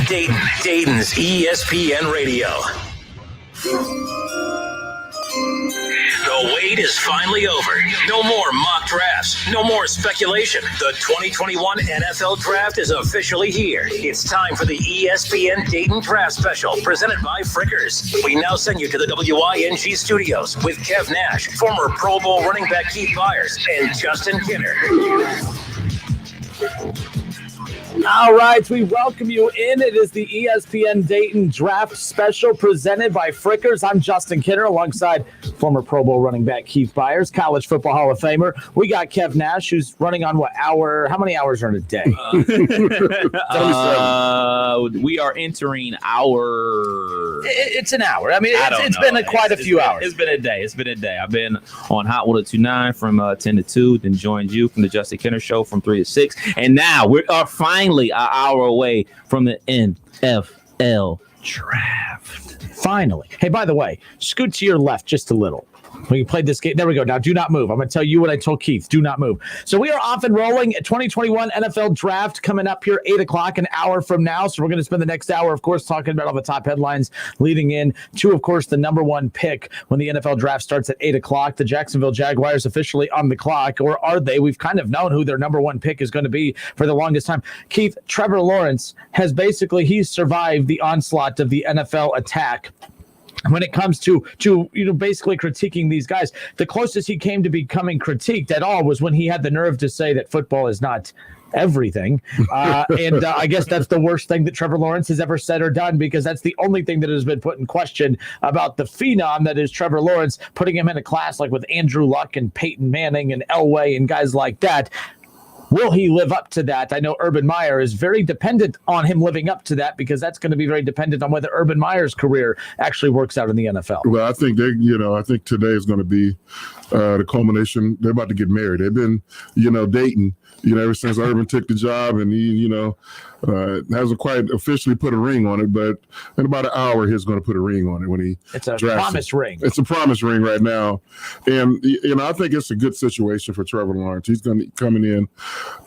Dayton, Dayton's ESPN Radio. The wait is finally over. No more mock drafts. No more speculation. The 2021 NFL Draft is officially here. It's time for the ESPN Dayton Draft Special, presented by Frickers. We now send you to the WYNG studios with Kev Nash, former Pro Bowl running back Keith Byars, and Justin Kinner. All right, we welcome you in. It is the ESPN Dayton Draft Special presented by Frickers. I'm Justin Kinner alongside former Pro Bowl running back Keith Byars, College Football Hall of Famer. We got Kev Nash, who's running on what hour? How many hours are in a day? We are entering our... It's an hour. I mean, it's been quite a few hours. It's been a day. I've been on Hot 102.9 from 10 to 2, then joined you from the Justin Kinner Show from 3 to 6. And now we are finally an hour away from the NFL Draft. Finally. Hey, by the way, scoot to your left just a little. We played this game. There we go. Now, do not move. I'm going to tell you what I told Keith. Do not move. So we are off and rolling. 2021 NFL Draft coming up here, 8 o'clock, an hour from now. So we're going to spend the next hour, of course, talking about all the top headlines leading in to, of course, the number one pick when the NFL Draft starts at 8 o'clock. The Jacksonville Jaguars officially on the clock, or are they? We've kind of known who their number one pick is going to be for the longest time. Keith, Trevor Lawrence has he's survived the onslaught of the NFL attack. When it comes to basically critiquing these guys, the closest he came to becoming critiqued at all was when he had the nerve to say that football is not everything. I guess that's the worst thing that Trevor Lawrence has ever said or done, because that's the only thing that has been put in question about the phenom that is Trevor Lawrence, putting him in a class like with Andrew Luck and Peyton Manning and Elway and guys like that. Will he live up to that? I know Urban Meyer is very dependent on him living up to that, because that's going to be very dependent on whether Urban Meyer's career actually works out in the NFL. Well, I think I think today is going to be the culmination. They're about to get married. They've been, dating, ever since Urban took the job, and he, hasn't quite officially put a ring on it, but in about an hour, he's going to put a ring on it when he It's a drafts promise ring. It's a promise ring right now. And, I think it's a good situation for Trevor Lawrence. He's going to be coming in,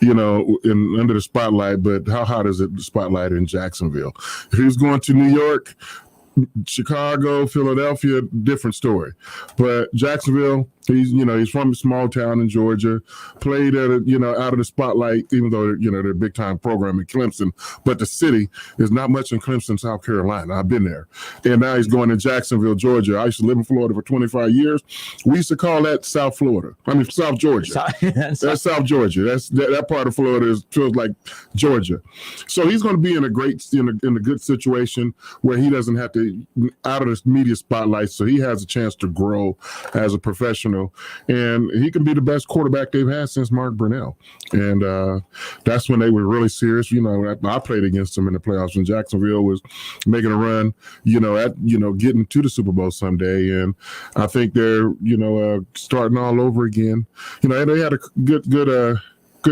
under the spotlight, but how hot is it, the spotlight in Jacksonville? If he's going to New York, Chicago, Philadelphia, different story. But Jacksonville, he's from a small town in Georgia, played at out of the spotlight, even though they're a big time program in Clemson. But the city is not much in Clemson, South Carolina. I've been there, and now he's going to Jacksonville, Georgia. I used to live in Florida for 25 years. We used to call that South Georgia. That's South Georgia. That part of Florida feels like Georgia. So he's going to be in a good situation where he doesn't have to out of the media spotlight, so he has a chance to grow as a professional, and he can be the best quarterback they've had since Mark Brunell. And that's when they were really serious. I played against them in the playoffs when Jacksonville was making a run, getting to the Super Bowl someday. And I think they're, starting all over again. They had a good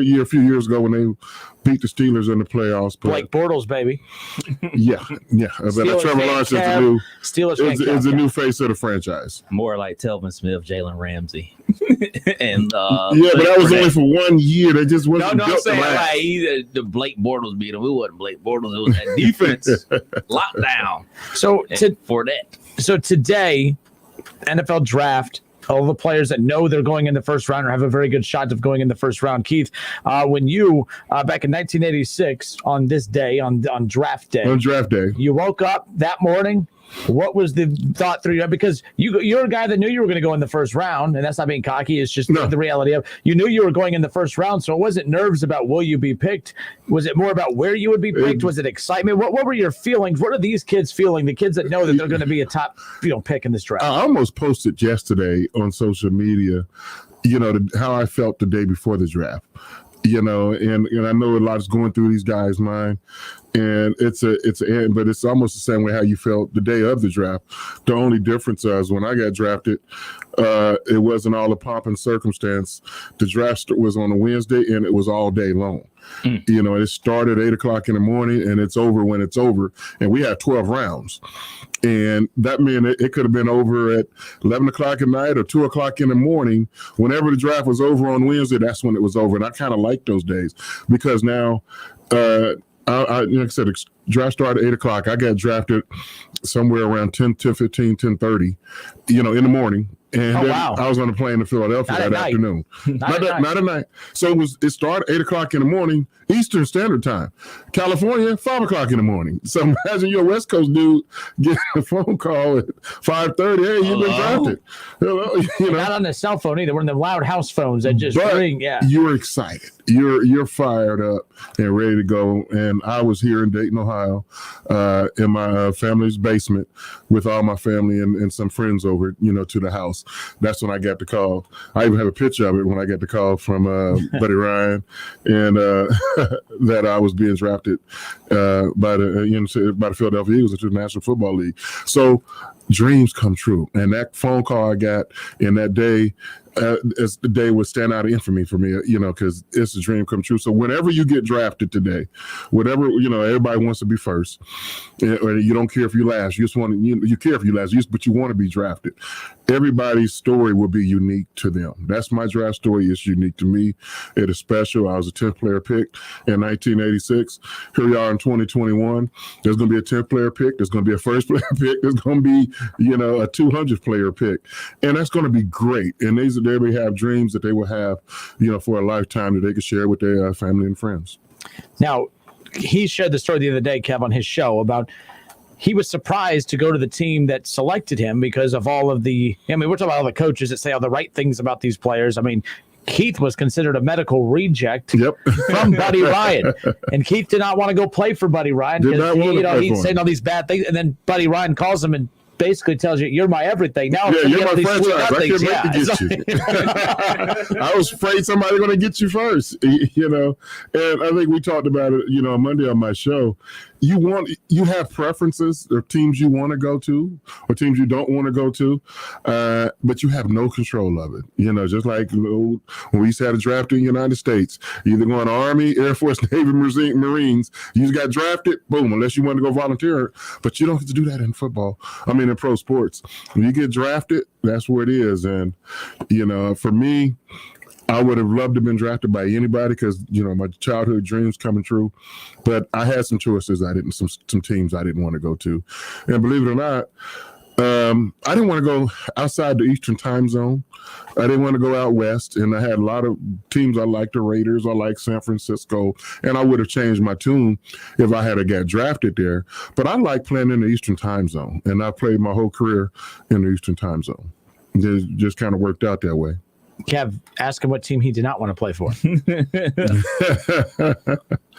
year a few years ago when they beat the Steelers in the playoffs. Blake Bortles, baby. Yeah. But Trevor Lawrence is the new face of the franchise. More like Telvin Smith, Jalen Ramsey. And but that was only for 1 year. They just wasn't built to last. The Blake Bortles beat him. It wasn't Blake Bortles. It was that defense lockdown. So today, NFL Draft, all the players that know they're going in the first round or have a very good shot of going in the first round. Keith, when you, back in 1986, on this day, on draft day. On draft day. You woke up that morning. What was the thought through you? Because you're a guy that knew you were going to go in the first round, and that's not being cocky. It's just the reality of you knew you were going in the first round, so it wasn't nerves about will you be picked. Was it more about where you would be picked? Was it excitement? What were your feelings? What are these kids feeling, the kids that know that they're going to be a top pick in this draft? I almost posted yesterday on social media, how I felt the day before the draft. And I know a lot is going through these guys' mind, and but it's almost the same way how you felt the day of the draft. The only difference is when I got drafted, it wasn't all the pomp and circumstance. The draft was on a Wednesday, and it was all day long. It started 8 o'clock in the morning, and it's over when it's over. And we had 12 rounds. And that meant it could have been over at 11 o'clock at night or 2 o'clock in the morning. Whenever the draft was over on Wednesday, that's when it was over. And I kind of like those days because now like I said, draft started at 8 o'clock. I got drafted somewhere around 10:30, in the morning. And then I was on a plane to Philadelphia that afternoon. Not at night. So it started 8 o'clock in the morning, Eastern Standard Time. California, 5 o'clock in the morning. So imagine you're a West Coast dude getting a phone call at 5:30. Hey, you've been drafted. Not on the cell phone either. We're in the loud house phones that just ring. Yeah. You're excited. You're fired up and ready to go. And I was here in Dayton, Ohio, in my family's basement with all my family and some friends over, to the house. That's when I got the call. I even have a picture of it when I got the call from Buddy Ryan, and that I was being drafted by the Philadelphia Eagles into the National Football League. So dreams come true. And that phone call I got in that day, as the day would stand out of infamy for me, because it's a dream come true. So whenever you get drafted today, whatever, everybody wants to be first, or you don't care if you last. You just want to, you care if you last, but you want to be drafted. Everybody's story will be unique to them. That's my draft story. It's unique to me. It is special. I was a 10th player pick in 1986. Here we are in 2021. There's going to be a 10th player pick. There's going to be a first player pick. There's going to be, a 200th player pick. And that's going to be great. And they may have dreams that they will have, for a lifetime that they can share with their family and friends. Now, he shared the story the other day, Kev, on his show about he was surprised to go to the team that selected him because of all of we're talking about all the coaches that say all the right things about these players. I mean, Keith was considered a medical reject from Buddy Ryan. And Keith did not want to go play for Buddy Ryan because he'd saying all these bad things. And then Buddy Ryan calls him and basically tells you, you're my everything. Now you're my franchise. I can't wait to get you. I was afraid somebody's going to get you first, And I think we talked about it, on Monday on my show. You have preferences or teams you want to go to or teams you don't want to go to, but you have no control of it. Just like when we used to have a draft in the United States, you either going Army, Air Force, Navy, Marines. You just got drafted, boom, unless you want to go volunteer. But you don't get to do that in football. In pro sports. When you get drafted, that's where it is. And, for me, I would have loved to have been drafted by anybody because, my childhood dreams coming true. But I had some choices some teams I didn't want to go to. And believe it or not, I didn't want to go outside the Eastern time zone. I didn't want to go out west. And I had a lot of teams I liked, the Raiders, I liked San Francisco. And I would have changed my tune if I had got drafted there. But I like playing in the Eastern time zone. And I played my whole career in the Eastern time zone. It just kind of worked out that way. Kev, ask him what team he did not want to play for.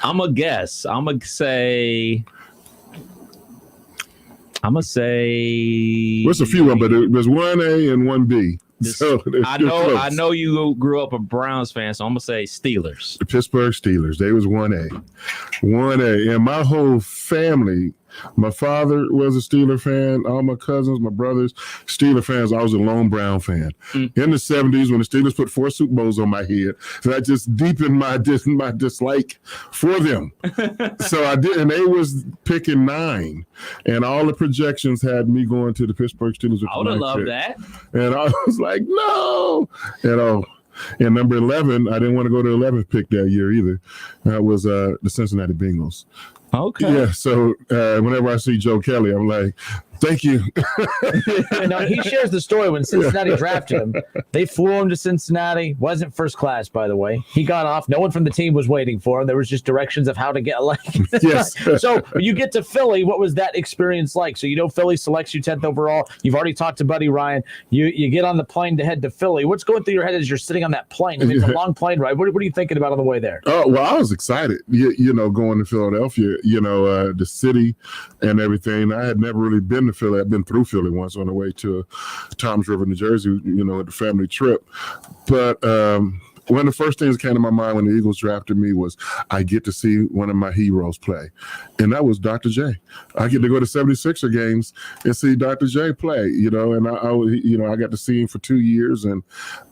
I'm going to guess. I'm going to say... What's a few of them, but there's 1A and 1B. I know you grew up a Browns fan, so I'm gonna say Steelers. The Pittsburgh Steelers. They was 1A, and my whole family. My father was a Steeler fan. All my cousins, my brothers, Steeler fans. I was a lone Brown fan. In the 70s, when the Steelers put 4 Super Bowls on my head, so that just deepened my dislike for them. So I did, and they was picking 9, and all the projections had me going to the Pittsburgh Steelers. I would have loved that. And I was like, no. And number 11, I didn't want to go to the 11th pick that year either. That was the Cincinnati Bengals. Okay. Yeah. So whenever I see Joe Kelly, I'm like, thank you. No, he shares the story when Cincinnati drafted him. They flew him to Cincinnati. Wasn't first class, by the way. He got off. No one from the team was waiting for him. There was just directions of how to get elected. Yes. So you get to Philly. What was that experience like? So Philly selects you 10th overall. You've already talked to Buddy Ryan. You get on the plane to head to Philly. What's going through your head as you're sitting on that plane? It's a long plane ride. What are you thinking about on the way there? Oh, well, I was excited. Going to Philadelphia. The city and everything. I had never really been to Philly. I've been through Philly once on the way to Toms River, New Jersey, at the family trip. But one of the first things that came to my mind when the Eagles drafted me was I get to see one of my heroes play. And that was Dr. J. I get to go to 76er games and see Dr. J play, and I got to see him for 2 years. And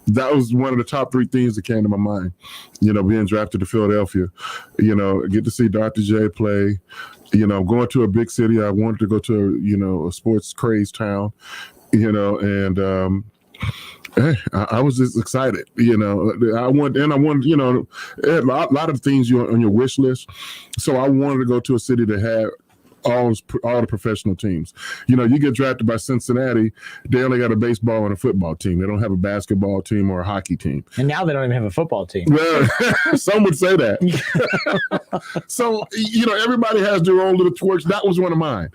that was one of the top 3 things that came to my mind, being drafted to Philadelphia, get to see Dr. J play, going to a big city. I wanted to go to, a sports crazed town, and I was just excited, I wanted, a lot of things on your wish list. So I wanted to go to a city that had all the professional teams. You get drafted by Cincinnati, they only got a baseball and a football team. They don't have a basketball team or a hockey team. And now they don't even have a football team. Well, some would say that. So, everybody has their own little twerks. That was one of mine.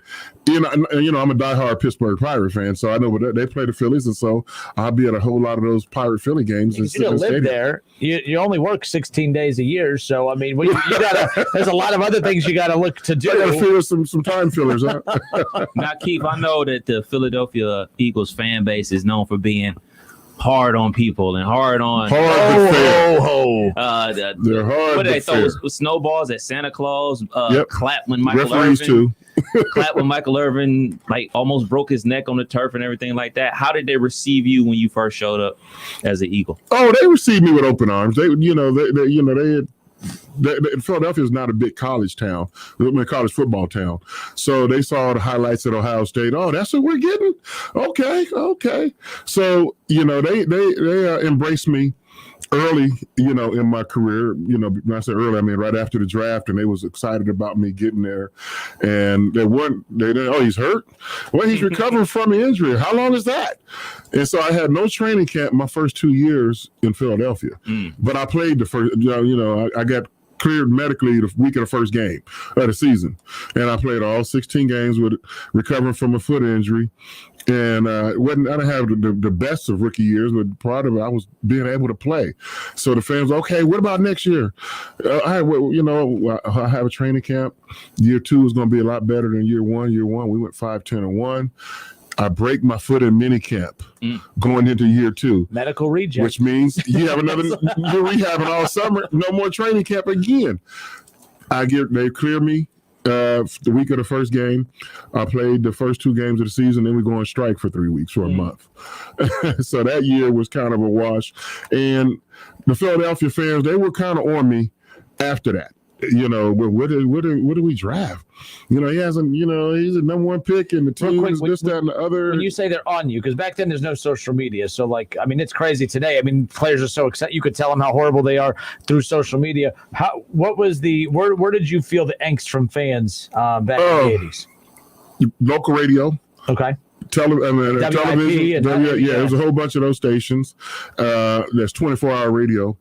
I'm a diehard Pittsburgh Pirate fan, so I know they play the Phillies, and so I'll be at a whole lot of those Pirate Philly games. You don't live there. You only work 16 days a year, so I mean, there's a lot of other things you got to look to do. I got to fill some time fillers, huh? Now, Keith, I know that the Philadelphia Eagles fan base is known for being hard on people and hard on. They're hard. What did they throw snowballs at Santa Claus? Clap when Michael Referees Irvin. too. Clap when Michael Irvin almost broke his neck on the turf and everything like that. How did they receive you when you first showed up as an Eagle? Oh, they received me with open arms. Philadelphia is not a big college town, college football town. So they saw the highlights at Ohio State. Oh, that's what we're getting. Okay. So they embraced me early, in my career. When I say early, I mean right after the draft, and they was excited about me getting there. And they didn't, oh, he's hurt? Well, he's recovering from the injury. How long is that? And so I had no training camp my first 2 years in Philadelphia. But I played the first, I got cleared medically the week of the first game of the season. And I played all 16 games with recovering from a foot injury. And I didn't have the best of rookie years, but part of it, I was being able to play. So the fans, okay, what about next year? I have a training camp. Year 2 is going to be a lot better than year 1. Year 1, we went 5-10-1. I break my foot in minicamp going into year 2. Medical reject. Which means you have you're rehabbing all summer, no more training camp again. They clear me the week of the first game. I played the first 2 games of the season, then we go on strike for 3 weeks or a month. So that year was kind of a wash. And the Philadelphia fans, they were kind of on me after that. What do we draft? He hasn't, he's a number 1 pick in the team, this, that, and the other. When you say they're on you, because back then there's no social media. So, it's crazy today. I mean, players are so excited. You could tell them how horrible they are through social media. What was where did you feel the angst from fans back in the 80s? Local radio. Okay. Television. There's a whole bunch of those stations. There's 24-hour radio.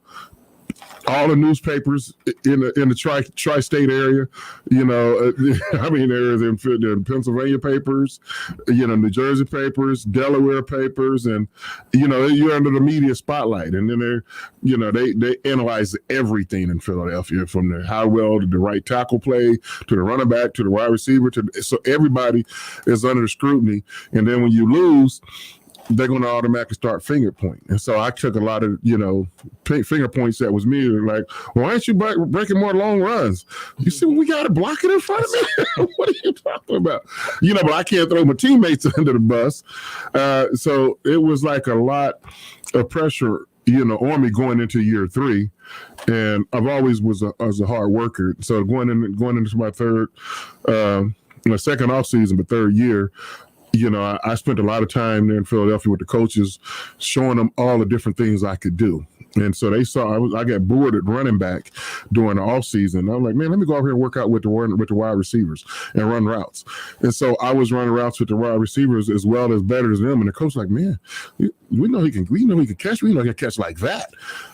All the newspapers in the tri-state area, there's in Pennsylvania papers, New Jersey papers, Delaware papers, and you're under the media spotlight. And then they analyze everything in Philadelphia, from the how well did the right tackle play to the running back to the wide receiver. So everybody is under scrutiny. And then when you lose, they're going to automatically start finger pointing. And so I took a lot of, finger points that was me. Like, why aren't you breaking more long runs? You see, we got to block it in front of me? What are you talking about? But I can't throw my teammates under the bus. So it was like a lot of pressure, on me going into year 3. And I've always was a hard worker. So going into my second off season, but third year, I spent a lot of time there in Philadelphia with the coaches, showing them all the different things I could do. And so they saw I got bored at running back during the off season. I'm like, man, let me go over here and work out with the wide receivers and run routes. And so I was running routes with the wide receivers as well as better as them. And the coach was like, man, we know he can catch. We know he can catch like that.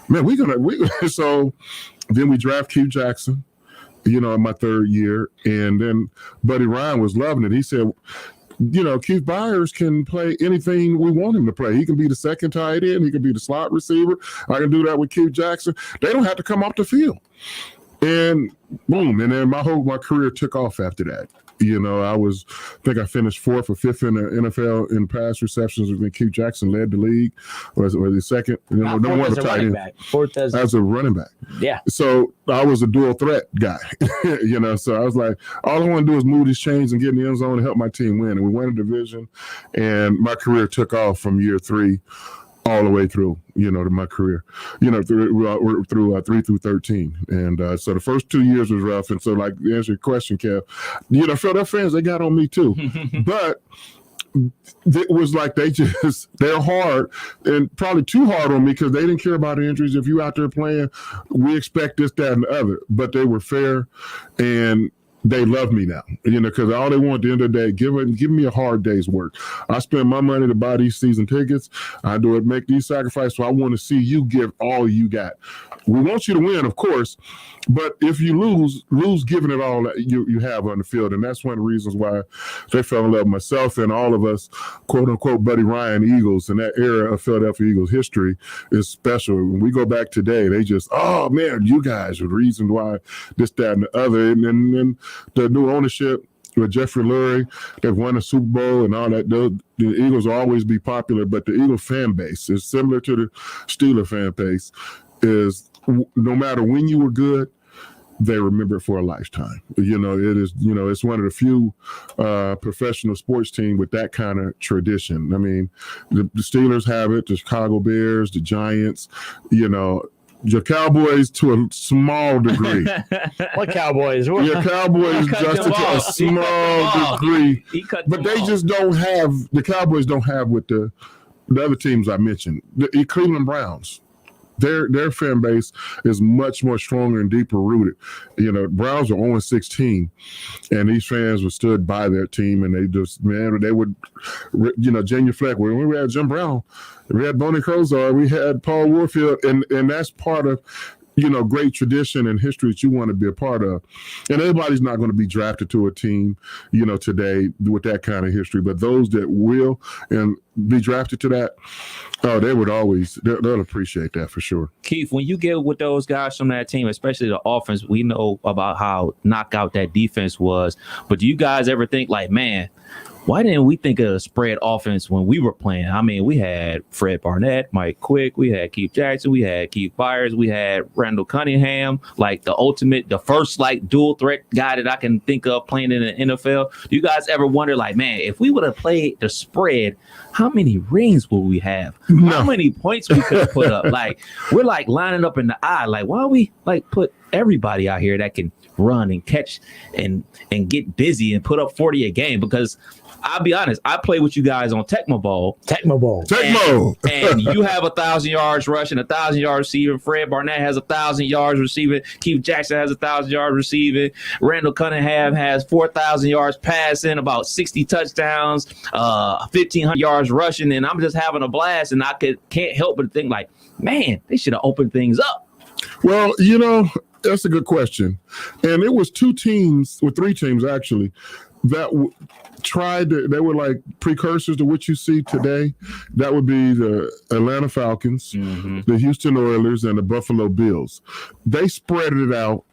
Man, so then we draft Keith Jackson, in my third year. And then Buddy Ryan was loving it. He said, Keith Byars can play anything we want him to play. He can be the second tight end. He can be the slot receiver. I can do that with Keith Jackson. They don't have to come off the field. And boom. And then my career took off after that. I think I finished 4th or 5th in the NFL in pass receptions. When Keith Jackson led the league, was the second. No one was tight end. 4th as a running back. Yeah. So I was a dual threat guy. So I was like, all I want to do is move these chains and get in the end zone and help my team win. And we won a division, and my career took off from year 3 all the way through, to my career, through 3 through 13. And so the first 2 years was rough. And so, to answer your question, Kev, Philadelphia fans, they got on me too. But it was like they're hard and probably too hard on me because they didn't care about injuries. If you out there playing, we expect this, that, and the other. But they were fair, and they love me now, because all they want at the end of the day, give me a hard day's work. I spend my money to buy these season tickets. I do it, make these sacrifices. So I want to see you give all you got. We want you to win, of course, but if you lose giving it all that you have on the field. And that's one of the reasons why they fell in love with myself and all of us, quote unquote, Buddy Ryan Eagles. And that era of Philadelphia Eagles history is special. When we go back today, they just, oh man, you guys are the reason why this, that, and the other. And then the new ownership with Jeffrey Lurie, they've won a Super Bowl and all that. The Eagles will always be popular, but the Eagle fan base is similar to the Steeler fan base. Is no matter when you were good, they remember it for a lifetime. It is, it's one of the few professional sports team with that kind of tradition. I mean, the Steelers have it, the Chicago Bears, the Giants, your Cowboys to a small degree. What Cowboys? Your Cowboys just to a small degree. But they just don't have, the Cowboys don't have what the other teams I mentioned. The Cleveland Browns. Their fan base is much more stronger and deeper rooted. Browns are 0-16, and these fans were stood by their team, and they just, they would, genuflect. When we had Jim Brown, we had Bonnie Kosar, we had Paul Warfield, and that's part of, great tradition and history that you want to be a part of. And everybody's not going to be drafted to a team, today with that kind of history. But those that will and be drafted to that, they would always, they'll appreciate that for sure. Keith, when you get with those guys from that team, especially the offense, we know about how knockout that defense was. But do you guys ever think like, man, why didn't we think of a spread offense when we were playing? I mean, we had Fred Barnett, Mike Quick, we had Keith Jackson, we had Keith Byars, we had Randall Cunningham, like the first like dual threat guy that I can think of playing in the NFL. Do you guys ever wonder, like, man, if we would have played the spread, how many rings would we have? No. How many points we could have put up? Like, we're like lining up in the eye. Like, why don't we like put everybody out here that can run and catch and get busy and put up 40 a game? Because I'll be honest, I play with you guys on Tecmo Bowl. And you have 1,000 yards rushing, 1,000 yards receiving. Fred Barnett has 1,000 yards receiving. Keith Jackson has 1,000 yards receiving. Randall Cunningham has 4,000 yards passing, about 60 touchdowns, 1,500 yards rushing. And I'm just having a blast. And I can't help but think like, man, they should have opened things up. Well, that's a good question. And it was three teams actually, that they were like precursors to what you see today. That would be the Atlanta Falcons, the Houston Oilers, and the Buffalo Bills. They spread it out,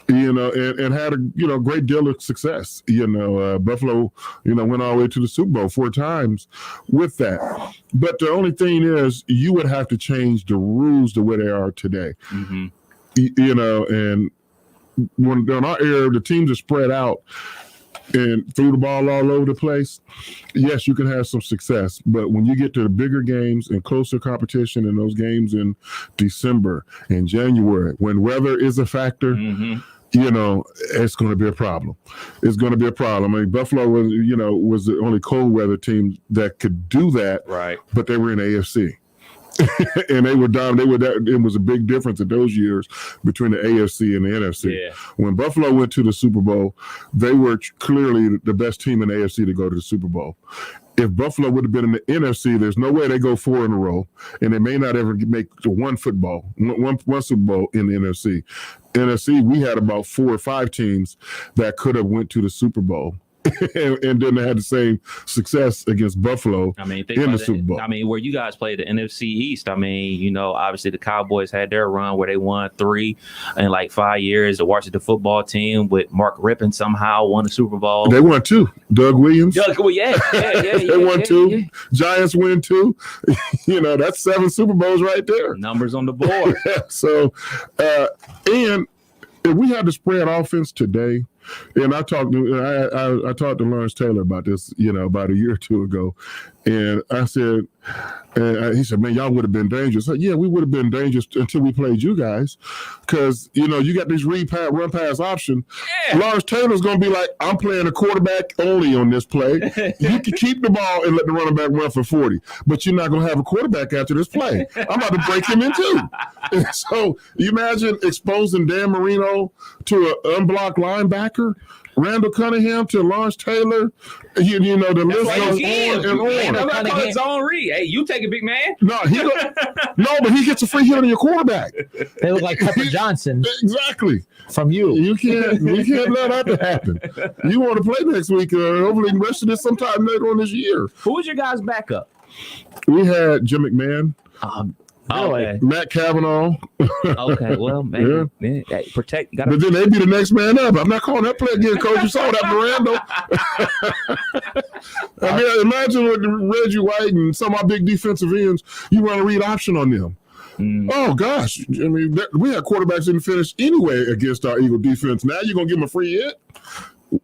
and had a great deal of success. Buffalo, went all the way to the Super Bowl 4 times with that. But the only thing is, you would have to change the rules to where they are today. And when in our era, the teams are spread out and threw the ball all over the place, yes, you can have some success. But when you get to the bigger games and closer competition in those games in December and January, when weather is a factor, it's going to be a problem. It's going to be a problem. I mean, Buffalo was the only cold weather team that could do that, right? But they were in the AFC. And they were down. It was a big difference in those years between the AFC and the NFC. Yeah. When Buffalo went to the Super Bowl, they were clearly the best team in the AFC to go to the Super Bowl. If Buffalo would have been in the NFC, there's no way they go 4 in a row, and they may not ever make one Super Bowl in the NFC. NFC, we had about 4 or 5 teams that could have went to the Super Bowl. and then they had the same success against Buffalo in the Super Bowl. I mean, where you guys played the NFC East, I mean, obviously the Cowboys had their run where they won 3 in like 5 years. The Washington football team with Mark Rippon somehow won the Super Bowl. They won 2. Doug Williams. They won 2. Yeah. Giants win 2. That's 7 Super Bowls right there. Numbers on the board. So, and if we had the spread offense today, And I talked to Lawrence Taylor about this, about a year or two ago. And I said, he said, man, y'all would have been dangerous. I said, yeah, we would have been dangerous until we played you guys. Because, you got this run pass option. Yeah. Lawrence Taylor's going to be like, I'm playing a quarterback only on this play. You can keep the ball and let the running back run for 40. But you're not going to have a quarterback after this play. I'm about to break him in two. And so you imagine exposing Dan Marino to an unblocked linebacker, Randall Cunningham to Lawrence Taylor. The list goes on and on. I'm not calling zone read. Hey, you take a big man. No, but he gets a free hit on your quarterback. They look like Pepper Johnson. Exactly. From you. You can't let that happen. You want to play next week. Hopefully the rest of this sometime later on this year. Who was your guys' backup? We had Jim McMahon. Okay. Matt Cavanaugh. Okay, well, man, yeah. Hey, protect. But then they'd be the next man up. I'm not calling that play again, Coach. You saw that Miranda. I mean, imagine with Reggie White and some of our big defensive ends, you run a read option on them. Oh, gosh. I mean, we had quarterbacks didn't finish anyway against our Eagle defense. Now you're going to give them a free hit?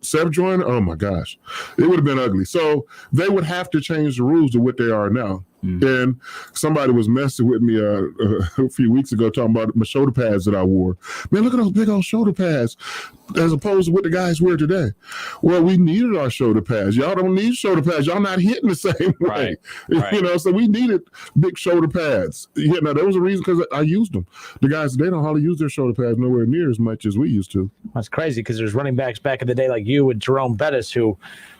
Seth Joyner? Oh, my gosh. It would have been ugly. So they would have to change the rules to what they are now. And somebody was messing with me a few weeks ago talking about my shoulder pads that I wore. Man, look at those big old shoulder pads as opposed to what the guys wear today. Well, we needed our shoulder pads. Y'all don't need shoulder pads. Y'all not hitting the same way. Right. So we needed big shoulder pads. Now, there was a reason because I used them. The guys, they don't hardly use their shoulder pads nowhere near as much as we used to. That's crazy because there's running backs back in the day like you and Jerome Bettis who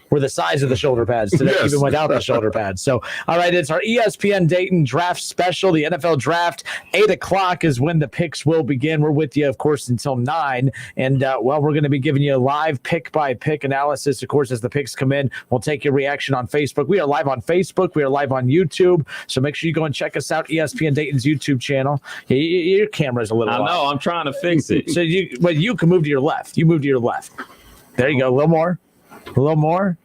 were the size of the shoulder pads today, yes. Even without the shoulder pads. So, all right, it's our ESPN Dayton draft special, the NFL draft. 8 o'clock is when the picks will begin. We're with you, of course, until 9. And, we're going to be giving you a live pick-by-pick analysis, of course, as the picks come in. We'll take your reaction on Facebook. We are live on Facebook. We are live on YouTube. So make sure you go and check us out, ESPN Dayton's YouTube channel. Your camera's a little I know. I'm trying to fix it. So you can move to your left. You move to your left. There you go. A little more. A little more.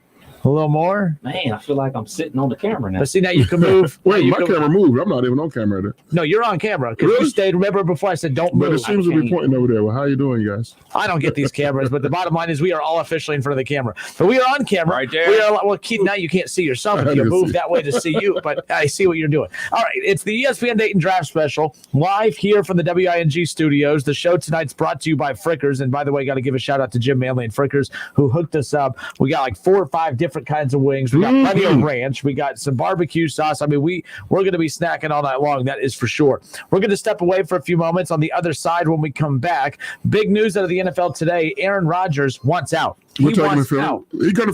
A little more. Man, I feel like I'm sitting on the camera now. But see, now you can move. Wait, my camera moved. I'm not even on camera there. No, you're on camera. Because you stayed. Remember before I said don't move. But it seems to be pointing over there. Well, how you doing, you guys? I don't get these cameras, but the bottom line is we are all officially in front of the camera. But we are on camera. Right there. Well, Keith, now you can't see yourself if you move that way to see you, but I see what you're doing. All right, it's the ESPN Dayton Draft Special, live here from the WING studios. The show tonight's brought to you by Frickers. And by the way, got to give a shout out to Jim Manley and Frickers who hooked us up. We got like 4 or 5 different kinds of wings. We got plenty of ranch. We got some barbecue sauce. I mean, we're going to be snacking all night long. That is for sure. We're going to step away for a few moments. On the other side, when we come back, big news out of the NFL today. Aaron Rodgers wants out. He's going to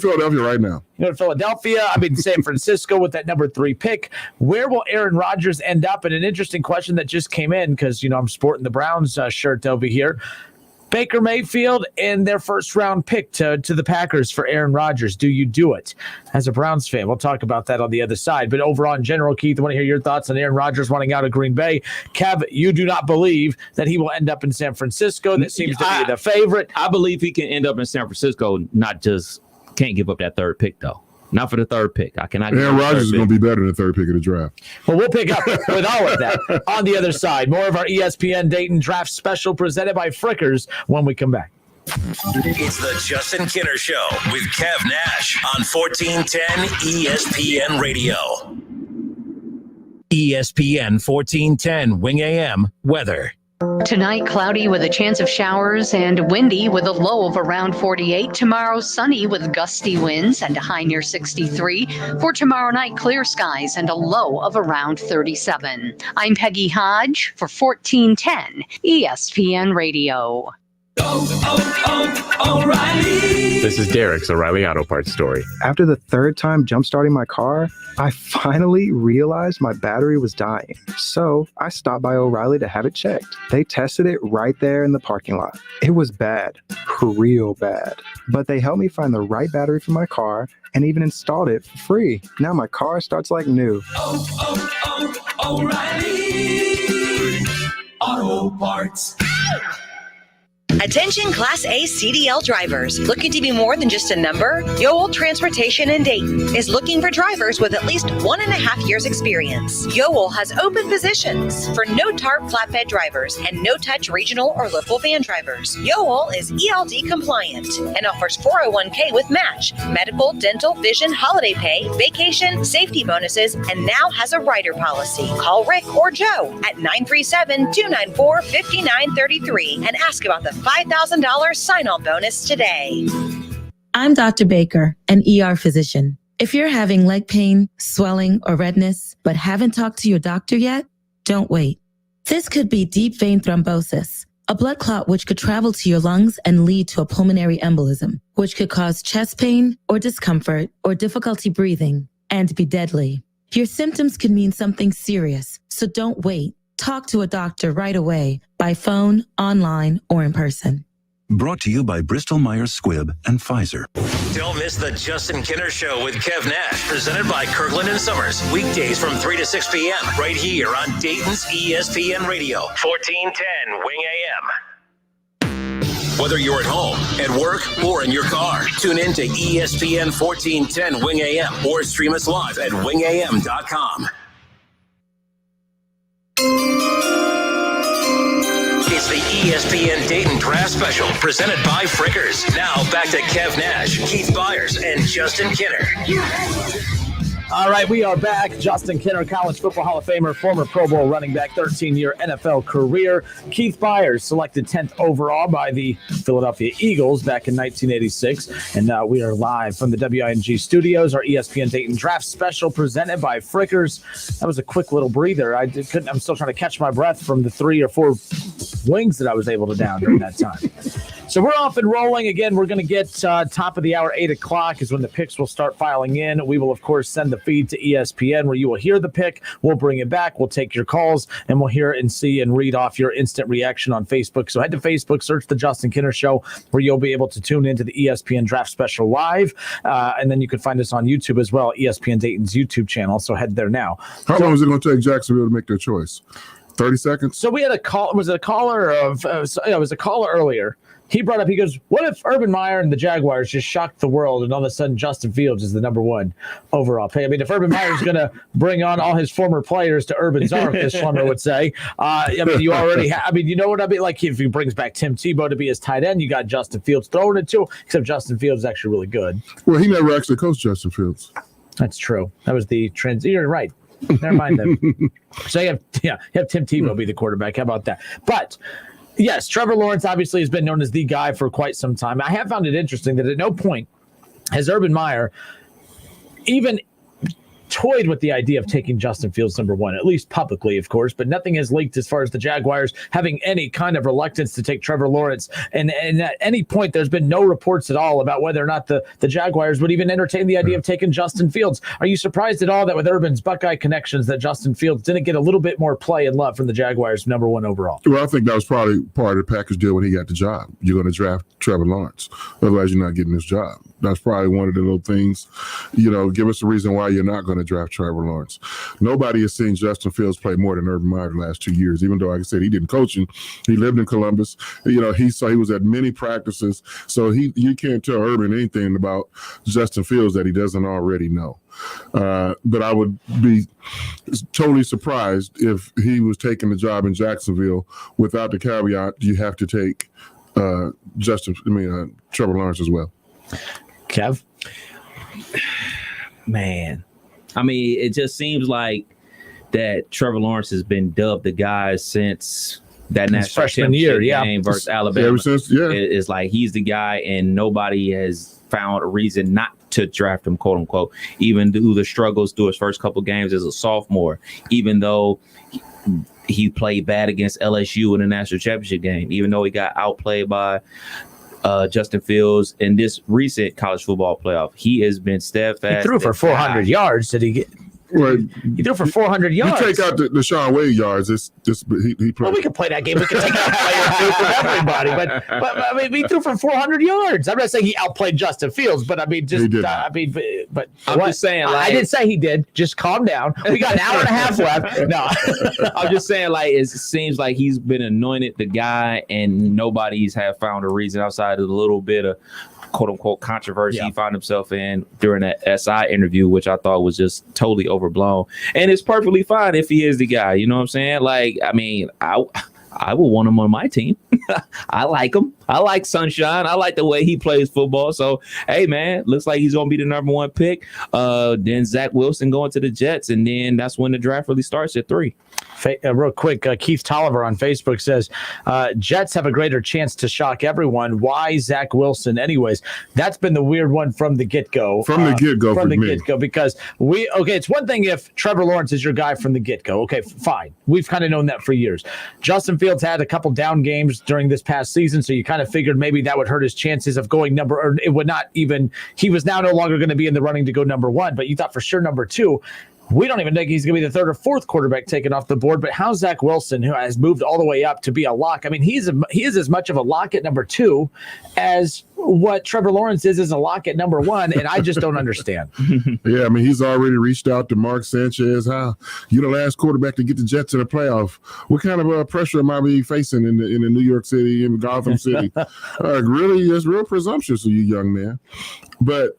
Philadelphia right now. Go to Philadelphia. San Francisco with that number 3 pick. Where will Aaron Rodgers end up? And an interesting question that just came in because, I'm sporting the Browns shirt over here. Baker Mayfield and their first-round pick to the Packers for Aaron Rodgers. Do you do it? As a Browns fan, we'll talk about that on the other side. But overall, in general, Keith, I want to hear your thoughts on Aaron Rodgers wanting out of Green Bay. Kev, you do not believe that he will end up in San Francisco. That seems to be the favorite. I believe he can end up in San Francisco, can't give up that 3rd pick, though. Not for the 3rd pick. I cannot. Aaron Rodgers is going to be better than the 3rd pick of the draft. Well, we'll pick up with all of that on the other side. More of our ESPN Dayton Draft Special presented by Frickers when we come back. It's the Justin Kinner Show with Kev Nash on 1410 ESPN Radio. ESPN 1410 Wing AM weather. Tonight, cloudy with a chance of showers and windy with a low of around 48. Tomorrow, sunny with gusty winds and a high near 63. For tomorrow night, clear skies and a low of around 37. I'm Peggy Hodge for 1410 ESPN Radio. O'Reilly. This is Derek's O'Reilly Auto Parts story. After the 3rd time jump-starting my car, I finally realized my battery was dying. So I stopped by O'Reilly to have it checked. They tested it right there in the parking lot. It was bad, real bad. But they helped me find the right battery for my car and even installed it for free. Now my car starts like new. O'Reilly Auto Parts. Attention Class A CDL drivers. Looking to be more than just a number? Yoel Transportation in Dayton is looking for drivers with at least 1.5 years experience. Yoel has open positions for no-tarp flatbed drivers and no-touch regional or local van drivers. Yoel is ELD compliant and offers 401k with match, medical, dental, vision, holiday pay, vacation, safety bonuses, and now has a rider policy. Call Rick or Joe at 937-294-5933 and ask about the $5,000 sign-on bonus today. I'm Dr. Baker, an ER physician. If you're having leg pain, swelling, or redness, but haven't talked to your doctor yet, don't wait. This could be deep vein thrombosis, a blood clot which could travel to your lungs and lead to a pulmonary embolism, which could cause chest pain or discomfort or difficulty breathing and be deadly. Your symptoms could mean something serious, so don't wait. Talk to a doctor right away, by phone, online, or in person. Brought to you by Bristol Myers Squibb and Pfizer. Don't miss the Justin Kinner Show with Kev Nash, presented by Kirkland & Summers. Weekdays from 3 to 6 p.m. right here on Dayton's ESPN Radio, 1410 Wing AM. Whether you're at home, at work, or in your car, tune in to ESPN 1410 Wing AM or stream us live at wingam.com. It's the ESPN Dayton Draft Special presented by Frickers. Now back to Kev Nash, Keith Byars, and Justin Kinner. All right, we are back. Justin Kinner, College Football Hall of Famer, former Pro Bowl running back, 13-year NFL career. Keith Byars, selected 10th overall by the Philadelphia Eagles back in 1986. And we are live from the WING studios, our ESPN Dayton Draft Special presented by Frickers. That was a quick little breather. I'm still trying to catch my breath from the 3 or 4 wings that I was able to down during that time. So we're off and rolling. Again, we're going to get top of the hour, 8 o'clock is when the picks will start filing in. We will, of course, send the feed to ESPN where you will hear the pick. We'll bring it back. We'll take your calls, and we'll hear and see and read off your instant reaction on Facebook. So head to Facebook, search The Justin Kinner Show, where you'll be able to tune into the ESPN Draft Special live. And then you can find us on YouTube as well, ESPN Dayton's YouTube channel. So head there now. How long is it going to take Jacksonville to make their choice? 30 seconds? So we had a call. Was it a caller of it was a caller earlier. He brought up, he goes, what if Urban Meyer and the Jaguars just shocked the world and all of a sudden Justin Fields is the number 1 overall pick? I mean, if Urban Meyer is going to bring on all his former players to Urban's ark, as Schlummer would say, I mean, you already have, I mean, you know what I mean? Like if he brings back Tim Tebow to be his tight end, you got Justin Fields throwing it too, except Justin Fields is actually really good. Well, he never actually coached Justin Fields. That's true. That was the you're right. Never mind then. So you have Tim Tebow be the quarterback. How about that? But yes, Trevor Lawrence obviously has been known as the guy for quite some time. I have found it interesting that at no point has Urban Meyer even toyed with the idea of taking Justin Fields number 1, at least publicly, of course, but nothing has leaked as far as the Jaguars having any kind of reluctance to take Trevor Lawrence. And at any point, there's been no reports at all about whether or not the Jaguars would even entertain the idea of taking Justin Fields. Are you surprised at all that with Urban's Buckeye connections that Justin Fields didn't get a little bit more play and love from the Jaguars number 1 overall? Well, I think that was probably part of the package deal when he got the job. You're going to draft Trevor Lawrence. Otherwise, you're not getting this job. That's probably one of the little things, give us a reason why you're not going to draft Trevor Lawrence. Nobody has seen Justin Fields play more than Urban Meyer the last 2 years, even though, like I said, he didn't coach him. He lived in Columbus. He was at many practices. So you can't tell Urban anything about Justin Fields that he doesn't already know. But I would be totally surprised if he was taking the job in Jacksonville without the caveat you have to take Trevor Lawrence as well. Kev? Man. I mean, it just seems like that Trevor Lawrence has been dubbed the guy since that national freshman year, game versus Alabama. Ever since, It's like he's the guy, and nobody has found a reason not to draft him, quote unquote, even through the struggles through his first couple games as a sophomore, even though he played bad against LSU in the national championship game, even though he got outplayed by Justin Fields in this recent college football playoff. He has been steadfast. He threw for 400 yards. Did he get? Right. He threw for 400 yards. You take out the Sean Wade yards. He played. Well, we can play that game. We can take out a player or two from everybody, but I mean, he threw for 400 yards. I'm not saying he outplayed Justin Fields, but I mean, but I'm just saying, I didn't say he did. Just calm down. We got an hour and a half left. No, I'm just saying, like, it seems like he's been anointed the guy, and nobody's have found a reason outside of a little bit of quote unquote controversy he found himself in during that SI interview, which I thought was just totally overblown. And it's perfectly fine if he is the guy. You know what I'm saying? Like, I mean, I would want him on my team. I like him. I like Sunshine. I like the way he plays football. So, hey, man, looks like he's going to be the number 1 pick. Then Zach Wilson going to the Jets, and then that's when the draft really starts at 3. Real quick, Keith Tolliver on Facebook says, Jets have a greater chance to shock everyone. Why Zach Wilson? Anyways, that's been the weird one from the get-go. From the get-go, because it's one thing if Trevor Lawrence is your guy from the get-go. Okay, fine. We've kind of known that for years. Justin Fields had a couple down games during this past season, so you kind of figured maybe that would hurt his chances of going it would not even, he was now no longer going to be in the running to go number 1, but you thought for sure number 2. We don't even think he's going to be the 3rd or 4th quarterback taken off the board, but how's Zach Wilson, who has moved all the way up to be a lock? I mean, he is as much of a lock at number 2 as what Trevor Lawrence is as a lock at number 1, and I just don't understand. Yeah, I mean, he's already reached out to Mark Sanchez. You're the last quarterback to get the Jets in the playoff. What kind of pressure am I be facing in the New York City, in Gotham City? Really, it's real presumptuous of you, young man. But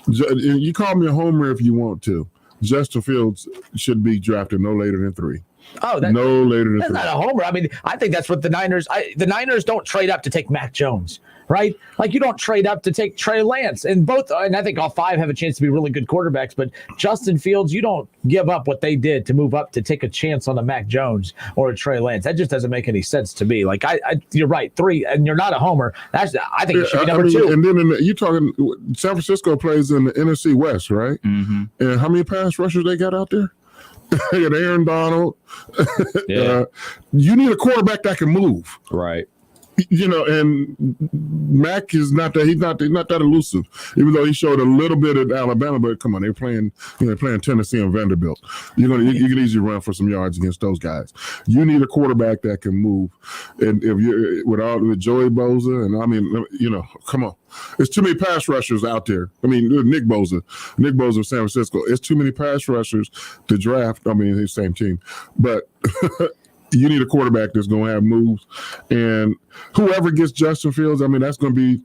you call me a homer if you want to. Justin Fields should be drafted no later than 3. No later than 3. That's not a homer. I mean, I think that's what the Niners don't trade up to take Mac Jones, right? Like, you don't trade up to take Trey Lance. And I think all 5 have a chance to be really good quarterbacks, but Justin Fields, you don't give up what they did to move up to take a chance on a Mac Jones or a Trey Lance. That just doesn't make any sense to me. Like, you're right, 3, and you're not a homer. I think it should be number 2. And then you're talking, San Francisco plays in the NFC West, right? Mm-hmm. And how many pass rushers they got out there? They got Aaron Donald. Yeah. You need a quarterback that can move. Right. You know, and Mac is not that, he's not that elusive, even though he showed a little bit at Alabama. But come on, they're playing Tennessee and Vanderbilt. You can easily run for some yards against those guys. You need a quarterback that can move, and if you're with Joey Bosa, and I mean, come on, there's too many pass rushers out there. I mean, Nick Bosa of San Francisco. It's too many pass rushers to draft. I mean, it's the same team, but. You need a quarterback that's going to have moves. And whoever gets Justin Fields, I mean, that's going to be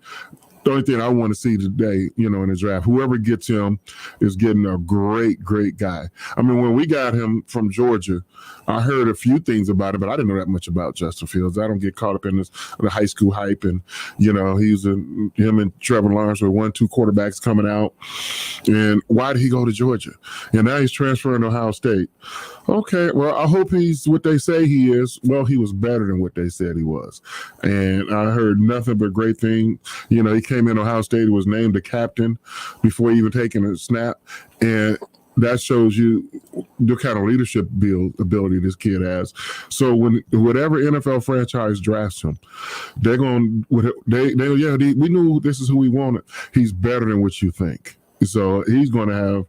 the only thing I want to see today, in the draft. Whoever gets him is getting a great, great guy. I mean, when we got him from Georgia, I heard a few things about it, but I didn't know that much about Justin Fields. I don't get caught up in the high school hype. And, him and Trevor Lawrence were 1-2 quarterbacks coming out. And why did he go to Georgia? And now he's transferring to Ohio State. Okay, well, I hope he's what they say he is. Well, he was better than what they said he was. And I heard nothing but great things. He came in Ohio State, was named the captain before even taking a snap. And that shows you the kind of leadership ability this kid has. So whatever NFL franchise drafts him, they're going to, we knew this is who we wanted. He's better than what you think. So he's going to have,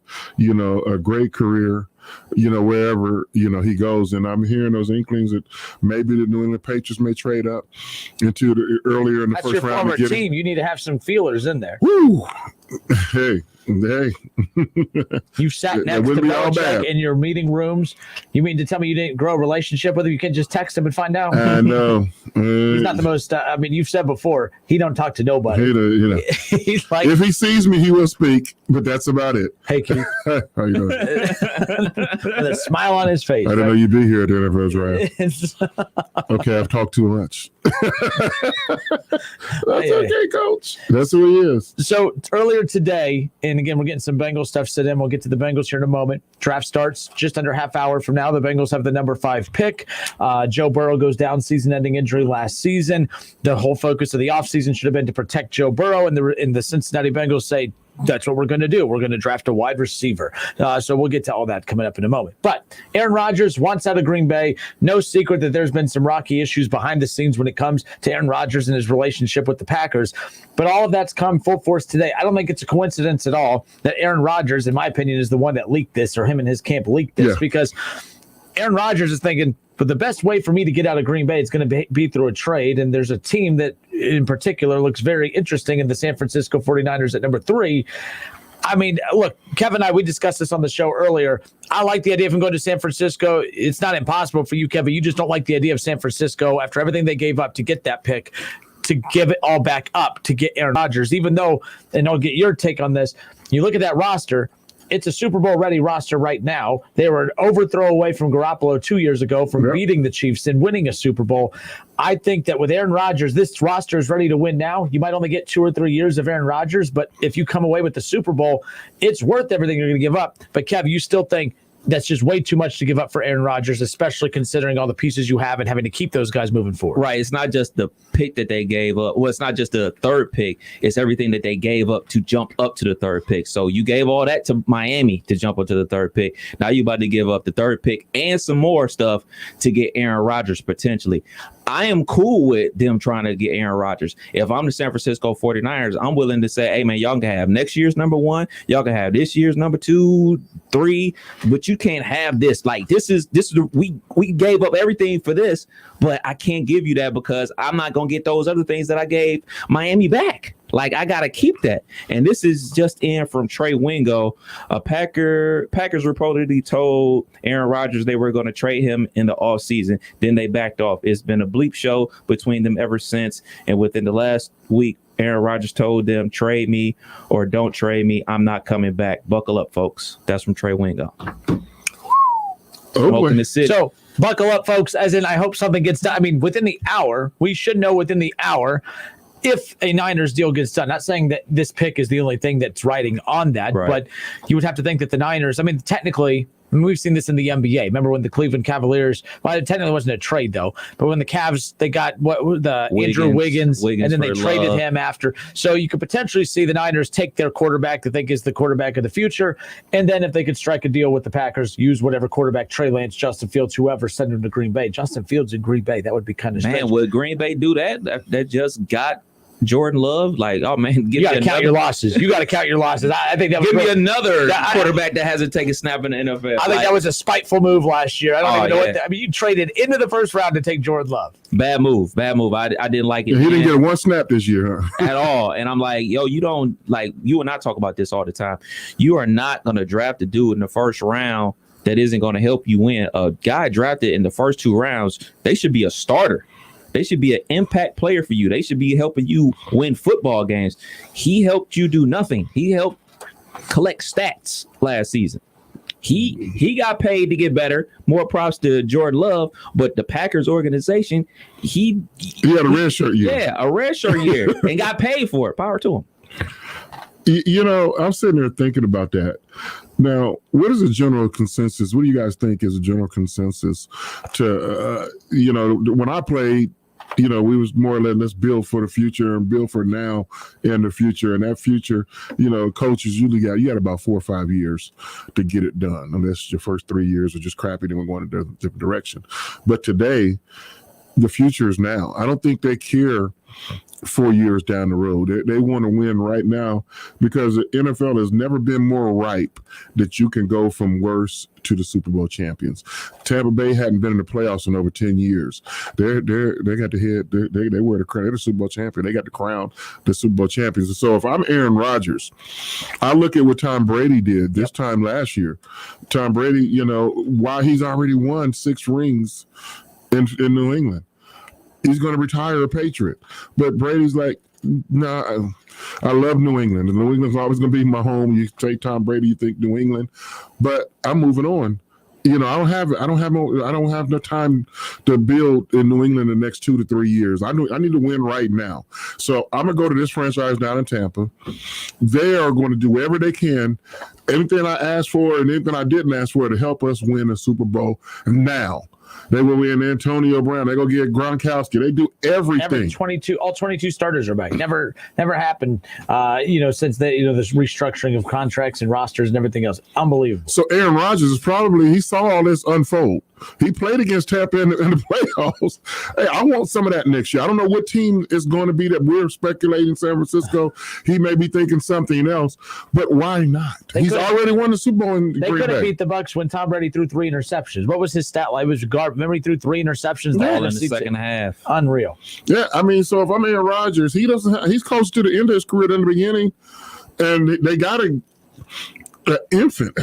a great career, wherever, he goes. And I'm hearing those inklings that maybe the New England Patriots may trade up into earlier in the first round. That's your former team. You need to have some feelers in there. Woo! Hey. You sat next to Belichick in your meeting rooms. You mean to tell me you didn't grow a relationship with him? You can't just text him and find out? I know. He's not the most, you've said before, he don't talk to nobody. He's like, if he sees me, he will speak, but that's about it. Hey, Keith. How you doing? With a smile on his face. I didn't know you'd be here at the NFL draft. Okay, I've talked too much. That's okay, Coach. That's who he is. So earlier today, and again, we're getting some Bengals stuff set in. We'll get to the Bengals here in a moment. Draft starts just under half hour from now. The Bengals have the number 5 pick. Joe Burrow goes down, season-ending injury last season. The whole focus of the offseason should have been to protect Joe Burrow, and the Cincinnati Bengals say, that's what we're going to do. We're going to draft a wide receiver. So we'll get to all that coming up in a moment. But Aaron Rodgers wants out of Green Bay. No secret that there's been some rocky issues behind the scenes when it comes to Aaron Rodgers and his relationship with the Packers. But all of that's come full force today. I don't think it's a coincidence at all that Aaron Rodgers, in my opinion, is the one that leaked this, or him and his camp leaked this, because Aaron Rodgers is thinking, but the best way for me to get out of Green Bay is going to be through a trade. And there's a team that in particular looks very interesting in the San Francisco 49ers at number 3. I mean, look, Kevin and I, we discussed this on the show earlier. I like the idea of him going to San Francisco. It's not impossible for you, Kevin. You just don't like the idea of San Francisco after everything they gave up to get that pick, to give it all back up to get Aaron Rodgers, even though, and I'll get your take on this, you look at that roster, it's a Super Bowl ready roster right now. They were an overthrow away from Garoppolo 2 years ago from beating the Chiefs and winning a Super Bowl. I think that with Aaron Rodgers, this roster is ready to win now. You might only get 2 or 3 years of Aaron Rodgers, but if you come away with the Super Bowl, it's worth everything you're going to give up. But Kev, you still think that's just way too much to give up for Aaron Rodgers, especially considering all the pieces you have and having to keep those guys moving forward. Right. It's not just the pick that they gave up. Well, it's not just the third pick. It's everything that they gave up to jump up to the third pick. So you gave all that to Miami to jump up to the third pick. Now you're about to give up the third pick and some more stuff to get Aaron Rodgers potentially. I am cool with them trying to get Aaron Rodgers. If I'm the San Francisco 49ers, I'm willing to say, hey, man, y'all can have next year's number 1. Y'all can have this year's number 2, 3, but you can't have this. Like, this is we gave up everything for this, but I can't give you that because I'm not going to get those other things that I gave Miami back. Like, I got to keep that. And this is just in from Trey Wingo. Packers reportedly told Aaron Rodgers they were going to trade him in the offseason. Then they backed off. It's been a bleep show between them ever since. And within the last week, Aaron Rodgers told them, trade me or don't trade me. I'm not coming back. Buckle up, folks. That's from Trey Wingo. So buckle up, folks, as in I hope something gets done. I mean, within the hour, we should know within the hour if a Niners deal gets done. Not saying that this pick is the only thing that's riding on that, but you would have to think that the Niners, I mean, technically, we've seen this in the NBA. Remember when the Cleveland Cavaliers, well, it technically wasn't a trade though, but when the Cavs, they got Andrew Wiggins, and then they traded him after. So you could potentially see the Niners take their quarterback that they think is the quarterback of the future. And then if they could strike a deal with the Packers, use whatever quarterback, Trey Lance, Justin Fields, whoever, send him to Green Bay. Justin Fields in Green Bay, that would be kind of strange. Man, would Green Bay do that? That just got Jordan Love, like, oh man, you got to count your losses. You got to count your losses. I think that give me another quarterback that hasn't taken a snap in the NFL. I think that was a spiteful move last year. I don't even know what. I mean, you traded into the first round to take Jordan Love. Bad move. I didn't like it. He didn't get one snap this year at all. And I'm like, yo, you don't like. You and I talk about this all the time. You are not going to draft a dude in the first round that isn't going to help you win. A guy drafted in the first 2 rounds, they should be a starter. They should be an impact player for you. They should be helping you win football games. He helped you do nothing. He helped collect stats last season. He got paid to get better. More props to Jordan Love, but the Packers organization, he had a red shirt year. Yeah, a red shirt year and got paid for it. Power to him. You know, I'm sitting there thinking about that. Now, what is a general consensus? What do you guys think is a general consensus to, when I played, we was more or less, let's build for the future and build for now and the future. And that future, coaches usually you got about 4 or 5 years to get it done. Unless your first 3 years are just crappy, then we're going in a different direction. But today, the future is now. I don't think they care 4 years down the road. They want to win right now because the NFL has never been more ripe that you can go from worse to the Super Bowl champions. Tampa Bay hadn't been in the playoffs in over 10 years. They got the head. They wear the crown. They're the Super Bowl champion. They got the crown, the Super Bowl champions. And so if I'm Aaron Rodgers, I look at what Tom Brady did this time last year. Tom Brady, while he's already won 6 rings in New England, he's going to retire a Patriot. But Brady's like, nah, I love New England. And New England's always going to be my home. You take Tom Brady, you think New England. But I'm moving on. I don't have no time to build in New England in the next 2 to 3 years. I need to win right now. So I'm going to go to this franchise down in Tampa. They are going to do whatever they can, anything I asked for and anything I didn't ask for to help us win a Super Bowl now. They will win Antonio Brown. They go get Gronkowski. They do everything. All 22 starters are back. Never happened. Since this restructuring of contracts and rosters and everything else. Unbelievable. So Aaron Rodgers he saw all this unfold. He played against Tampa in the playoffs. Hey, I want some of that next year. I don't know what team is going to be that we're speculating. San Francisco. He may be thinking something else, but why not? He's already won the Super Bowl in Green Bay. They could have beat the Bucs when Tom Brady threw 3 interceptions. What was his stat line? It was remember he threw 3 interceptions all in the second half. Unreal. Yeah, I mean, so if I'm Aaron Rodgers, he's close to the end of his career than the beginning, and they got an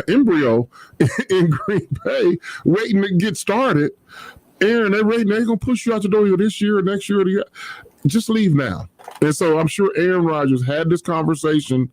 embryo in Green Bay waiting to get started. Aaron, they're going to push you out the door either this year or next year. Just leave now. And so I'm sure Aaron Rodgers had this conversation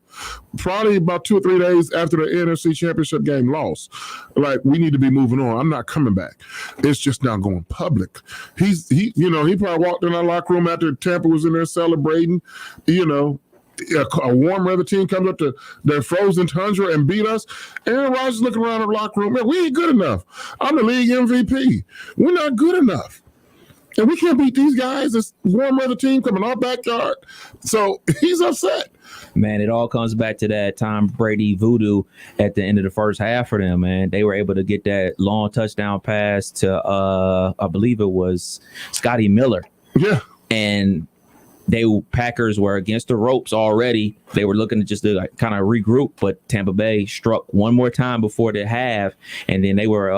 probably about 2 or 3 days after the NFC Championship game loss. Like, we need to be moving on. I'm not coming back. It's just not going public. He probably walked in our locker room after Tampa was in there celebrating, a warm weather team comes up to their frozen tundra and beat us. Aaron Rodgers looking around the locker room, man, we ain't good enough. I'm the league MVP. We're not good enough. And we can't beat these guys. This warm weather team coming our backyard. So he's upset. Man, it all comes back to that Tom Brady voodoo at the end of the first half for them, man. They were able to get that long touchdown pass to, I believe it was Scotty Miller. Yeah. And Packers were against the ropes already. They were looking to just kind of regroup, but Tampa Bay struck one more time before the half, and then they were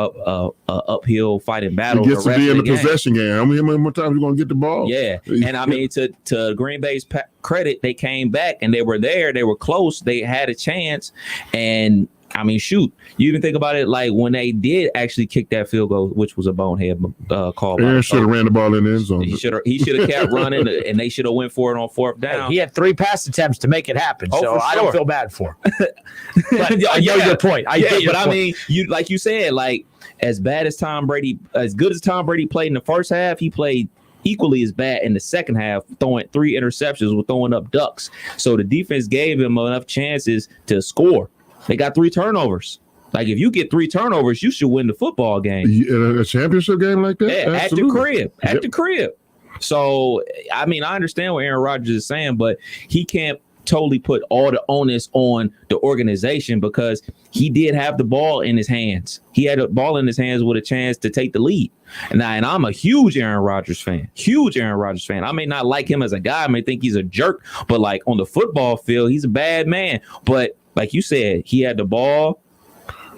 uphill fighting battle. It gets to be in the possession game. How many more times are you going to get the ball? Yeah, and I mean, to Green Bay's credit, they came back and they were there. They were close. They had a chance, and I mean, shoot, you even think about it, like when they did actually kick that field goal, which was a bonehead call. Aaron should have ran the ball in the end zone. He should have kept running, and they should have went for it on 4th down. He had 3 pass attempts to make it happen, so I don't feel bad for him. But I know your point. I mean, like you said, like as good as Tom Brady played in the first half, he played equally as bad in the second half, throwing 3 interceptions with throwing up ducks. So the defense gave him enough chances to score. They got 3 turnovers. Like, if you get 3 turnovers, you should win the football game. A championship game like that? Yeah, absolutely. At the crib. So, I mean, I understand what Aaron Rodgers is saying, but he can't totally put all the onus on the organization because he did have the ball in his hands. He had a ball in his hands with a chance to take the lead. And I'm a huge Aaron Rodgers fan. I may not like him as a guy. I may think he's a jerk, but like on the football field, he's a bad man. But like you said, he had the ball.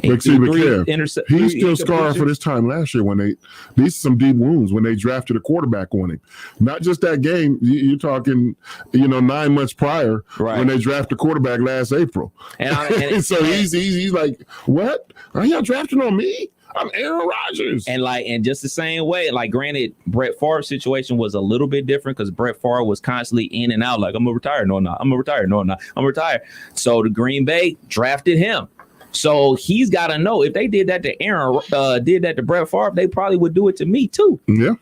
He's still scarred for this time last year when these are some deep wounds when they drafted a quarterback on him. Not just that game. You're talking, 9 months prior when they drafted a quarterback last April. And so he's like, what? Are y'all drafting on me? I'm Aaron Rodgers. And just the same way, like, granted, Brett Favre's situation was a little bit different because Brett Favre was constantly in and out. Like, I'm going to retire. No, I'm not. I'm going to retire. No, I'm not. I'm going to retire. So the Green Bay drafted him. So he's got to know if they did that to Brett Favre, they probably would do it to me too. Yeah.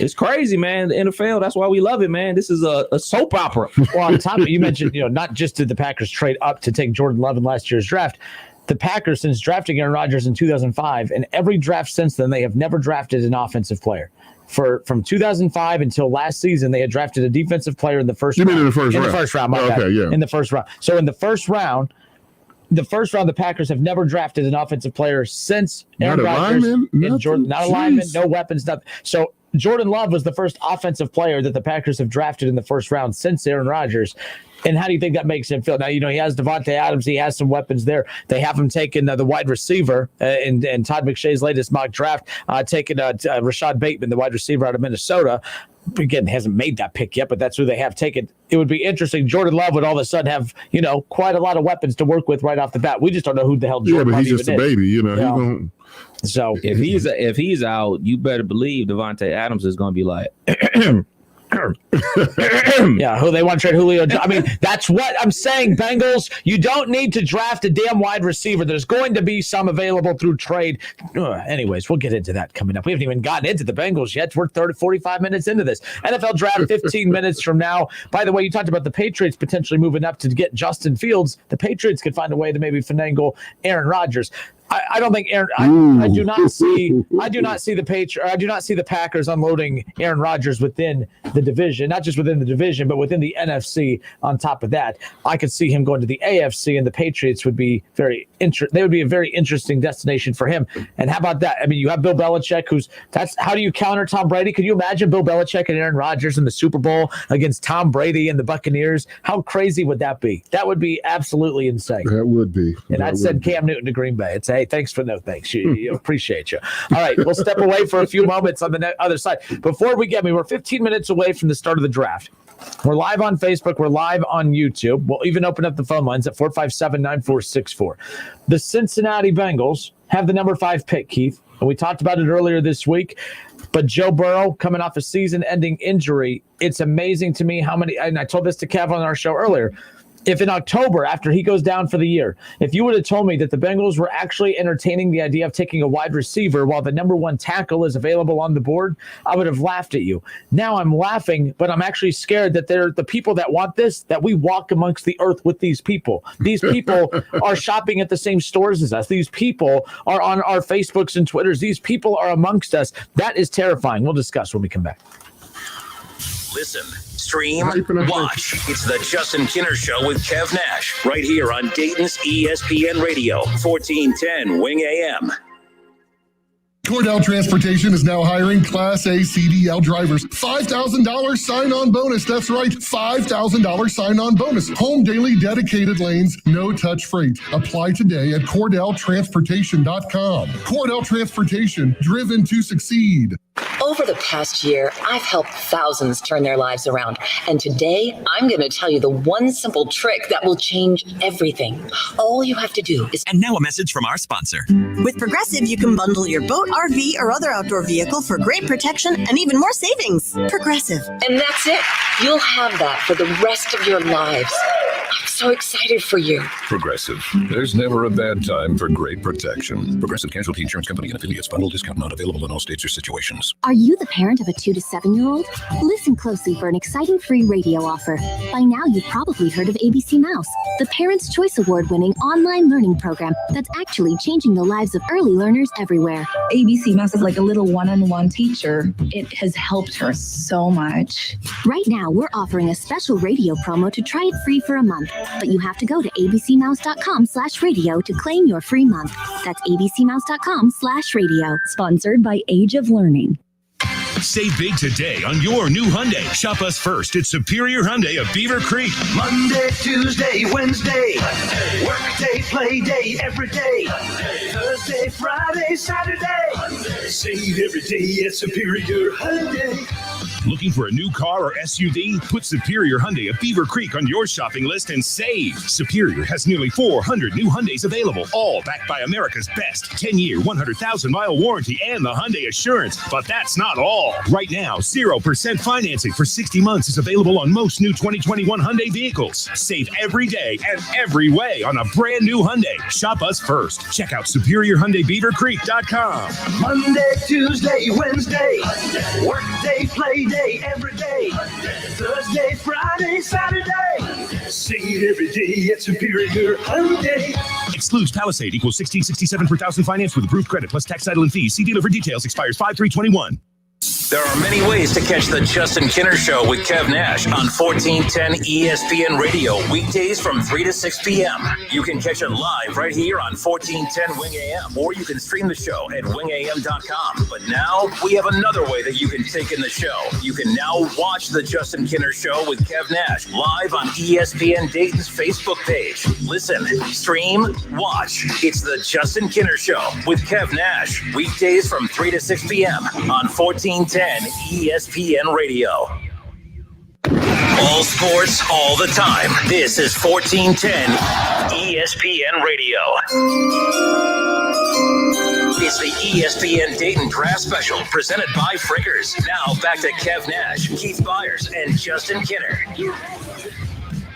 It's crazy, man. The NFL, that's why we love it, man. This is a soap opera. Well, on top of it, you mentioned, not just did the Packers trade up to take Jordan Love in last year's draft. The Packers, since drafting Aaron Rodgers in 2005, and every draft since then, they have never drafted an offensive player. From 2005 until last season, they had drafted a defensive player in the first round. You mean in the first round? In the first round, in the first round. So in the first round, the Packers have never drafted an offensive player since Aaron Rodgers and Jordan. Not a lineman, no weapons, nothing. So Jordan Love was the first offensive player that the Packers have drafted in the first round since Aaron Rodgers. And how do you think that makes him feel? Now, he has Devontae Adams. He has some weapons there. They have him taking the wide receiver in Todd McShay's latest mock draft, taking Rashad Bateman, the wide receiver out of Minnesota. Again, hasn't made that pick yet, but that's who they have taken. It would be interesting. Jordan Love would all of a sudden have, quite a lot of weapons to work with right off the bat. We just don't know who the hell Jordan Love is. Yeah, but he's just a baby, So if he's out, you better believe Devontae Adams is going to be like, yeah, who they want to trade Julio. I mean, that's what I'm saying, Bengals. You don't need to draft a damn wide receiver. There's going to be some available through trade. Anyways, we'll get into that coming up. We haven't even gotten into the Bengals yet. We're 45 minutes into this. NFL draft 15 minutes from now. By the way, you talked about the Patriots potentially moving up to get Justin Fields. The Patriots could find a way to maybe finagle Aaron Rodgers. I don't think Aaron. I do not see the Packers unloading Aaron Rodgers within the division, not just within the division, but within the NFC. On top of that, I could see him going to the AFC, and the Patriots would be They would be a very interesting destination for him. And how about that? I mean, you have Bill Belichick, how do you counter Tom Brady? Could you imagine Bill Belichick and Aaron Rodgers in the Super Bowl against Tom Brady and the Buccaneers? How crazy would that be? That would be absolutely insane. That would be. And I'd send Cam Newton to Green Bay. It's hey, thanks for no thanks. You appreciate you. All right, we'll step away for a few moments on the other side. Before we we're 15 minutes away from the start of the draft. We're live on Facebook. We're live on YouTube. We'll even open up the phone lines at 457-9464. The Cincinnati Bengals have the number 5 pick, Keith. And we talked about it earlier this week. But Joe Burrow coming off a season-ending injury, it's amazing to me how many, and I told this to Kev on our show earlier, if in October, after he goes down for the year, if you would have told me that the Bengals were actually entertaining the idea of taking a wide receiver while the number 1 tackle is available on the board, I would have laughed at you. Now I'm laughing, but I'm actually scared that they're the people that want this, that we walk amongst the earth with these people. These people are shopping at the same stores as us. These people are on our Facebooks and Twitters. These people are amongst us. That is terrifying. We'll discuss when we come back. Listen, stream, watch. It's the Justin Kinner Show with Kev Nash, right here on Dayton's ESPN Radio, 1410 Wing AM. Cordell Transportation is now hiring Class A CDL drivers. $5,000 sign-on bonus. That's right, $5,000 sign-on bonus. Home daily dedicated lanes, no-touch freight. Apply today at CordellTransportation.com. Cordell Transportation, driven to succeed. Over the past year, I've helped thousands turn their lives around. And today, I'm going to tell you the one simple trick that will change everything. All you have to do is... And now a message from our sponsor. With Progressive, you can bundle your boat, RV, or other outdoor vehicle for great protection and even more savings. Progressive. And that's it. You'll have that for the rest of your lives. I'm so excited for you. Progressive. There's never a bad time for great protection. Progressive Casualty Insurance Company and affiliates. Bundle discount not available in all states or situations. Are you the parent of a 2 to 7-year-old? Listen closely for an exciting free radio offer. By now, you've probably heard of ABC Mouse, the Parents' Choice Award-winning online learning program that's actually changing the lives of early learners everywhere. ABC Mouse is like a little one-on-one teacher. It has helped her so much. Right now, we're offering a special radio promo to try it free for a month. But you have to go to abcmouse.com/radio to claim your free month. That's abcmouse.com/radio. Sponsored by Age of Learning. Save big today on your new Hyundai. Shop us first at Superior Hyundai of Beaver Creek. Monday, Tuesday, Wednesday. Work day, play day, every day. Thursday, Friday, Saturday. Save every day at Superior Hyundai. Looking for a new car or SUV? Put Superior Hyundai of Beaver Creek on your shopping list and save. Superior has nearly 400 new Hyundais available, all backed by America's best 10-year, 100,000-mile warranty and the Hyundai Assurance. But that's not all. Right now, 0% financing for 60 months is available on most new 2021 Hyundai vehicles. Save every day and every way on a brand new Hyundai. Shop us first. Check out SuperiorHyundaiBeaverCreek.com. Monday, Tuesday, Wednesday. Work day, play day, every day. Thursday, Friday, Saturday. Save every day at Superior Hyundai. Excludes Palisade, equals $16.67 per thousand finance with approved credit plus tax, title, and fees. See dealer for details. Expires 5/3/21. There are many ways to catch the Justin Kinner Show with Kev Nash on 1410 ESPN Radio, weekdays from 3 to 6 p.m. You can catch it live right here on 1410 Wing AM, or you can stream the show at wingam.com. But now we have another way that you can take in the show. You can now watch the Justin Kinner Show with Kev Nash live on ESPN Dayton's Facebook page. Listen, stream, watch. It's the Justin Kinner Show with Kev Nash, weekdays from 3 to 6 p.m. on 1410 ESPN Radio. All sports, all the time. This is 1410 ESPN Radio. It's the ESPN Dayton Draft Special presented by Frickers. Now back to Kev Nash, Keith Byars, and Justin Kinner.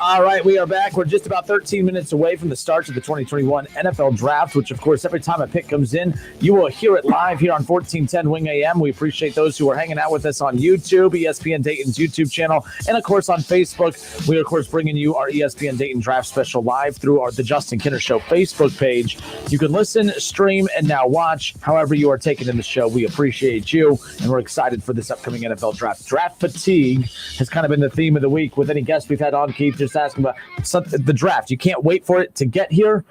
All right, we are back. We're just about 13 minutes away from the start of the 2021 NFL Draft, which, of course, every time a pick comes in, you will hear it live here on 1410 Wing AM. We appreciate those who are hanging out with us on YouTube, ESPN Dayton's YouTube channel, and, of course, on Facebook. We are, of course, bringing you our ESPN Dayton Draft Special live through the Justin Kinner Show Facebook page. You can listen, stream, and now watch. However you are taking in the show, we appreciate you, and we're excited for this upcoming NFL Draft. Draft fatigue has kind of been the theme of the week with any guests we've had on, Keith. Just asking about the draft. You can't wait for it to get here.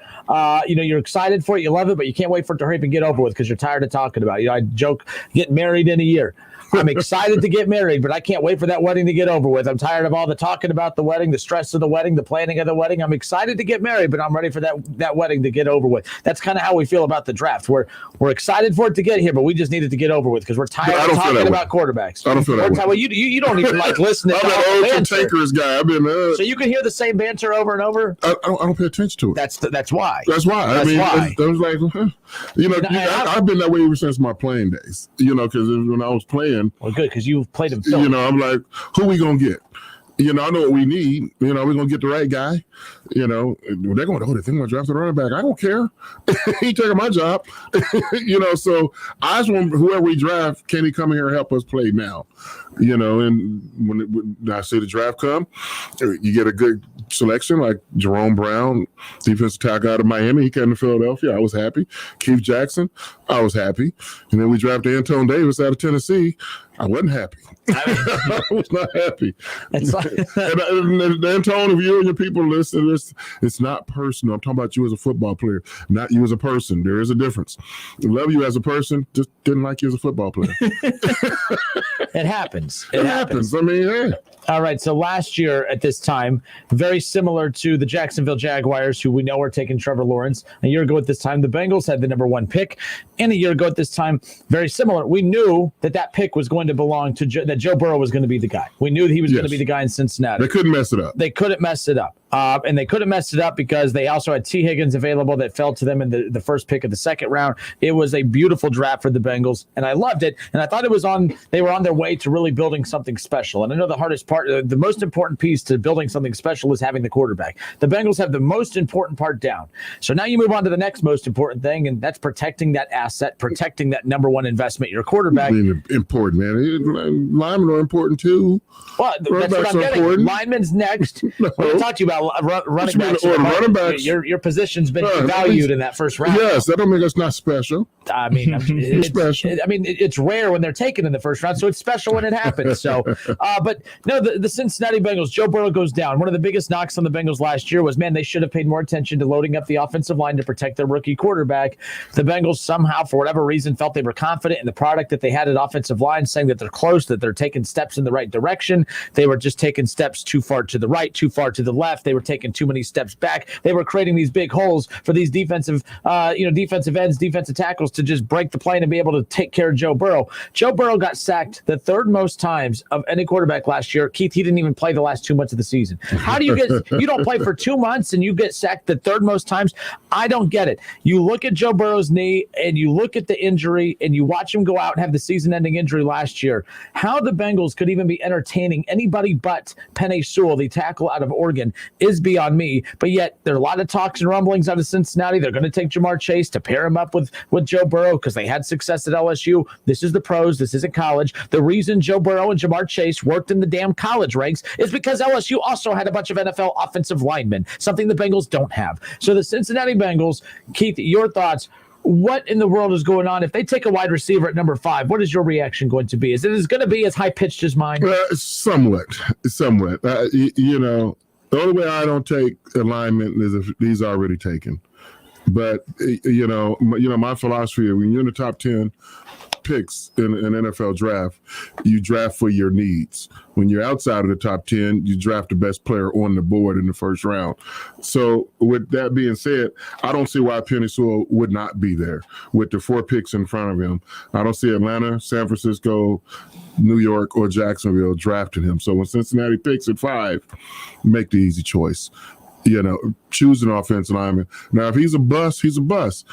You're excited for it. You love it, but you can't wait for it to hurry up and get over with because you're tired of talking about it. I joke, get married in a year. I'm excited to get married, but I can't wait for that wedding to get over with. I'm tired of all the talking about the wedding, the stress of the wedding, the planning of the wedding. I'm excited to get married, but I'm ready for that wedding to get over with. That's kind of how we feel about the draft. We're excited for it to get here, but we just need it to get over with because we're tired of talking about quarterbacks. I don't feel that way. Well, you don't even like listening to I'm the an old takers guy. I've been so you can hear the same banter over and over. I don't pay attention to it. That's why. That's why. I was like, I've been that way ever since my playing days. Because when I was playing, well, good because you played him. I'm like, who we gonna get? I know what we need. We're gonna get the right guy. They're going, they're gonna draft the running back. I don't care. He taking my job. So I just want whoever we draft, can he come here and help us play now? And when I see the draft come, you get a good selection like Jerome Brown, defensive tackle out of Miami. He came to Philadelphia. I was happy. Keith Jackson, I was happy. And then we drafted Antonio Davis out of Tennessee. I wasn't happy. I was not happy. And Antonio, if you and your people listen, it's not personal. I'm talking about you as a football player, not you as a person. There is a difference. I love you as a person, just didn't like you as a football player. It happens. It happens. I mean, yeah. All right, so last year at this time, very similar to the Jacksonville Jaguars, who we know are taking Trevor Lawrence. A year ago at this time, the Bengals had the number 1 pick. And a year ago at this time, very similar. We knew that pick was going to belong to that Joe Burrow was going to be the guy. We knew that he was going to be the guy in Cincinnati. They couldn't mess it up. They couldn't mess it up. And they couldn't mess it up because they also had T. Higgins available that fell to them in the first pick of the second round. It was a beautiful draft for the Bengals, and I loved it. And I thought they were on their way to really building something special. And I know the hardest part, the most important piece to building something special is having the quarterback. The Bengals have the most important part down. So now you move on to the next most important thing, and that's protecting that asset, protecting that number 1 investment, your quarterback. Important, man. Linemen are important too. Well, that's what I'm getting. Important. Linemen's next. When I talk to you about running backs, your position's been valued in that first round. Yes, that don't mean it's not special. I mean, it's special. I mean, it's rare when they're taken in the first round, so it's special when it happens. So, but no, the Cincinnati Bengals, Joe Burrow goes down. One of the biggest knocks on the Bengals last year was, man, they should have paid more attention to loading up the offensive line to protect their rookie quarterback. The Bengals somehow, for whatever reason, felt they were confident in the product that they had at offensive line, saying that they're close, that they're taking steps in the right direction. They were just taking steps too far to the right, too far to the left. They were taking too many steps back. They were creating these big holes for these defensive ends, defensive tackles to just break the plane and be able to take care of Joe Burrow. Joe Burrow got sacked the 3rd most times of any quarterback last year. Keith, he didn't even play the last 2 months of the season. How do you don't play for 2 months and you get sacked the 3rd most times? I don't get it. You look at Joe Burrow's knee and you look at the injury and you watch him go out and have the season-ending injury last year. How the Bengals could even be entertaining anybody but Penei Sewell, the tackle out of Oregon, is beyond me. But yet there are a lot of talks and rumblings out of Cincinnati. They're going to take Jamar Chase to pair him up with Joe Burrow because they had success at LSU. This is the pros. This isn't college. The reason Joe Burrow and Jamar Chase worked in the damn college ranks is because LSU also had a bunch of NFL offensive linemen, something the Bengals don't have. So the Cincinnati Bengals, Keith, your thoughts. What in the world is going on? If they take a wide receiver at number 5, what is your reaction going to be? Is it going to be as high-pitched as mine? Somewhat. The only way I don't take alignment is if these are already taken. But, my philosophy, when you're in the top 10 picks in an NFL draft, you draft for your needs. When you're outside of the top 10, you draft the best player on the board in the first round. So with that being said, I don't see why Penei Sewell would not be there with the 4 picks in front of him. I don't see Atlanta, San Francisco, New York, or Jacksonville drafting him. So when Cincinnati picks at 5, make the easy choice. Choose an offensive lineman. Now, if he's a bust, he's a bust.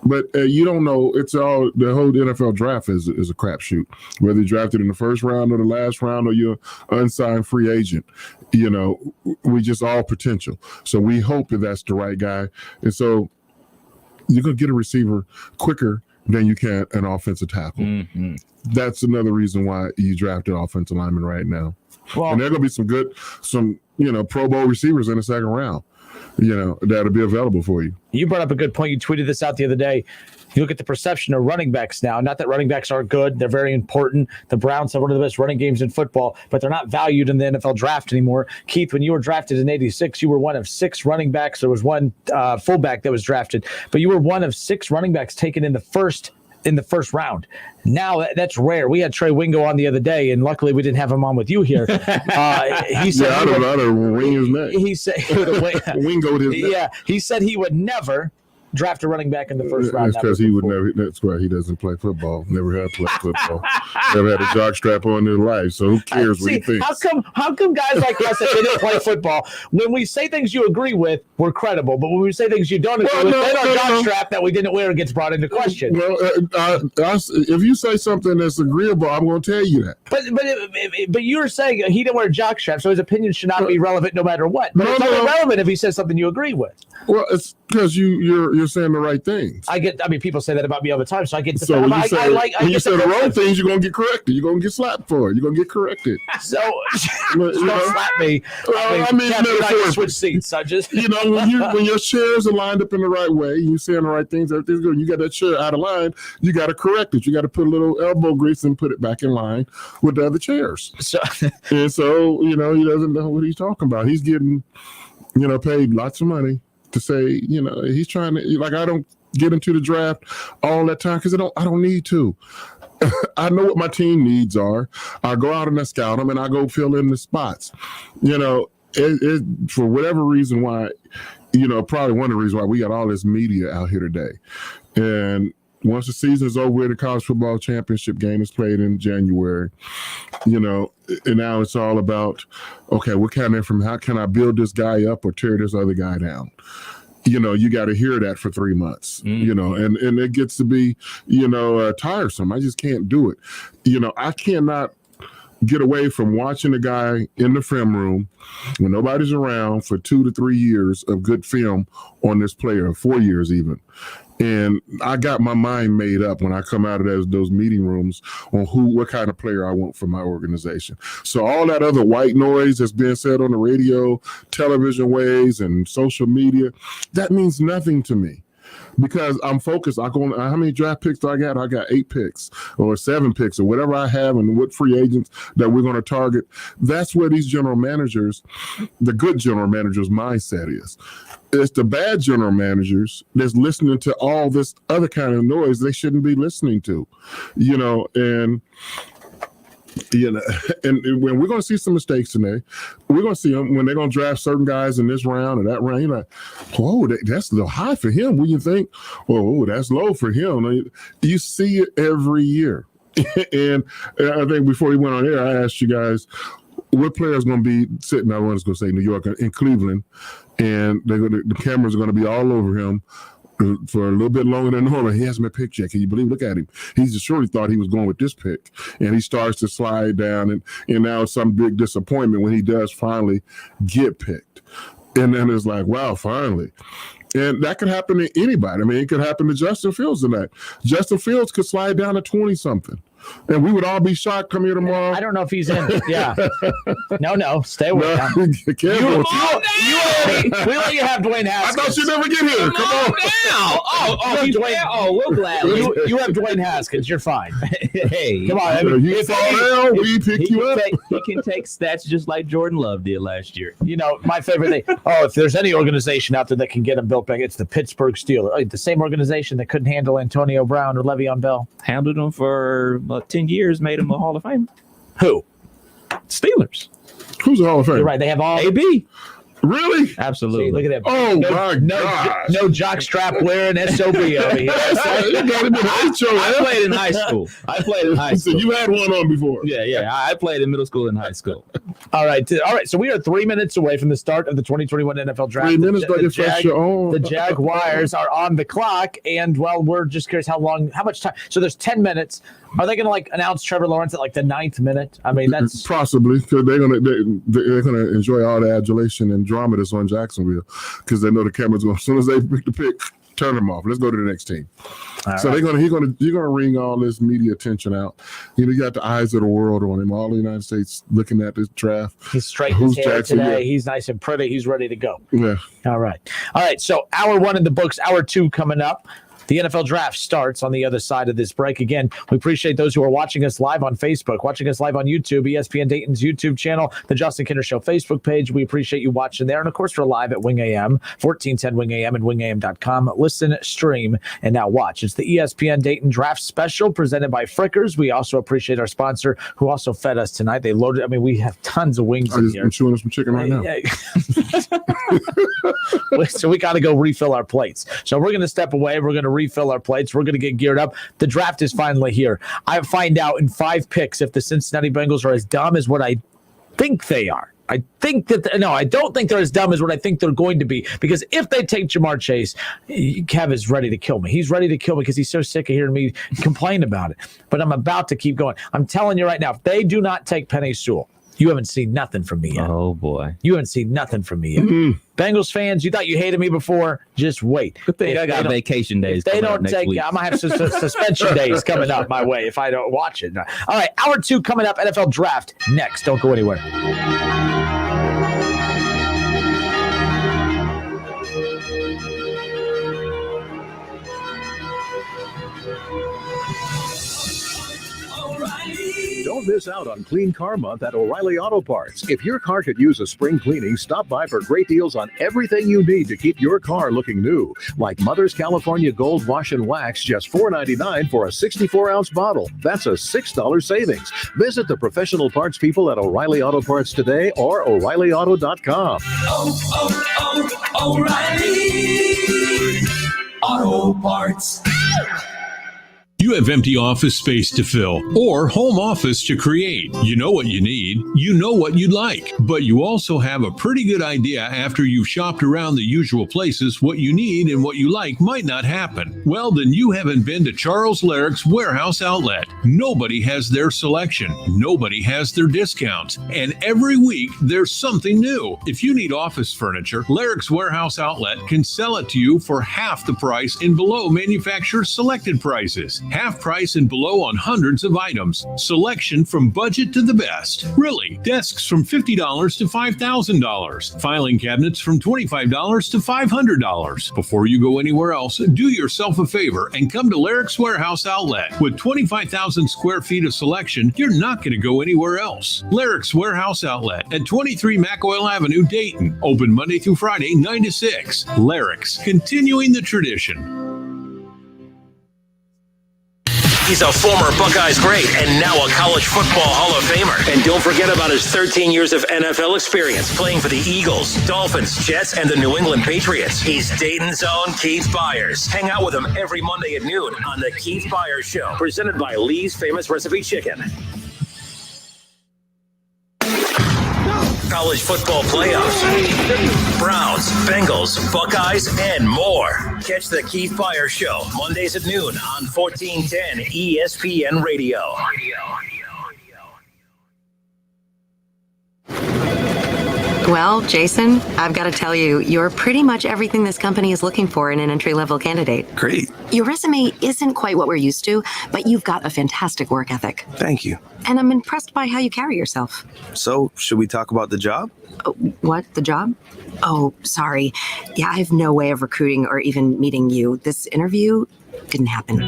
But you don't know. It's all the whole NFL draft is a crapshoot. Whether you're drafted in the first round or the last round, or you're unsigned free agent, we just all potential. So we hope that that's the right guy, and so you're gonna get a receiver quicker than you can an offensive tackle. Mm-hmm. That's another reason why you drafted offensive lineman right now. Well, and there are gonna be some Pro Bowl receivers in the second round. That'll be available for you. You brought up a good point. You tweeted this out the other day. You look at the perception of running backs now. Not that running backs aren't good. They're very important. The Browns have one of the best running games in football, but they're not valued in the NFL draft anymore. Keith, when you were drafted in 86, you were one of 6 running backs. There was one fullback that was drafted, but you were one of 6 running backs taken in the first round. Now that's rare. We had Trey Wingo on the other day, and luckily we didn't have him on with you here. He said, I don't know, wring his neck. He said, Wingoed his neck. Yeah, he said he would never draft a running back in the first round. That's because he would never. That's why he doesn't play football. Never had played football. Never had a jock strap on in his life. So who cares what he thinks? How come guys like us that didn't play football, when we say things you agree with, we're credible, but when we say things you don't agree with, then our jock strap that we didn't wear gets brought into question. Well, if you say something that's agreeable, I'm going to tell you that. But you're saying he didn't wear a jock strap, so his opinion should not be relevant no matter what. But it's only relevant if he says something you agree with. Well, it's because you're saying the right things. People say that about me all the time, so I get the. So when you say the wrong things, you're gonna get corrected. You're gonna get slapped for it. You're gonna get corrected. So don't slap me. I mean I switch seats. I just when your chairs are lined up in the right way, you saying the right things, everything's good. You got that chair out of line, you got to correct it. You got to put a little elbow grease and put it back in line with the other chairs. So he doesn't know what he's talking about. He's getting paid lots of money to say, he's trying to, I don't get into the draft all that time because I don't need to. I know what my team needs are. I go out and I scout them and I go fill in the spots. For whatever reason why, probably one of the reasons why we got all this media out here today. And once the season is over, the college football championship game is played in January, and now it's all about, okay, what kind of information, how can I build this guy up or tear this other guy down? You got to hear that for 3 months, and it gets to be, tiresome. I just can't do it. I cannot get away from watching a guy in the film room when nobody's around for 2 to 3 years of good film on this player, 4 years even. And I got my mind made up when I come out of those meeting rooms on what kind of player I want for my organization. So all that other white noise that's being said on the radio, television waves, and social media, that means nothing to me. Because I'm focused. How many draft picks do I got? I got 8 picks or 7 picks or whatever I have, and what free agents that we're going to target. That's where these general managers, the good general managers' mindset is. It's the bad general managers that's listening to all this other kind of noise they shouldn't be listening to, and when we're going to see some mistakes today, we're going to see them when they're going to draft certain guys in this round or that round. You're like, whoa, that's a little high for him. When you think, oh, that's low for him. You see it every year. And I think before he went on air, I asked you guys, what player is going to be sitting, I was going to say New York, in Cleveland, and the cameras are going to be all over him for a little bit longer than normal. He hasn't been picked yet. Can you believe? Look at him. He just surely thought he was going with this pick, and he starts to slide down, and now it's some big disappointment when he does finally get picked. And then it's like, wow, finally. And that could happen to anybody. I mean, it could happen to Justin Fields tonight. Justin Fields could slide down to 20-something. And we would all be shocked come here tomorrow. I don't know if he's in. Yeah. No, stay away. We let you have Dwayne Haskins. I thought you'd never get here. Come on. Now. We'll gladly. You have Dwayne Haskins. You're fine. Hey. Come on. You fall down, we pick you up. He can take stats just like Jordan Love did last year. My favorite thing. If there's any organization out there that can get him built back, it's the Pittsburgh Steelers. The same organization that couldn't handle Antonio Brown or Le'Veon Bell. Handled him for 10 years, made him a Hall of Fame. Who? Steelers. Who's a Hall of Fame? You're right. They have all AB. Really? Absolutely. See, look at that. Oh, my gosh. No jockstrap wearing SOB over here. I played in high school. So you had one on before. Yeah. I played in middle school and high school. All right. So we are 3 minutes away from the start of the 2021 NFL Draft. 3 minutes, but the Jaguars are on the clock, and well, we're just curious how much time. So there's 10 minutes. Are they going to announce Trevor Lawrence at the 9th minute? I mean, that's possibly because they're gonna enjoy all the adulation and drama that's on Jacksonville because they know the camera's going. As soon as they pick the pick, turn them off. Let's go to the next team. So you're gonna wring all this media attention out. You got the eyes of the world on him. All the United States looking at this draft. He's straightened his hair today. He's nice and pretty. He's ready to go. Yeah. All right. So hour 1 in the books. Hour 2 coming up. The NFL Draft starts on the other side of this break. Again, we appreciate those who are watching us live on Facebook, watching us live on YouTube, ESPN Dayton's YouTube channel, the Justin Kinder Show Facebook page. We appreciate you watching there. And, of course, we're live at Wing AM, 1410 Wing AM and wingam.com. Listen, stream, and now watch. It's the ESPN Dayton Draft Special presented by Frickers. We also appreciate our sponsor who also fed us tonight. They loaded. I mean, we have tons of wings in here. I'm chewing some chicken right now. So we got to go refill our plates. So we're going to step away. We're going to refill our plates. We're going to get geared up. The draft is finally here. I find out in 5 picks if the Cincinnati Bengals are as dumb as what I think they are. I don't think they're as dumb as what I think they're going to be, because if they take Jamar Chase, Kev is ready to kill me. He's ready to kill me because he's so sick of hearing me complain about it. But I'm about to keep going. I'm telling you right now, if they do not take Penei Sewell, you haven't seen nothing from me yet. Oh, boy. You haven't seen nothing from me yet. Mm-hmm. Bengals fans, you thought you hated me before? Just wait. I got vacation days. They don't take. I'm gonna have suspension days coming up my way if I don't watch it. All right, hour 2 coming up. NFL Draft next. Don't go anywhere. Don't miss out on Clean Car Month at O'Reilly Auto Parts. If your car could use a spring cleaning, stop by for great deals on everything you need to keep your car looking new. Like Mother's California Gold Wash and Wax, just $4.99 for a 64-ounce bottle. That's a $6 savings. Visit the professional parts people at O'Reilly Auto Parts today or O'ReillyAuto.com. O'Reilly Auto Parts. You have empty office space to fill or home office to create. You know what you need. You know what you'd like. But you also have a pretty good idea after you've shopped around the usual places what you need and what you like might not happen. Well, then you haven't been to Charles Larrick's Warehouse Outlet. Nobody has their selection. Nobody has their discounts. And every week there's something new. If you need office furniture, Larrick's Warehouse Outlet can sell it to you for half the price and below manufacturer's selected prices. Half price and below on hundreds of items. Selection from budget to the best. Really, desks from $50 to $5,000. Filing cabinets from $25 to $500. Before you go anywhere else, do yourself a favor and come to Larrick's Warehouse Outlet. With 25,000 square feet of selection, you're not going to go anywhere else. Larrick's Warehouse Outlet at 23 McOil Avenue, Dayton. Open Monday through Friday, 9 to 6. Larrick's, continuing the tradition. He's a former Buckeyes great and now a college football Hall of Famer. And don't forget about his 13 years of NFL experience playing for the Eagles, Dolphins, Jets, and the New England Patriots. He's Dayton's own Keith Byars. Hang out with him every Monday at noon on the Keith Byars Show, presented by Lee's Famous Recipe Chicken. College football playoffs, Browns, Bengals, Buckeyes, and more. Catch the Keith Byars Show Mondays at noon on 1410 ESPN Radio. Well, Jason, I've got to tell you, you're pretty much everything this company is looking for in an entry-level candidate. Great. Your resume isn't quite what we're used to, but you've got a fantastic work ethic. Thank you. And I'm impressed by how you carry yourself. So, should we talk about the job? What? The job? Oh, sorry. Yeah, I have no way of recruiting or even meeting you. This interview didn't happen.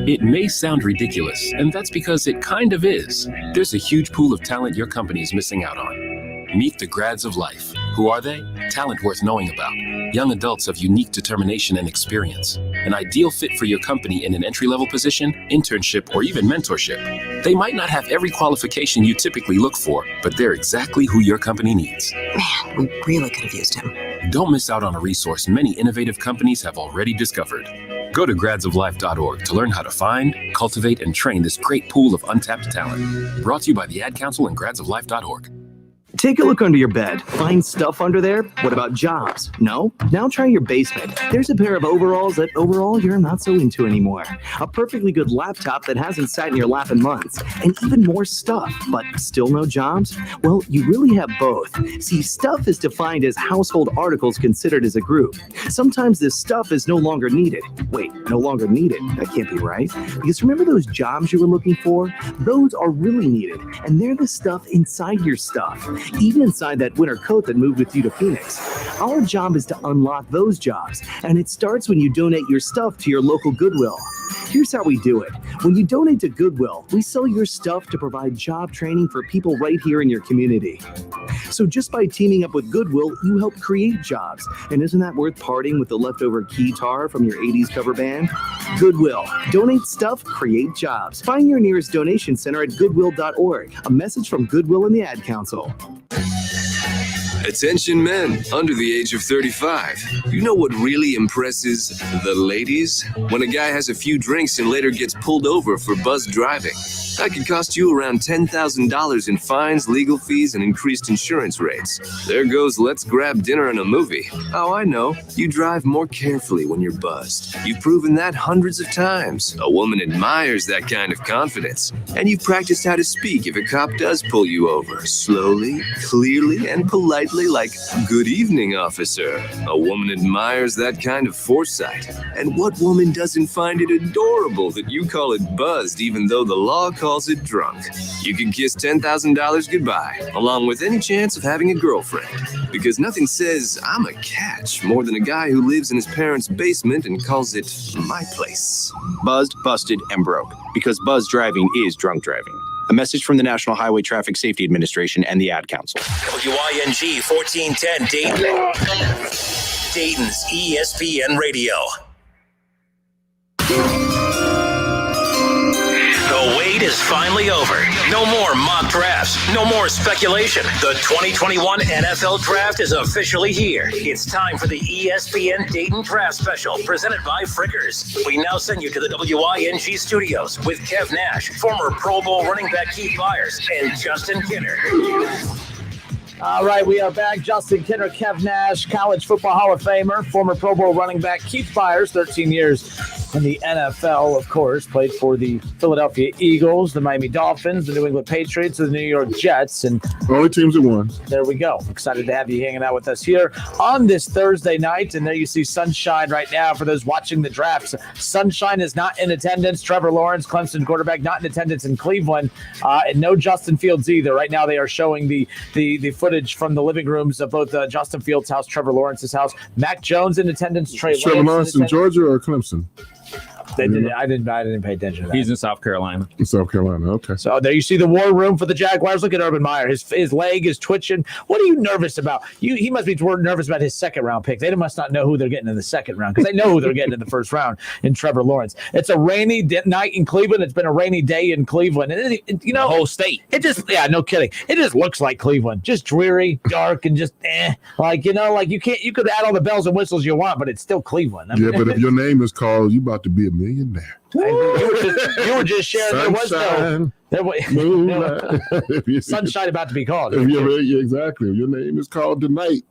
It may sound ridiculous, and that's because it kind of is. There's a huge pool of talent your company is missing out on. Meet the grads of life. Who are they? Talent worth knowing about. Young adults of unique determination and experience. An ideal fit for your company in an entry-level position, internship, or even mentorship. They might not have every qualification you typically look for, but they're exactly who your company needs. Man, we really could have used him. Don't miss out on a resource many innovative companies have already discovered. Go to gradsoflife.org to learn how to find, cultivate, and train this great pool of untapped talent. Brought to you by the Ad Council and gradsoflife.org. Take a look under your bed. Find stuff under there? What about jobs? No? Now try your basement. There's a pair of overalls that overall you're not so into anymore. A perfectly good laptop that hasn't sat in your lap in months. And even more stuff, but still no jobs? Well, you really have both. See, stuff is defined as household articles considered as a group. Sometimes this stuff is no longer needed. Wait, no longer needed? That can't be right. Because remember those jobs you were looking for? Those are really needed. And they're the stuff inside your stuff. Even inside that winter coat that moved with you to Phoenix. Our job is to unlock those jobs, and it starts when you donate your stuff to your local Goodwill. Here's how we do it. When you donate to Goodwill, we sell your stuff to provide job training for people right here in your community. So just by teaming up with Goodwill, you help create jobs. And isn't that worth parting with the leftover keytar from your 80s cover band? Goodwill. Donate stuff, create jobs. Find your nearest donation center at goodwill.org. A message from Goodwill and the Ad Council. Attention men under the age of 35. You know what really impresses the ladies? When a guy has a few drinks and later gets pulled over for buzzed driving. That could cost you around $10,000 in fines, legal fees, and increased insurance rates. There goes let's grab dinner and a movie. Oh, I know. You drive more carefully when you're buzzed. You've proven that hundreds of times. A woman admires that kind of confidence. And you've practiced how to speak if a cop does pull you over. Slowly, clearly, and politely like, "Good evening, officer." A woman admires that kind of foresight. And what woman doesn't find it adorable that you call it buzzed even though the law calls it drunk? You can kiss $10,000 goodbye, along with any chance of having a girlfriend. Because nothing says, "I'm a catch," more than a guy who lives in his parents' basement and calls it my place. Buzzed, busted, and broke. Because buzzed driving is drunk driving. A message from the National Highway Traffic Safety Administration and the Ad Council. WING 1410 Dayton. Dayton's ESPN Radio. The wait is finally over. No more mock drafts. No more speculation. The 2021 NFL Draft is officially here. It's time for the ESPN Dayton Draft Special presented by Frickers. We now send you to the WING studios with Kev Nash, former Pro Bowl running back Keith Byars, and Justin Kinner. All right, we are back. Justin Kinner, Kev Nash, College Football Hall of Famer, former Pro Bowl running back Keith Byars, 13 years in the NFL, of course, played for the Philadelphia Eagles, the Miami Dolphins, the New England Patriots, and the New York Jets. And only teams that won. There we go. Excited to have you hanging out with us here on this Thursday night. And there you see sunshine right now for those watching the drafts. Sunshine is not in attendance. Trevor Lawrence, Clemson quarterback, not in attendance in Cleveland. And no Justin Fields either. Right now they are showing the footage from the living rooms of both Justin Fields' house, Trevor Lawrence's house. Mac Jones in attendance. Trevor Lawrence in Georgia or Clemson? They did. I didn't pay attention to that. He's in South Carolina. In South Carolina, okay. So there you see the war room for the Jaguars. Look at Urban Meyer. His leg is twitching. What are you nervous about? He must be nervous about his second round pick. They must not know who they're getting in the second round because they know who they're getting in the first round in Trevor Lawrence. It's a rainy night in Cleveland. It's been a rainy day in Cleveland. And the whole state. It just, no kidding. It just looks like Cleveland. Just dreary, dark, and just you could add all the bells and whistles you want, but it's still Cleveland. Yeah, but if your name is called, you about to be a millionaire. You were just sharing. Sunshine, there was sunshine about to be called. Exactly. If your name is called tonight.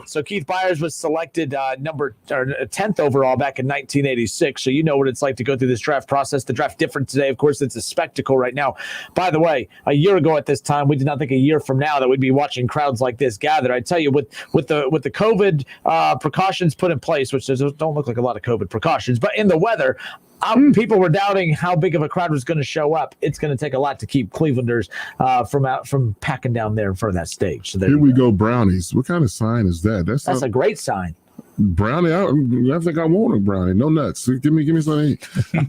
So Keith Byars was selected 10th overall back in 1986. So you know what it's like to go through this draft process. The draft different today. Of course, it's a spectacle right now. By the way, a year ago at this time, we did not think a year from now that we'd be watching crowds like this gather. I tell you, with the COVID precautions put in place, which don't look like a lot of COVID precautions, but in the weather, people were doubting how big of a crowd was going to show up. It's going to take a lot to keep Clevelanders from packing down there in front of that stage. So here we go, brownies. What kind of sign is that? That's a great sign. Brownie, I think I want a brownie. No nuts. Give me something.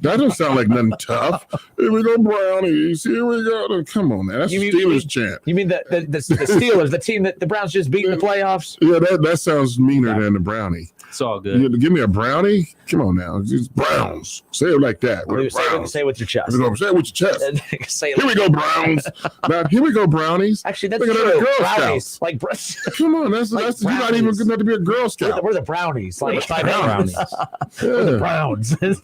That doesn't sound like nothing tough. Here we go, brownies. Here we go. Come on, man. That's the Steelers chant. You mean the Steelers, the team that the Browns just beat in the playoffs? Yeah, that sounds meaner than the brownie. It's all good. Give me a brownie? Come on now. It's Browns. Say it like that. Say it with your chest. Say it with your chest. Say here we go, Browns. Now, here we go, Brownies. Actually, that's Look at true. Girl Brownies. Scouts. Like, come on. That's you're not even good enough to be a Girl Scout. We're the Brownies. Like, Brownies. We're the Browns. You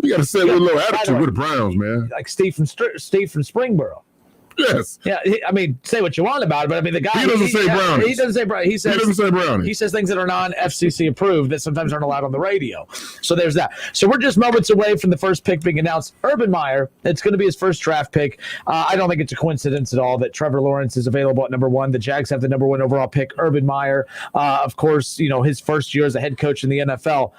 got to say it with a little attitude with the Browns, man. Like Steve from Springboro. Yes. Yeah. I mean, say what you want about it, but I mean, the guy. He doesn't say brownies. He doesn't say brownies. He doesn't say brownies. He says things that are non-FCC approved that sometimes aren't allowed on the radio. So there's that. So we're just moments away from the first pick being announced. Urban Meyer. It's going to be his first draft pick. I don't think it's a coincidence at all that Trevor Lawrence is available at number 1. The Jags have the number 1 overall pick. Urban Meyer, of course, his first year as a head coach in the NFL.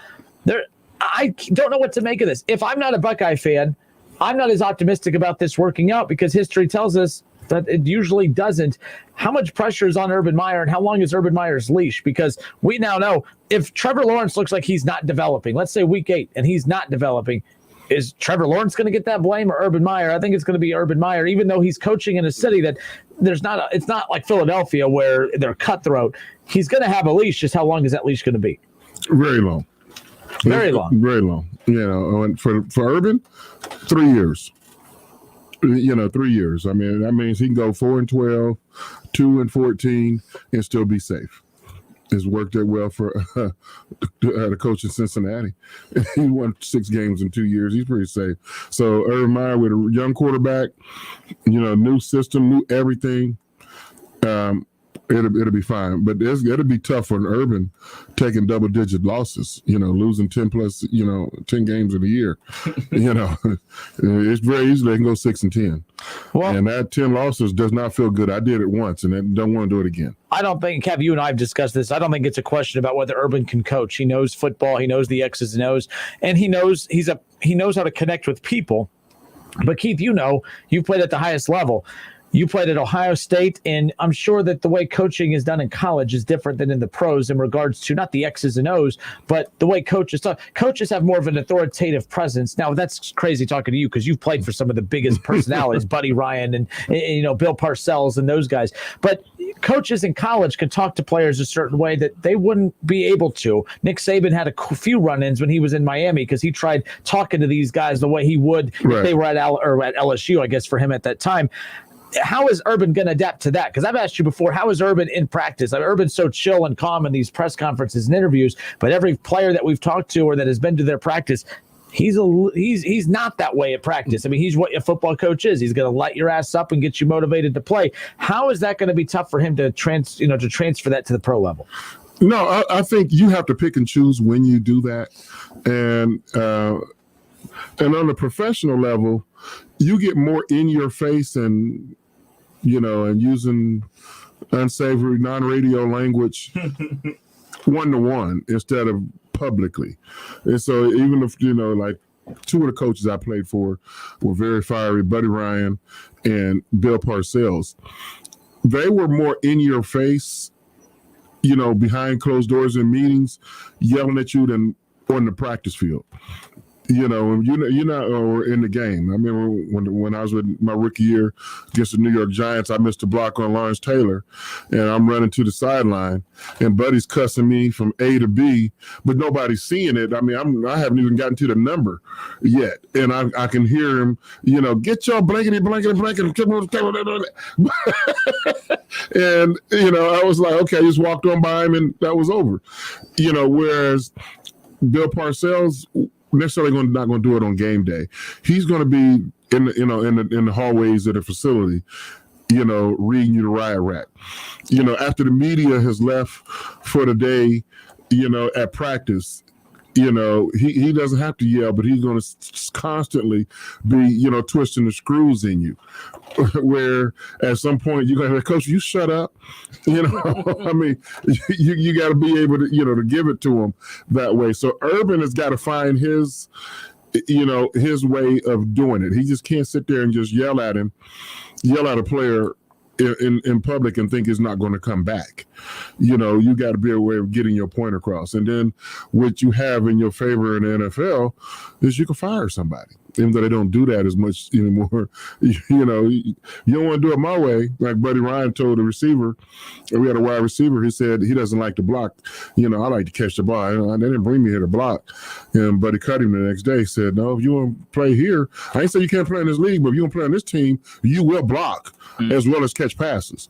I don't know what to make of this. If I'm not a Buckeye fan, I'm not as optimistic about this working out because history tells us that it usually doesn't. How much pressure is on Urban Meyer and how long is Urban Meyer's leash? Because we now know if Trevor Lawrence looks like he's not developing, let's say week 8, and he's not developing, is Trevor Lawrence going to get that blame or Urban Meyer? I think it's going to be Urban Meyer, even though he's coaching in a city that it's not like Philadelphia where they're cutthroat. He's going to have a leash. Just how long is that leash going to be? Very long. Very long. Very long. And for Urban, 3 years. 3 years. I mean, that means he can go 4-12, 2-14, and still be safe. It's worked out well for the coach in Cincinnati. He won 6 games in 2 years. He's pretty safe. So Urban Meyer with a young quarterback, new system, new everything. It'll be fine, but it'll be tough for an Urban taking double-digit losses. Losing 10 games in a year. It's very easy they can go 6-10. Well, and that 10 losses does not feel good. I did it once, and I don't want to do it again. I don't think, Kev, you and I have discussed this. I don't think it's a question about whether Urban can coach. He knows football. He knows the X's and O's, and he knows he knows how to connect with people. But Keith, you've played at the highest level. You played at Ohio State, and I'm sure that the way coaching is done in college is different than in the pros in regards to not the X's and O's, but the way coaches talk. Coaches have more of an authoritative presence. Now, that's crazy talking to you because you've played for some of the biggest personalities, Buddy Ryan and Bill Parcells and those guys. But coaches in college can talk to players a certain way that they wouldn't be able to. Nick Saban had a few run-ins when he was in Miami because he tried talking to these guys the way he would if they were at LSU, I guess, for him at that time. How is Urban going to adapt to that? Because I've asked you before, how is Urban in practice? Urban's so chill and calm in these press conferences and interviews, but every player that we've talked to or that has been to their practice, he's not that way at practice. I mean, he's what a football coach is. He's going to light your ass up and get you motivated to play. How is that going to be tough for him to transfer that to the pro level? No, I think you have to pick and choose when you do that, and on the professional level, you get more in your face and using unsavory non-radio language one-to-one instead of publicly. And so even if, like 2 of the coaches I played for were very fiery, Buddy Ryan and Bill Parcells. They were more in your face, behind closed doors in meetings, yelling at you than on the practice field. You're not or in the game. I remember when I was with my rookie year against the New York Giants, I missed a block on Lawrence Taylor, and I'm running to the sideline, and Buddy's cussing me from A to B, but nobody's seeing it. I mean, I haven't even gotten to the number yet, and I can hear him, get your blankety, and I was like, okay, I just walked on by him, and that was over. Whereas Bill Parcells necessarily not going to do it on game day. He's going to be in the hallways of the facility, reading you the riot rack. After the media has left for the day, at practice, he doesn't have to yell, but he's going to constantly be, twisting the screws in you. Where at some point you're going to say, Coach, you shut up. I mean, you got to be able to, to give it to him that way. So Urban has got to find his way of doing it. He just can't sit there and just yell at a player in public and think it's not going to come back. You got to be a way of getting your point across. And then what you have in your favor in the NFL is you can fire somebody. even though they don't do that as much anymore. You don't want to do it my way. Like Buddy Ryan told the receiver, we had a wide receiver, he said he doesn't like to block. I like to catch the ball. They didn't bring me here to block. And Buddy cut him the next day. He said, no, if you want to play here, I ain't say you can't play in this league, but if you want to play on this team, you will block as well as catch passes.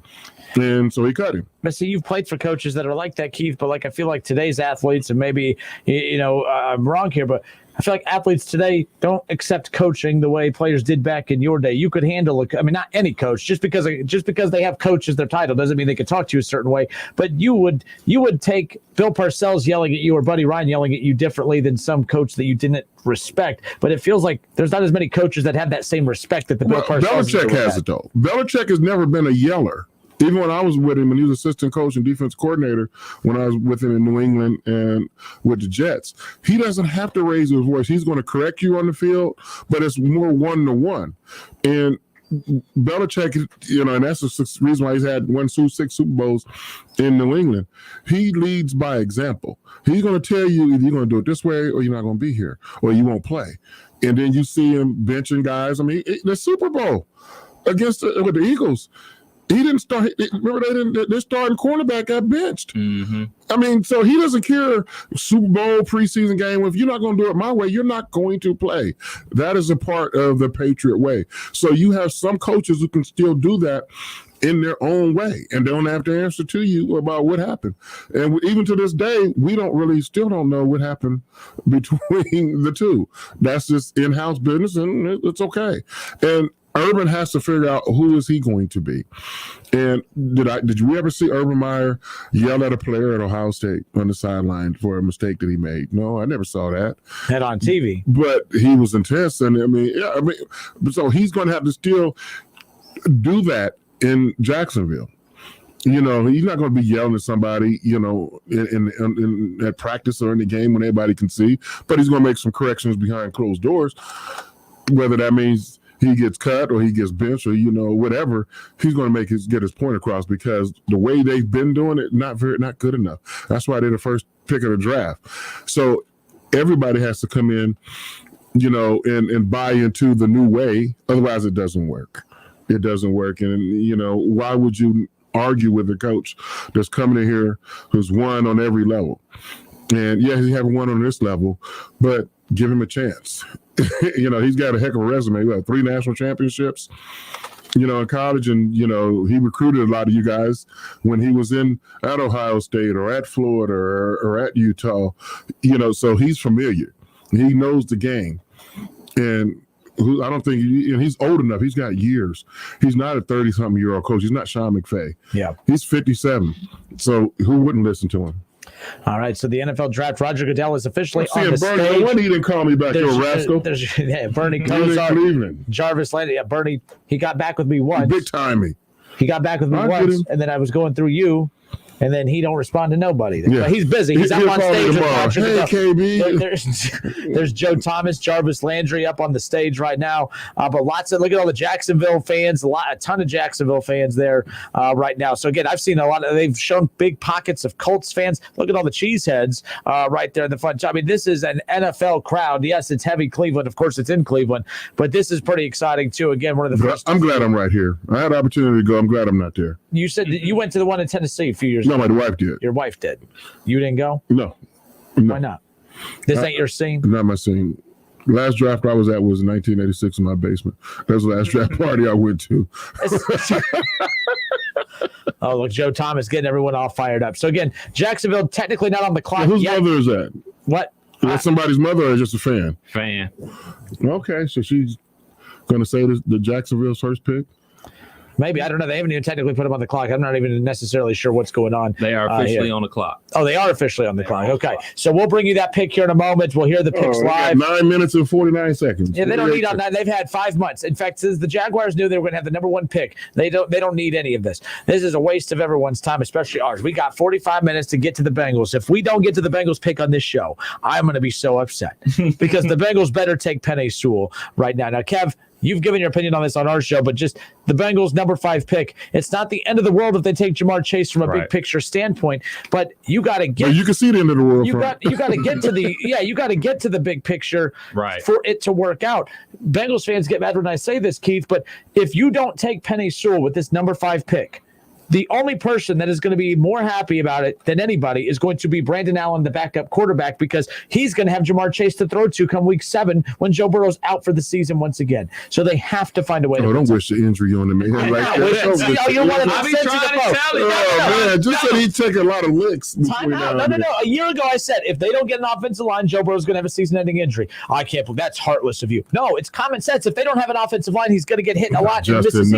And so he cut him. But see, you've played for coaches that are like that, Keith. But I feel like today's athletes, and maybe I'm wrong here, but I feel like athletes today don't accept coaching the way players did back in your day. You could handle it. I mean, not any coach. Just because they have coach as their title doesn't mean they could talk to you a certain way. But you would take Bill Parcells yelling at you or Buddy Ryan yelling at you differently than some coach that you didn't respect. But it feels like there's not as many coaches that have that same respect that the Bill Parcells. Belichick has it though. Belichick has never been a yeller. Even when I was with him, and he was assistant coach and defense coordinator when I was with him in New England and with the Jets, he doesn't have to raise his voice. He's going to correct you on the field, but it's more one-to-one. And Belichick, and that's the reason why he's had 6 Super Bowls in New England. He leads by example. He's going to tell you either you're going to do it this way or you're not going to be here or you won't play. And then you see him benching guys. I mean, the Super Bowl with the Eagles, he didn't start. Remember, their starting cornerback got benched. Mm-hmm. I mean, so he doesn't care. Super Bowl preseason game. If you're not going to do it my way, you're not going to play. That is a part of the Patriot way. So you have some coaches who can still do that in their own way, and they don't have to answer to you about what happened. And even to this day, we still don't know what happened between the two. That's just in-house business, and it's okay. And Urban has to figure out who is he going to be. And did you ever see Urban Meyer yell at a player at Ohio State on the sideline for a mistake that he made? No, I never saw that. Not on TV. But he was intense, and so he's going to have to still do that in Jacksonville. He's not going to be yelling at somebody, in at practice or in the game when everybody can see, but he's going to make some corrections behind closed doors, whether that means he gets cut or he gets benched or, whatever. He's going to get his point across, because the way they've been doing it, not good enough. That's why they're the first pick of the draft. So everybody has to come in, and buy into the new way. Otherwise, it doesn't work. It doesn't work. And, why would you argue with a coach that's coming in here who's won on every level? And yeah, he haven't won on this level, but give him a chance. He's got a heck of a resume. We have 3 national championships, in college, and, he recruited a lot of you guys when he was at Ohio State or at Florida or at Utah, so he's familiar. He knows the game. And I don't think he's old enough. He's got years. He's not a 30-something-year-old coach. He's not Sean McVay. Yeah. He's 57. So who wouldn't listen to him? All right, so the NFL draft, Roger Goodell is officially on the stage. When he didn't call me back, you rascal. Bernie Kosar, Jarvis Landry. Yeah, Bernie, he got back with me once. Big timing. He got back with me once, and then I was going through you. And then he don't respond to nobody. Yeah. He's busy. He's up on stage with Patrick. Hey, KB. There's Joe Thomas, Jarvis Landry up on the stage right now. But look at all the Jacksonville fans, a ton of Jacksonville fans there right now. So again, I've seen they've shown big pockets of Colts fans. Look at all the cheeseheads right there in the front. I mean, this is an NFL crowd. Yes, it's heavy Cleveland. Of course, it's in Cleveland, but this is pretty exciting too. Again, one of the first. I'm glad I'm right here. I had an opportunity to go. I'm glad I'm not there. You said that you went to the one in Tennessee a few years ago. No, my wife did. Your wife did. You didn't go? No. Why not? This ain't your scene? Not my scene. Last draft I was at was in 1986 in my basement. That was the last draft party I went to. Oh, look, Joe Thomas getting everyone all fired up. So again, Jacksonville technically not on the clock Whose yet. mother is that? What? Is that somebody's mother or just a fan? Fan. Okay, so she's going to say the Jacksonville's first pick? Maybe. I don't know. They haven't even technically put them on the clock. I'm not even necessarily sure what's going on. They are officially on the clock. Oh, they are officially on the clock. Okay. So we'll bring you that pick here in a moment. We'll hear the picks live. 9 minutes and 49 seconds. Yeah, they don't need on that. They've had 5 months. In fact, since the Jaguars knew they were going to have the number 1 pick, they don't need any of this. This is a waste of everyone's time, especially ours. We got 45 minutes to get to the Bengals. If we don't get to the Bengals pick on this show, I'm going to be so upset because the Bengals better take Penei Sewell right now. Now, Kev, You've given your opinion on this on our show, but just the Bengals number 5 pick. It's not the end of the world if they take Jamar Chase from a big picture standpoint, but you got to get. You can see the end of the world. You got to get to the you got to get to the big picture for it to work out. Bengals fans get mad when I say this, Keith, but if you don't take Penei Sewell with this number 5 pick, the only person that is going to be more happy about it than anybody is going to be Brandon Allen, the backup quarterback, because he's going to have Jamar Chase to throw to come week 7 when Joe Burrow's out for the season once again. So they have to find a way to don't wish the injury on him. You're one of the just said he'd take a lot of licks. No. A year ago, I said if they don't get an offensive line, Joe Burrow's going to have a season-ending injury. I can't believe that's heartless of you. No, it's common sense. If they don't have an offensive line, he's going to get hit a lot. Justin,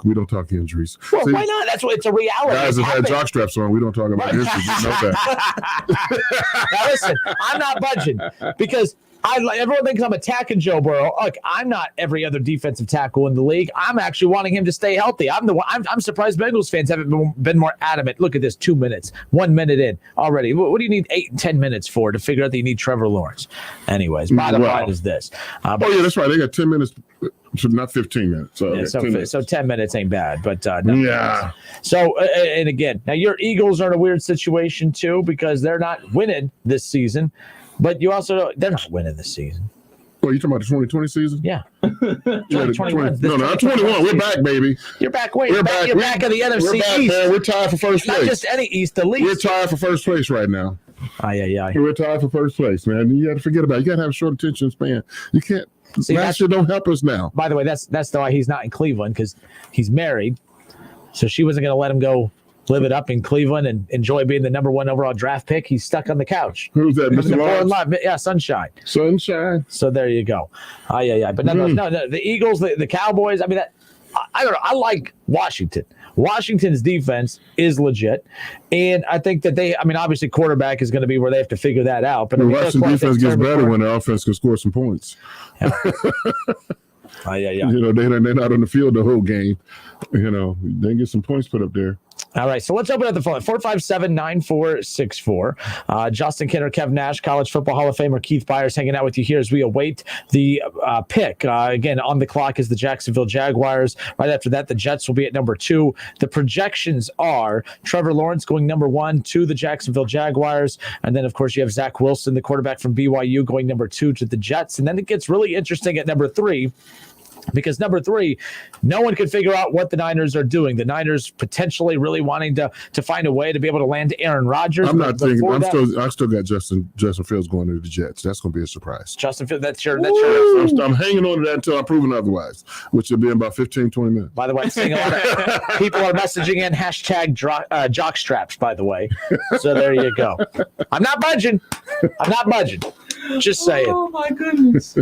we don't talk injuries. Well, why not? That's what it's a reality. Guys have had jock straps on. We don't talk about injuries. You know that. Now listen, I'm not budging because everyone thinks I'm attacking Joe Burrow. Look, I'm not every other defensive tackle in the league. I'm actually wanting him to stay healthy. I'm surprised Bengals fans haven't been more adamant. Look at this, 2 minutes, 1 minute in already. What do you need 8 and 10 minutes for to figure out that you need Trevor Lawrence? Anyways, bottom line is this. That's right. They got 10 minutes. Not 15 minutes. So 10 minutes ain't bad, but yeah. So and again, now your Eagles are in a weird situation too because they're not winning this season, but you also they're not winning this season. Well, you talking about the 2020 season? Yeah. 2021. No, not 21. We're back, baby. You're back. You're back in the NFC East. Man. We're tied for first place. Not just any East, the least. We're tied for first place right now. Yeah. We're tied for first place, man. You got to forget about it. You got to have a short attention span. You can't. Last year don't help us now. By the way, that's why he's not in Cleveland because he's married. So she wasn't going to let him go live it up in Cleveland and enjoy being the number 1 overall draft pick. He's stuck on the couch. Who's that? Mr. Lawrence? Yeah, Sunshine. So there you go. But no, the Eagles, the Cowboys. I mean, I don't know. I like Washington. Washington's defense is legit, and I think that obviously quarterback is going to be where they have to figure that out. But Washington defense gets better when the offense can score some points. Yeah. You know, they're not on the field the whole game. You know, they get some points put up there. All right, so let's open up the phone. 457-9464. Justin Kinner, Kev Nash, College Football Hall of Famer Keith Byars hanging out with you here as we await the pick. Again, on the clock is the Jacksonville Jaguars. Right after that, the Jets will be at number 2. The projections are Trevor Lawrence going number 1 to the Jacksonville Jaguars. And then, of course, you have Zach Wilson, the quarterback from BYU, going number 2 to the Jets. And then it gets really interesting at number 3. Because number 3, no one could figure out what the Niners are doing. The Niners potentially really wanting to find a way to be able to land Aaron Rodgers. I'm not thinking. I still got Justin Fields going to the Jets. That's going to be a surprise. Justin Fields, that's your. I'm hanging on to that until I'm proven otherwise, which will be in about 15, 20 minutes. By the way, seeing a lot of people are messaging in hashtag jock straps. By the way, so there you go. I'm not budging. Just saying. Oh my goodness.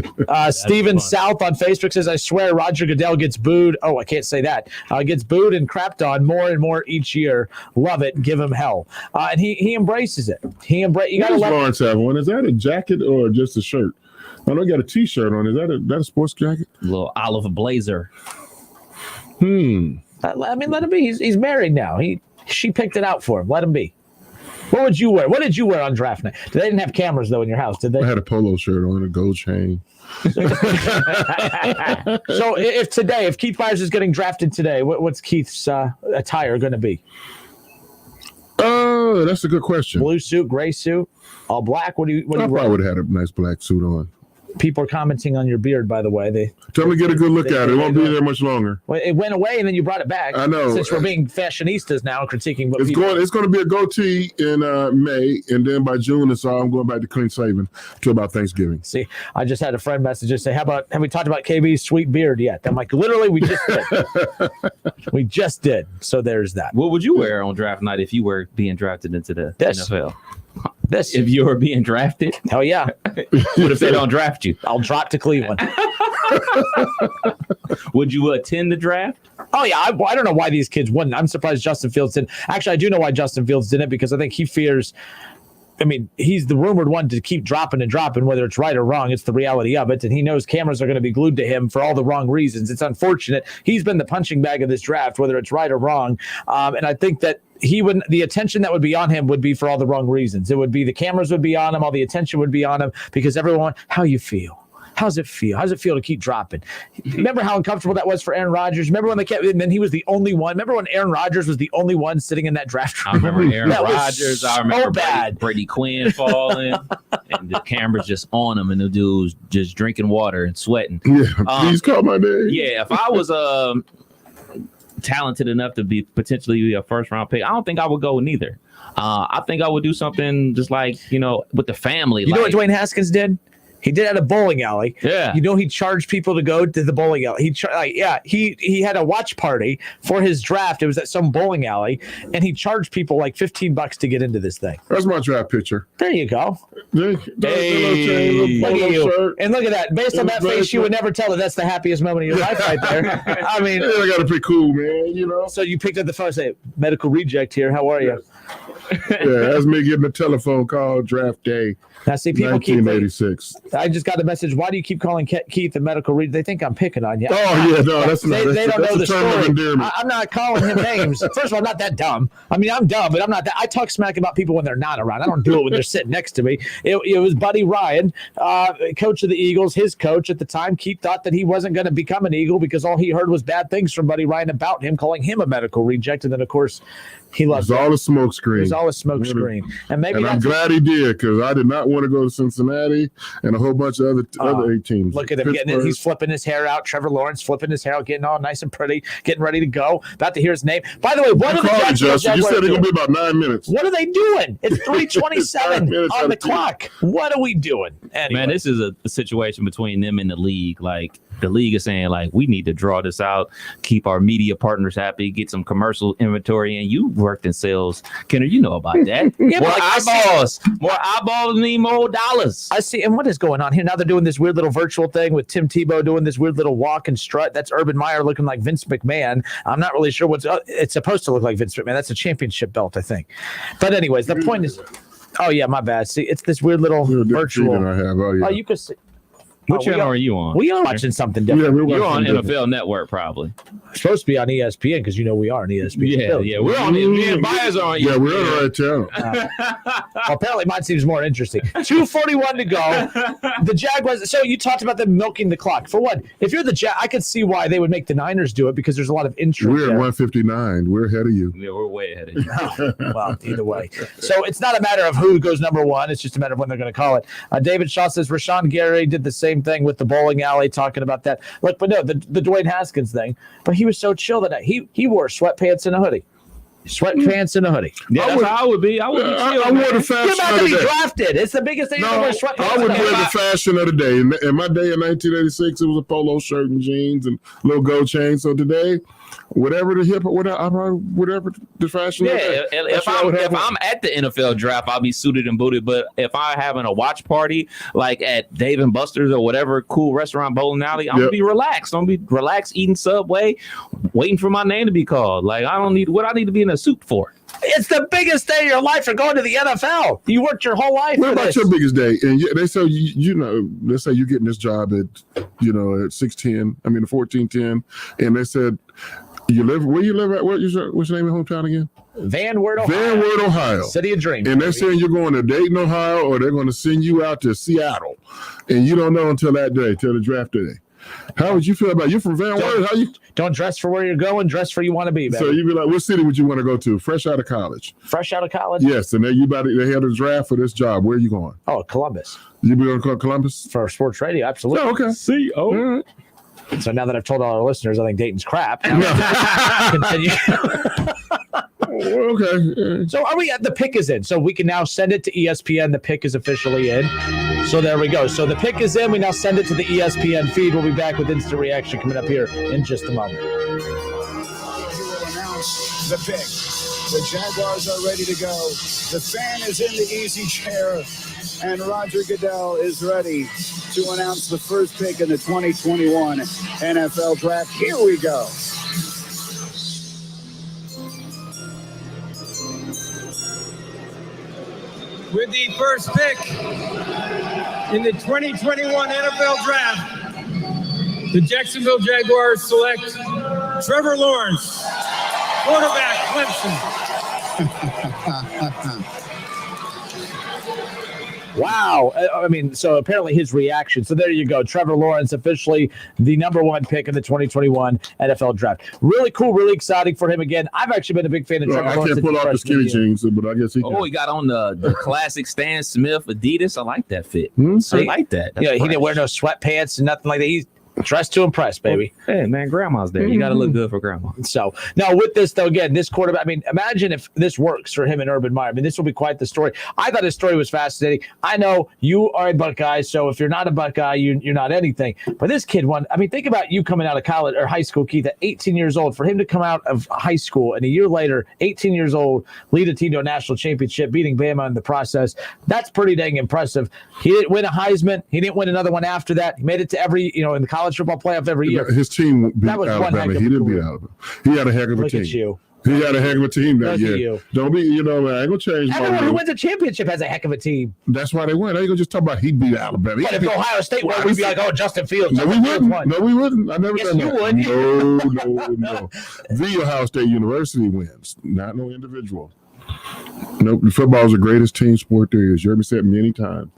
Steven South on Facebook says, I swear Roger Goodell gets booed. Oh, I can't say that. Gets booed and crapped on more and more each year. Love it. Give him hell. And he embraces it. You got to let Lawrence have one. Is that a jacket or just a shirt? I know he got a T-shirt on. Is that a sports jacket? A little olive blazer. I mean, let him be. He's married now. She picked it out for him. Let him be. What would you wear? What did you wear on draft night? They didn't have cameras, though, in your house, did they? I had a polo shirt on, a gold chain. So if Keith Byars is getting drafted today, what's Keith's attire going to be? Oh, that's a good question. Blue suit, gray suit, all black? What do you I probably would have had a nice black suit on. People are commenting on your beard, by the way. Tell me to get a good look at it. It won't be there much longer. Well, it went away, and then you brought it back. I know. Since we're being fashionistas now and critiquing what it's going to be a goatee in May, and then by June I'm going back to clean saving till about Thanksgiving. See, I just had a friend message and say, have we talked about KB's sweet beard yet? I'm like, literally, we just did. We just did. So there's that. What would you wear on draft night if you were being drafted into the NFL? If you were being drafted? Hell yeah. What if they don't draft you? I'll drop to Cleveland. Would you attend the draft? Oh, yeah. I don't know why these kids wouldn't. I'm surprised Justin Fields didn't. Actually, I do know why Justin Fields didn't, because I think he fears – I mean, he's the rumored one to keep dropping, whether it's right or wrong. It's the reality of it. And he knows cameras are going to be glued to him for all the wrong reasons. It's unfortunate. He's been the punching bag of this draft, whether it's right or wrong. And I think that the attention that would be on him would be for all the wrong reasons. It would be the cameras would be on him. All the attention would be on him because everyone, how you feel. How's it feel? How's it feel to keep dropping? Remember how uncomfortable that was for Aaron Rodgers? Remember when and then he was the only one. Remember when Aaron Rodgers was the only one sitting in that draft room? I remember Aaron Rodgers. So I remember bad. Brady Quinn falling, and the camera's just on him, and the dude's just drinking water and sweating. Yeah, please call my name. Yeah, if I was talented enough to be potentially a first round pick, I don't think I would go neither. I think I would do something just like, with the family. You know what Dwayne Haskins did? He did at a bowling alley. Yeah. He charged people to go to the bowling alley. He had a watch party for his draft. It was at some bowling alley, and he charged people like $15 to get into this thing. That's my draft picture. There you go. Hey, look at you. And look at that. Based on that face, you would never tell that that's the happiest moment of your life right there. I mean, I got to be cool, man. So you picked up the phone and say, medical reject here. How are you? Yeah, that's me getting a telephone call draft day. Now, see, people 1986. I just got a message. Why do you keep calling Keith a medical reject? They think I'm picking on you. Oh, yeah, no, that's not. They don't know the story. I'm I'm not calling him names. First of all, I'm not that dumb. I mean, I'm dumb, but I'm not that. I talk smack about people when they're not around. I don't do it when they're sitting next to me. It was Buddy Ryan, coach of the Eagles. His coach at the time, Keith thought that he wasn't going to become an Eagle because all he heard was bad things from Buddy Ryan about him, calling him a medical reject. And then, of course, he loves it. It was all a smoke screen. It was all a smoke screen. And I'm glad he did, because I did not want to go to Cincinnati and a whole bunch of other 8 teams. Look at him he's flipping his hair out. Trevor Lawrence flipping his hair out, getting all nice and pretty, getting ready to go. About to hear his name. By the way, what are the Jacksonville Jaguars? You said it's doing? going to be about 9 minutes. What are they doing? It's 3:27 on the clock. What are we doing? Anyway. Man, this is a situation between them and the league. Like, the league is saying, like, we need to draw this out, keep our media partners happy, get some commercial inventory. And you worked in sales, Kenner. You know about that. Yeah, more eyeballs. More eyeballs mean more dollars. I see. And what is going on here? Now they're doing this weird little virtual thing with Tim Tebow doing this weird little walk and strut. That's Urban Meyer looking like Vince McMahon. I'm not really sure it's supposed to look like Vince McMahon. That's a championship belt, I think. But anyways, the point is, oh yeah, my bad. See, it's this weird little virtual. I have. Oh, yeah. Oh, you could see. What channel are you on? We are watching something different. You're on NFL Network, probably. Supposed to be on ESPN because we are on ESPN. Yeah, we're on. Me and Byars are on. Yeah, we're on the right channel. Well, apparently, mine seems more interesting. 2:41 to go. The Jaguars. So you talked about them milking the clock. For what? If you're the I could see why they would make the Niners do it because there's a lot of interest. We're at 159. We're ahead of you. Yeah, we're way ahead of you. Well, either way. So it's not a matter of who goes number one. It's just a matter of when they're going to call it. David Shaw says Rashawn Gary did the same thing with the bowling alley, talking about that. Look, but no, the Dwayne Haskins thing. But he was so chill that night. He wore sweatpants and a hoodie. Sweatpants and a hoodie. Yeah, that's how I would be. I would be chill. I wore the fashion You're about of to the be day. drafted. It's the biggest thing. No, wear sweatpants. I would wear the fashion of the day. In my day in 1986, it was a polo shirt and jeans and little gold chain. So today, whatever the fashion. Yeah, if I'm at the NFL draft, I'll be suited and booted. But if I'm having a watch party like at Dave and Buster's or whatever cool restaurant, bowling alley, I'm gonna be relaxed. I'm gonna be relaxed, eating Subway, waiting for my name to be called. Like, I don't need what I need to be in a suit for. It's the biggest day of your life for going to the NFL. You worked your whole life. What about your biggest day? And they say let's say you're getting this job at 610. I mean 1410, and they said where you live at? What's your name of hometown again? Van Wert, Ohio. City of Dreams. And they're saying you're going to Dayton, Ohio, or they're going to send you out to Seattle, and you don't know until that day, till the draft day. How would you feel about it? You're from Van Wert. Don't dress for where you're going. Dress for where you want to be, baby. So you'd be like, what city would you want to go to? Fresh out of college. Fresh out of college? Yes, and they had a draft for this job. Where are you going? Oh, Columbus. You be going to Columbus for sports radio? Absolutely. Oh, okay. See, all right. So now that I've told all our listeners, I think Dayton's crap. Continue. Okay. So are we at the pick is in? So we can now send it to ESPN. The pick is officially in. So there we go. So the pick is in. We now send it to the ESPN feed. We'll be back with instant reaction coming up here in just a moment. He will announce the pick. The Jaguars are ready to go. The fan is in the easy chair. And Roger Goodell is ready to announce the first pick in the 2021 NFL Draft. Here we go. With the first pick in the 2021 NFL Draft, the Jacksonville Jaguars select Trevor Lawrence, quarterback, Clemson. Wow. I mean, so apparently his reaction. So there you go. Trevor Lawrence officially the number one pick in the 2021 NFL draft. Really cool, really exciting for him again. I've actually been a big fan of Trevor Lawrence. I can't pull off the skinny jeans, but I guess he he got on the classic Stan Smith Adidas. I like that fit. So I like that. He didn't wear no sweatpants and nothing like that. He's dressed to impress, baby. Hey, man, grandma's there. You got to look good for grandma. So, now with this, though, again, this quarterback, I mean, imagine if this works for him and Urban Meyer. I mean, this will be quite the story. I thought his story was fascinating. I know you are a Buckeye, so if you're not a Buckeye, you're not anything. But this kid won. I mean, think about you coming out of college or high school, Keith, at 18 years old. For him to come out of high school and a year later, 18 years old, lead a team to a national championship, beating Bama in the process, that's pretty dang impressive. He didn't win a Heisman. He didn't win another one after that. He made it to every, in the college football playoff every year. His team beat Alabama. He didn't beat Alabama. He had a heck of a team. Look at you. He had a heck of a team that year. You. Don't be, man, I ain't gonna change. Everyone who wins a championship has a heck of a team. That's why they win. I ain't gonna just talk about he beat Alabama. But if Ohio State won, we'd be like, oh, Justin Fields. No, we wouldn't. No, we wouldn't. I never done that. Would. No. The Ohio State University wins, not no individual. Nope. Football is the greatest team sport there is. You heard me say it many times.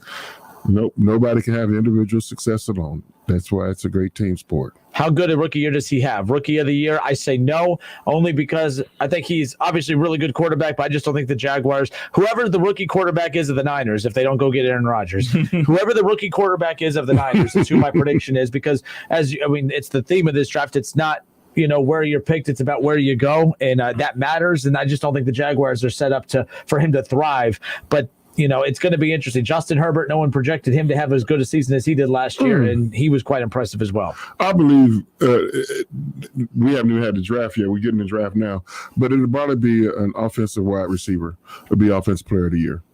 Nope. Nobody can have individual success alone. That's why it's a great team sport. How good a rookie year does he have? Rookie of the year? I say no, only because I think he's obviously a really good quarterback, but I just don't think the Jaguars, whoever the rookie quarterback is of the Niners, if they don't go get Aaron Rodgers, whoever the rookie quarterback is of the Niners is who my prediction is, because it's the theme of this draft. It's not, where you're picked. It's about where you go, and that matters. And I just don't think the Jaguars are set up for him to thrive. But it's going to be interesting. Justin Herbert, no one projected him to have as good a season as he did last year, and he was quite impressive as well. I believe we haven't even had the draft yet. We're getting the draft now, but it'll probably be an offensive wide receiver. It'll be offensive player of the year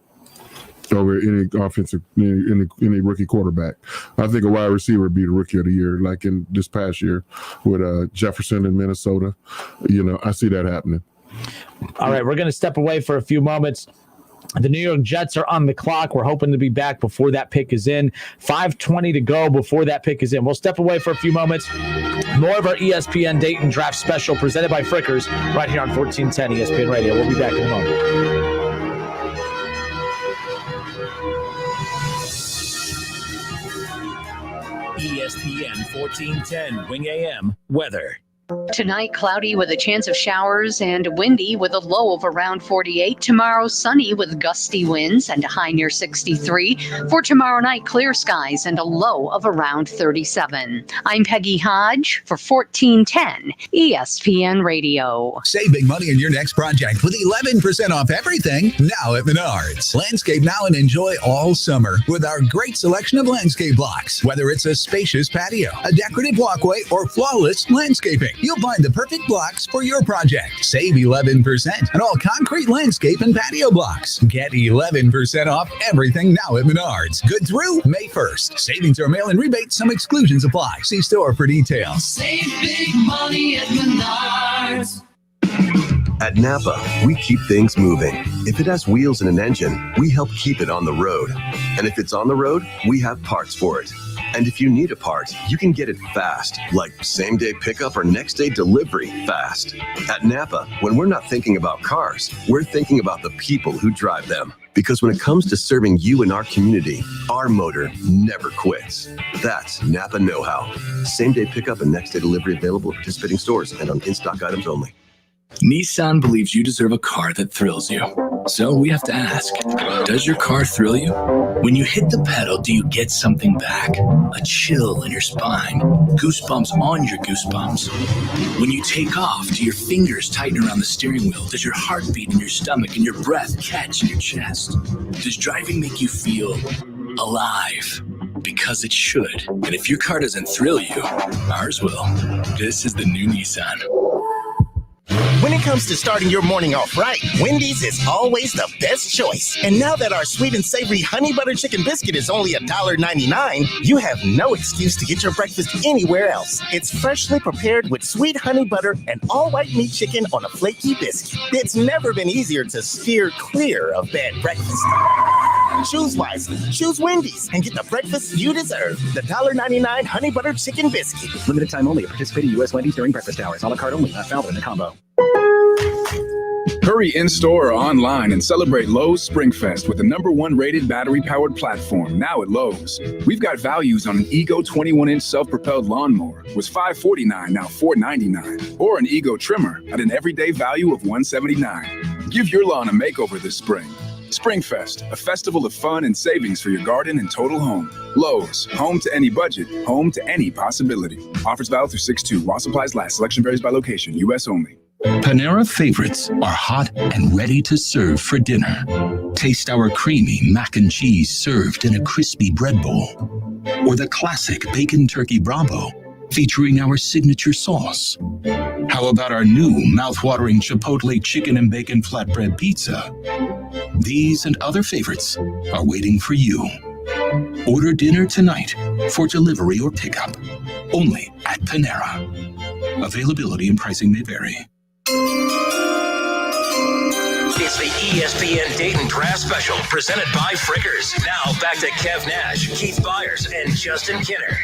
over any rookie quarterback. I think a wide receiver would be the rookie of the year, like in this past year with Jefferson in Minnesota. I see that happening. All right, we're going to step away for a few moments. The New York Jets are on the clock. We're hoping to be back before that pick is in. 5:20 to go before that pick is in. We'll step away for a few moments. More of our ESPN Dayton Draft Special presented by Frickers right here on 1410 ESPN Radio. We'll be back in a moment. ESPN 1410 Wing AM weather. Tonight, cloudy with a chance of showers and windy with a low of around 48. Tomorrow, sunny with gusty winds and a high near 63. For tomorrow night, clear skies and a low of around 37. I'm Peggy Hodge for 1410 ESPN Radio. Save big money in your next project with 11% off everything now at Menards. Landscape now and enjoy all summer with our great selection of landscape blocks. Whether it's a spacious patio, a decorative walkway, or flawless landscaping, you'll find the perfect blocks for your project. Save 11% on all concrete landscape and patio blocks. Get 11% off everything now at Menards. Good through May 1st. Savings or mail-in rebates. Some exclusions apply. See store for details. Save big money at Menards. At Napa, we keep things moving. If it has wheels and an engine, we help keep it on the road. And if it's on the road, we have parts for it. And if you need a part, you can get it fast, like same-day pickup or next-day delivery fast. At Napa, when we're not thinking about cars, we're thinking about the people who drive them. Because when it comes to serving you and our community, our motor never quits. That's Napa know-how. Same-day pickup and next-day delivery available at participating stores and on in-stock items only. Nissan believes you deserve a car that thrills you. So we have to ask, does your car thrill you? When you hit the pedal, do you get something back? A chill in your spine, goosebumps on your goosebumps. When you take off, do your fingers tighten around the steering wheel? Does your heart beat in your stomach and your breath catch in your chest? Does driving make you feel alive? Because it should. And if your car doesn't thrill you, ours will. This is the new Nissan. When it comes to starting your morning off right, Wendy's is always the best choice. And now that our sweet and savory honey butter chicken biscuit is only $1.99, you have no excuse to get your breakfast anywhere else. It's freshly prepared with sweet honey butter and all white meat chicken on a flaky biscuit. It's never been easier to steer clear of bad breakfast. Choose wisely. Choose Wendy's and get the breakfast you deserve. The $1.99 honey butter chicken biscuit. Limited time only at participating U.S. Wendy's during breakfast hours. A la carte only. Not valid in the combo. Hurry in-store or online and celebrate Lowe's SpringFest with the #1 rated battery-powered platform now at Lowe's. We've got values on an Ego 21-inch self-propelled lawnmower was $549, now $499, or an Ego trimmer at an everyday value of $179. Give your lawn a makeover this spring. SpringFest, a festival of fun and savings for your garden and total home. Lowe's, home to any budget, home to any possibility. Offers valid through 6/2. While supplies last. Selection varies by location. U.S. only. Panera favorites are hot and ready to serve for dinner. Taste our creamy mac and cheese served in a crispy bread bowl. Or the classic bacon turkey Bravo featuring our signature sauce. How about our new mouth-watering Chipotle chicken and bacon flatbread pizza? These and other favorites are waiting for you. Order dinner tonight for delivery or pickup. Only at Panera. Availability and pricing may vary. It's the ESPN Dayton Draft Special presented by Frickers. Now back to Kev Nash, Keith Byars, and Justin Kinner.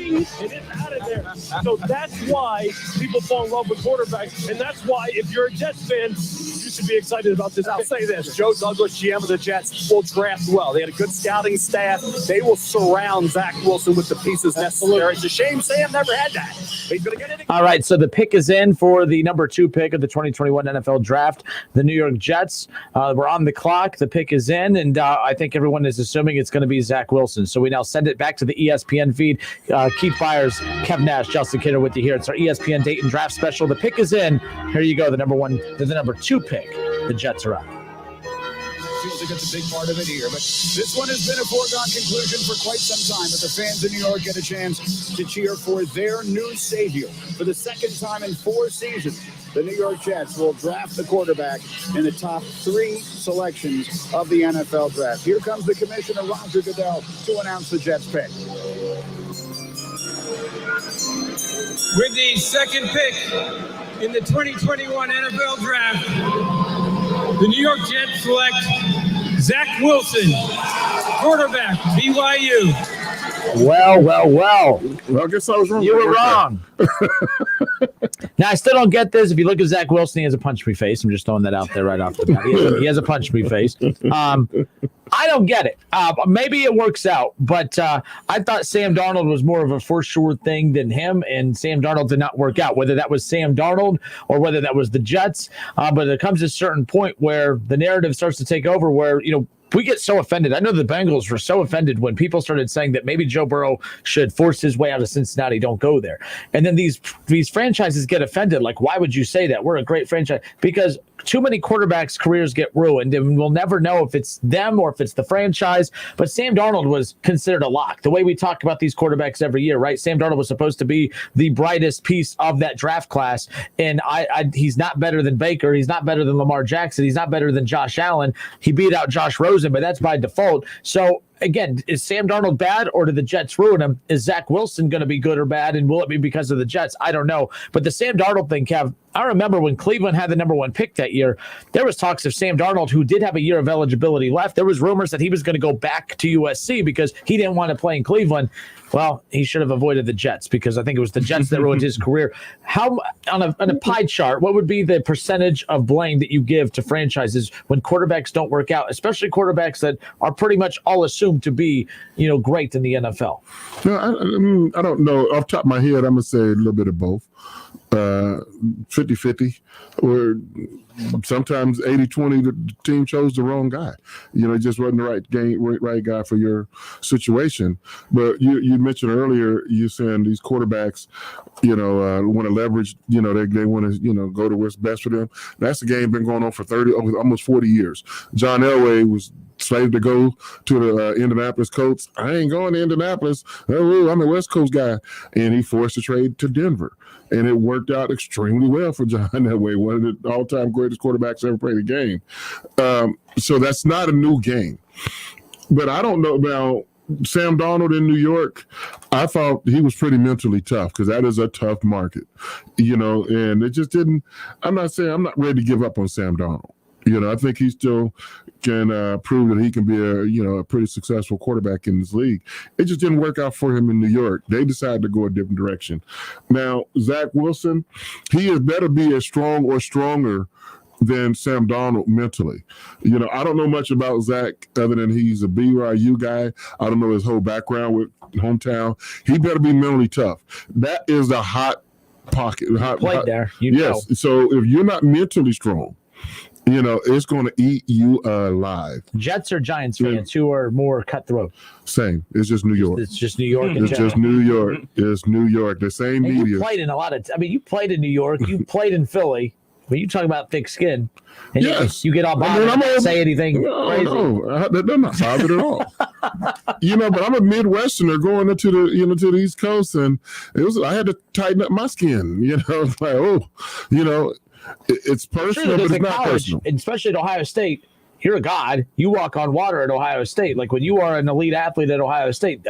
And it's out of there. So that's why people fall in love with quarterbacks, and that's why if you're a Jets fan, you should be excited about this. I'll say this: Joe Douglas, GM of the Jets, will draft well. They had a good scouting staff. They will surround Zach Wilson with the pieces necessary. It's a shame Sam never had that. He's going to get it again. All right, so the pick is in for the #2 pick of the 2021 NFL Draft. The New York Jets. We're on the clock. The pick is in, and I think everyone is assuming it's going to be Zach Wilson. So we now send it back to the ESPN feed. Keith Byars, Kev Nash, Justin Kinner with you here. It's our ESPN Dayton Draft Special. The pick is in. Here you go. The #2 pick. The Jets are up. Feels like it's a big part of it here, but this one has been a foregone conclusion for quite some time. But the fans in New York get a chance to cheer for their new savior for the second time in 4 seasons. The New York Jets will draft the quarterback in the top 3 selections of the NFL draft. Here comes the commissioner, Roger Goodell, to announce the Jets pick. With the second pick in the 2021 NFL Draft, the New York Jets select Zach Wilson, quarterback, BYU. Well, I guess I was wrong. You were wrong. Now, I still don't get this. If you look at Zach Wilson, he has a punch-me face. I'm just throwing that out there right off the bat. He has a punch-me face. I don't get it. Maybe it works out, but I thought Sam Darnold was more of a for sure thing than him, and Sam Darnold did not work out, whether that was Sam Darnold or whether that was the Jets. But there comes a certain point where the narrative starts to take over where, we get so offended. I know the Bengals were so offended when people started saying that maybe Joe Burrow should force his way out of Cincinnati. Don't go there. And then these franchises get offended. Like, why would you say that? We're a great franchise. Because too many quarterbacks' careers get ruined, and we'll never know if it's them or if it's the franchise. But Sam Darnold was considered a lock. The way we talk about these quarterbacks every year, right? Sam Darnold was supposed to be the brightest piece of that draft class, and he's not better than Baker. He's not better than Lamar Jackson. He's not better than Josh Allen. He beat out Josh Rosen, but that's by default. So, again, is Sam Darnold bad, or did the Jets ruin him? Is Zach Wilson going to be good or bad, and will it be because of the Jets? I don't know. But the Sam Darnold thing, Kev, I remember when Cleveland had the #1 pick that year, there was talks of Sam Darnold, who did have a year of eligibility left. There was rumors that he was going to go back to USC because he didn't want to play in Cleveland. Well, he should have avoided the Jets because I think it was the Jets that ruined his career. How on a pie chart, what would be the percentage of blame that you give to franchises when quarterbacks don't work out, especially quarterbacks that are pretty much all assumed to be, great in the NFL? No, I don't know. Off the top of my head, I'm going to say a little bit of both. 50-50, or sometimes 80-20, the team chose the wrong guy. It just wasn't the right guy for your situation. But you mentioned earlier, you saying these quarterbacks, want to leverage, they want to, go to what's best for them. That's the game been going on for almost 40 years. John Elway was slated to go to the Indianapolis Colts. I ain't going to Indianapolis. Oh, I'm a West Coast guy. And he forced a trade to Denver. And it worked out extremely well for John Elway, one of the all-time greatest quarterbacks ever played the game. So that's not a new game. But I don't know now. Sam Darnold in New York, I thought he was pretty mentally tough because that is a tough market, and it just didn't. I'm not saying I'm not ready to give up on Sam Darnold. I think he still can prove that he can be a pretty successful quarterback in this league. It just didn't work out for him in New York. They decided to go a different direction. Now, Zach Wilson, he is better be as strong or stronger than Sam Darnold mentally. I don't know much about Zach other than he's a BYU guy. I don't know his whole background with hometown. He better be mentally tough. That is the hot pocket. Played there. Yes. So if you're not mentally strong, it's going to eat you alive. Jets or Giants fans who are more cutthroat? Same. It's just New York. It's just New York. It's just New York. It's New York. The same and media. You played in a lot of. You played in New York. You played in Philly. When you talk about thick skin, and yes, you get all bothered and say anything crazy. No, they're not bothered at all. But I'm a Midwesterner going into the to the East Coast, and I had to tighten up my skin. It's like it's personal, but it's not personal. Especially at Ohio State, you're a god. You walk on water at Ohio State. Like when you are an elite athlete at Ohio State,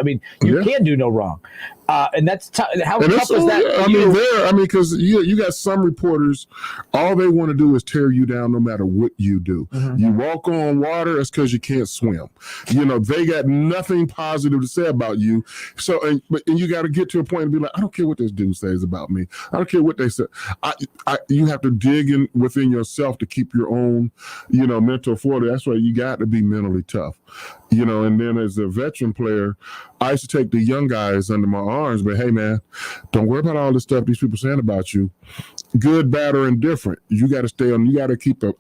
you can do no wrong. And that's how tough is that? Because you got some reporters, all they want to do is tear you down no matter what you do. Mm-hmm. You walk on water, it's because you can't swim. They got nothing positive to say about you. So, and you got to get to a point and be like, I don't care what this dude says about me. I don't care what they say. You have to dig in within yourself to keep your own, mental fortitude. That's why you got to be mentally tough. And then as a veteran player, I used to take the young guys under my arms, but hey, man, don't worry about all this stuff these people saying about you. Good, bad, or indifferent. You got to stay on. You got to keep a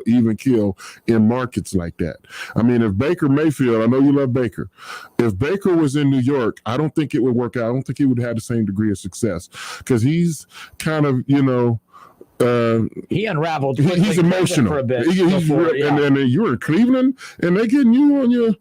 even keel in markets like that. If Baker Mayfield, I know you love Baker. If Baker was in New York, I don't think it would work out. I don't think he would have the same degree of success because he's kind of, he unraveled. He's emotional for a bit. And then you're in Cleveland, and they're getting you on your.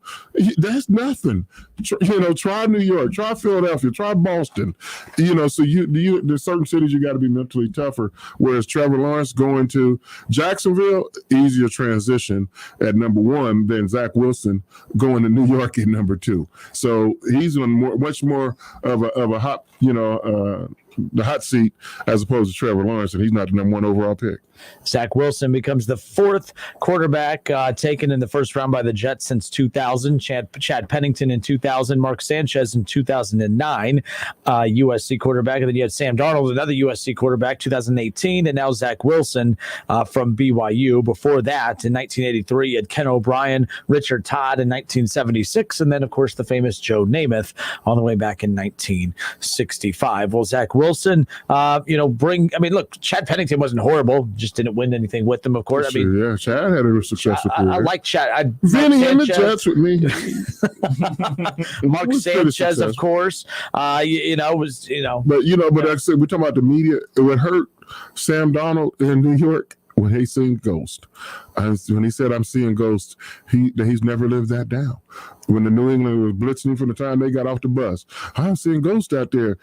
That's nothing. Try New York, try Philadelphia, try Boston. So there's certain cities you got to be mentally tougher. Whereas Trevor Lawrence going to Jacksonville, easier transition at number one than Zach Wilson going to New York at number two. So he's on much more of a hot, the hot seat as opposed to Trevor Lawrence, and he's not the number one overall pick. Zach Wilson becomes the fourth quarterback taken in the first round by the Jets since 2000. Chad Pennington in 2000, Mark Sanchez in 2009, USC quarterback. And then you had Sam Darnold, another USC quarterback, 2018, and now Zach Wilson from BYU. Before that, in 1983, you had Ken O'Brien, Richard Todd in 1976, and then, of course, the famous Joe Namath all the way back in 1965. Well, Zach Wilson, look, Chad Pennington wasn't horrible, just didn't win anything with them, of course. Sure, Chad had a successful career. I like Chad. Vinny and the Jets with me. Mark Sanchez, of course. But like I said, we're talking about the media. It would hurt Sam Darnold in New York when he seen Ghost. When he said, "I'm seeing Ghost," he's never lived that down. When the New England was blitzing from the time they got off the bus, I'm seeing Ghost out there.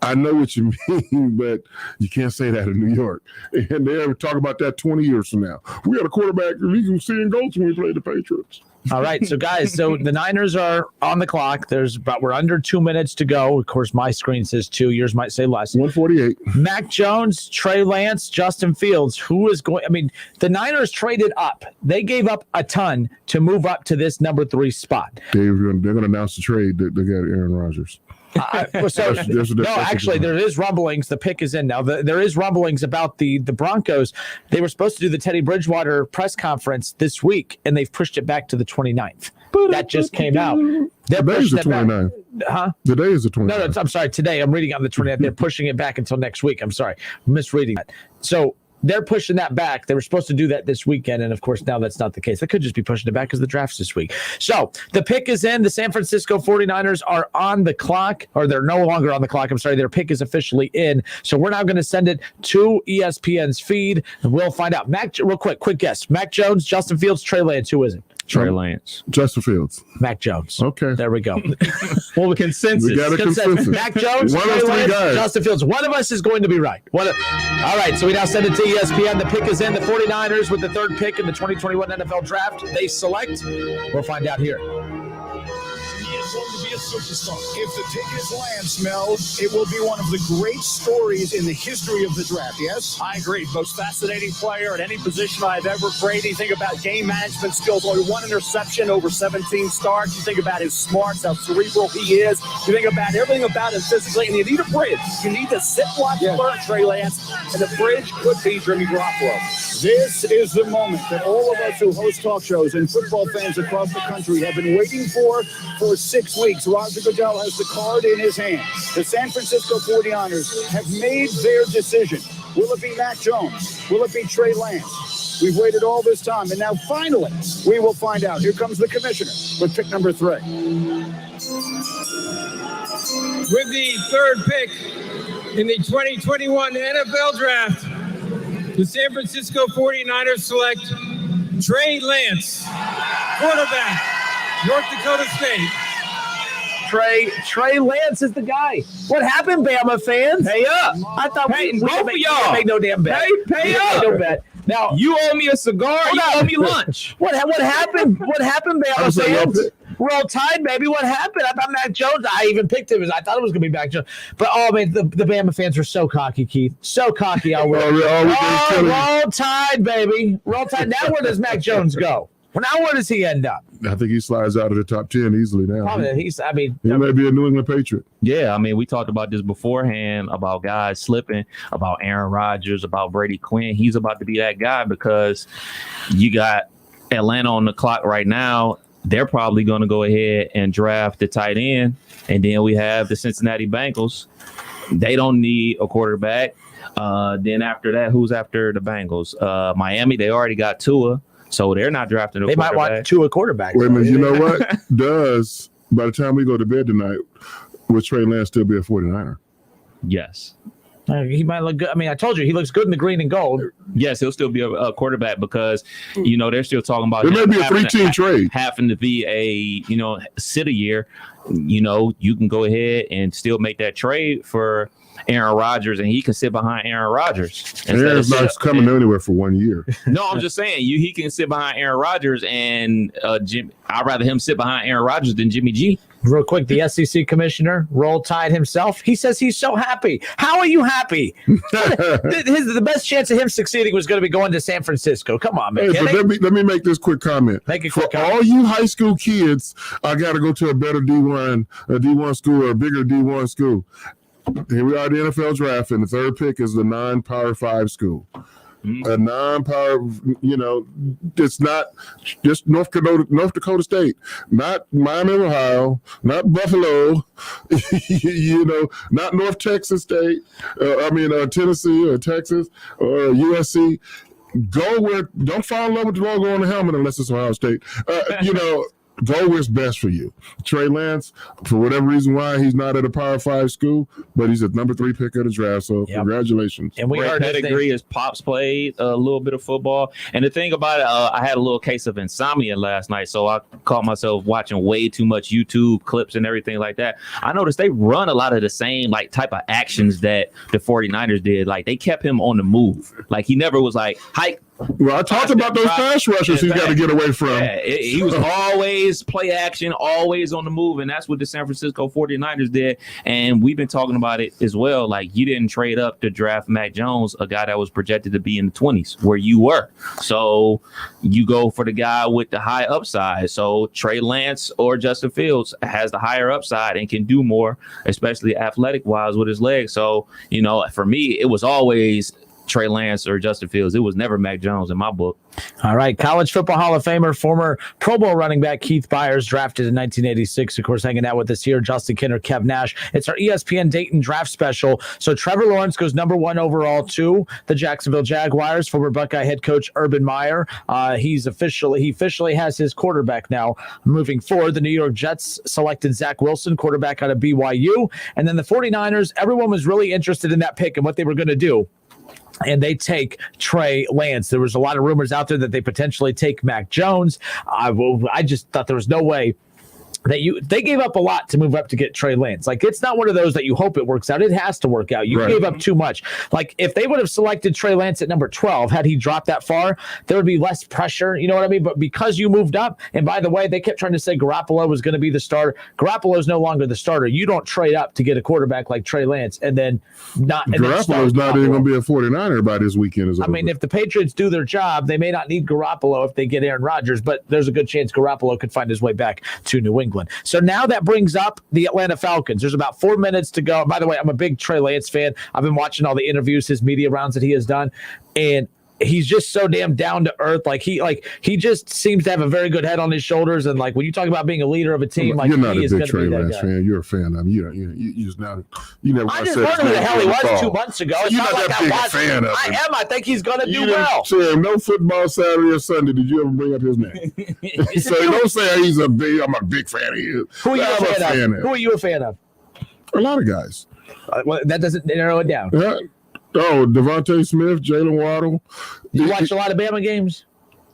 I know what you mean, but you can't say that in New York. And they ever talk about that 20 years from now. We had a quarterback we can see in goals when we played the Patriots. All right, so guys, the Niners are on the clock. We're under 2 minutes to go. Of course, my screen says 2. Yours might say less. 1:48. Mac Jones, Trey Lance, Justin Fields. Who is going? The Niners traded up. They gave up a ton to move up to this number 3 spot. They're going to announce the trade that they got Aaron Rodgers. Actually, there is rumblings. The pick is in now. There is rumblings about the Broncos. They were supposed to do the Teddy Bridgewater press conference this week, and they've pushed it back to the 29th. That just came out. Today is the 29th. Huh? Today is the 29th. No, I'm sorry. Today, I'm reading on the 29th. They're pushing it back until next week. I'm sorry. I'm misreading that. So they're pushing that back. They were supposed to do that this weekend, and of course, now that's not the case. They could just be pushing it back because the draft's this week. So the pick is in. The San Francisco 49ers are on the clock, or they're no longer on the clock. I'm sorry. Their pick is officially in. So we're now going to send it to ESPN's feed, and we'll find out. Real quick guess. Mac Jones, Justin Fields, Trey Lance. Who is it? Trey Lance. Justin Fields. Mac Jones. Okay. There we go. Well, consensus. We got a consensus. Mac Jones, One Trey of 3 Lance, guys. Justin Fields. One of us is going to be right. All right, so we now send it to ESPN. The pick is in. The 49ers with the 3rd pick in the 2021 NFL Draft. They select. We'll find out here. He is going to be be a superstar. If the tickets land, Smell, it will be one of the great stories in the history of the draft, yes? I agree. Most fascinating player at any position I've ever played. You think about game management skills, only 1 interception over 17 starts. You think about his smarts, how cerebral he is. You think about everything about him physically, and you need a bridge. You need to sit, watch, learn Trey Lance, and the bridge could be Jimmy Garoppolo. This is the moment that all of us who host talk shows and football fans across the country have been waiting for 6 weeks. Roger Goodell has the card in his hand. The San Francisco 49ers have made their decision. Will it be Mac Jones? Will it be Trey Lance? We've waited all this time, and now finally we will find out. Here comes the commissioner with pick number 3. With the third pick in the 2021 NFL Draft, the San Francisco 49ers select Trey Lance, quarterback, North Dakota State. Trey Lance is the guy. What happened, Bama fans? Pay up. I thought Hey, we both didn't of make, y'all. make no damn bet. Pay We up. made no bet. Now You owe me a cigar. You owe me lunch. What happened? What happened, I was Bama like, fans? Roll Tide, baby. What happened? I thought Mac Jones. I even picked him. I thought it was going to be Mac Jones. But man, the Bama fans were so cocky, Keith. So cocky. Roll Tide, baby. Roll Tide. Now where does Mac Jones go? Well, now where does he end up? I think he slides out of the top 10 easily now. Probably, He may be a New England Patriot. Yeah, I mean, we talked about this beforehand about guys slipping, about Aaron Rodgers, about Brady Quinn. He's about to be that guy because you got Atlanta on the clock right now. They're probably going to go ahead and draft the tight end. And then we have the Cincinnati Bengals. They don't need a quarterback. Then after that, who's after the Bengals? Miami, they already got Tua. So they're not drafting a They quarterback. might want Tua quarterback. Wait a minute. You know what? By the time we go to bed tonight, will Trey Lance still be a 49er? Yes. He might look good. I mean, I told you, he looks good in the green and gold. Yes, he'll still be a quarterback because, they're still talking about It may be a 3-team trade. Having to be a, sit a year. You can go ahead and still make that trade for Aaron Rodgers, and he can sit behind Aaron Rodgers. Aaron's not coming anywhere for 1 year. No, I'm just saying he can sit behind Aaron Rodgers, and I'd rather him sit behind Aaron Rodgers than Jimmy G. Real quick, the SEC commissioner, Roll Tide himself, he says he's so happy. How are you happy? The best chance of him succeeding was going to be going to San Francisco. Come on, man. Hey, but let me make this quick comment. All you high school kids, I got to go to a better D1 school or a bigger D1 school. Here we are at the NFL draft, and the third pick is the non-Power 5 school. A non-power, it's not just North Dakota State, not Miami, Ohio, not Buffalo, not North Texas State, Tennessee or Texas or USC. Don't fall in love with the logo on the helmet unless it's Ohio State. Go where's best for you. Trey Lance, for whatever reason why he's not at a Power 5 school, but he's a number 3 pick of the draft. So congratulations. And we heard pedigree. His pops played a little bit of football. And the thing about it, I had a little case of insomnia last night, so I caught myself watching way too much YouTube clips and everything like that. I noticed they run a lot of the same type of actions that the 49ers did. Like they kept him on the move. Like he never was like hike. Well, I talked about those pass rushers he's got to get away from. Yeah, he was always play action, always on the move, and that's what the San Francisco 49ers did. And we've been talking about it as well. Like, you didn't trade up to draft Mac Jones, a guy that was projected to be in the 20s, where you were. So you go for the guy with the high upside. So Trey Lance or Justin Fields has the higher upside and can do more, especially athletic-wise with his legs. So, for me, it was always Trey Lance or Justin Fields. It was never Mac Jones in my book. All right. College Football Hall of Famer, former Pro Bowl running back Keith Byars, drafted in 1986. Of course, hanging out with us here, Justin Kinner, Kev Nash. It's our ESPN Dayton draft special. So Trevor Lawrence goes number 1 overall to the Jacksonville Jaguars. Former Buckeye head coach Urban Meyer. He officially has his quarterback now. Moving forward, the New York Jets selected Zach Wilson, quarterback out of BYU. And then the 49ers, everyone was really interested in that pick and what they were going to do. And they take Trey Lance. There was a lot of rumors out there that they potentially take Mac Jones. I just thought there was no way they gave up a lot to move up to get Trey Lance. Like, it's not one of those that you hope it works out. It has to work out. You gave up too much. Like, if they would have selected Trey Lance at number 12, had he dropped that far, there would be less pressure. You know what I mean? But because you moved up, and by the way, they kept trying to say Garoppolo was going to be the starter. Garoppolo's no longer the starter. You don't trade up to get a quarterback like Trey Lance and then not. Garoppolo's not even going to be a 49er by this weekend. I mean, if the Patriots do their job, they may not need Garoppolo if they get Aaron Rodgers, but there's a good chance Garoppolo could find his way back to New England. So now that brings up the Atlanta Falcons. There's about 4 minutes to go. By the way, I'm a big Trey Lance fan. I've been watching all the interviews, his media rounds that he has done, and he's just so damn down to earth. He just seems to have a very good head on his shoulders. And like when you talk about being a leader of a team, like you're not he a is big Trey be Lance guy. fan. You're a fan of him. You just not. You never. I just heard who the hell he was 2 months ago. It's You're not not like that I big watched fan of him. I am. I think he's going to do You well. didn't say no football Saturday or Sunday. Did you ever bring up his name? So don't say I'm a big fan of his. Who are you a fan of? Who are you a fan of? A lot of guys. Well, that doesn't narrow it down. Yeah. Oh, Devontae Smith, Jalen Waddle. You watch a lot of Bama games?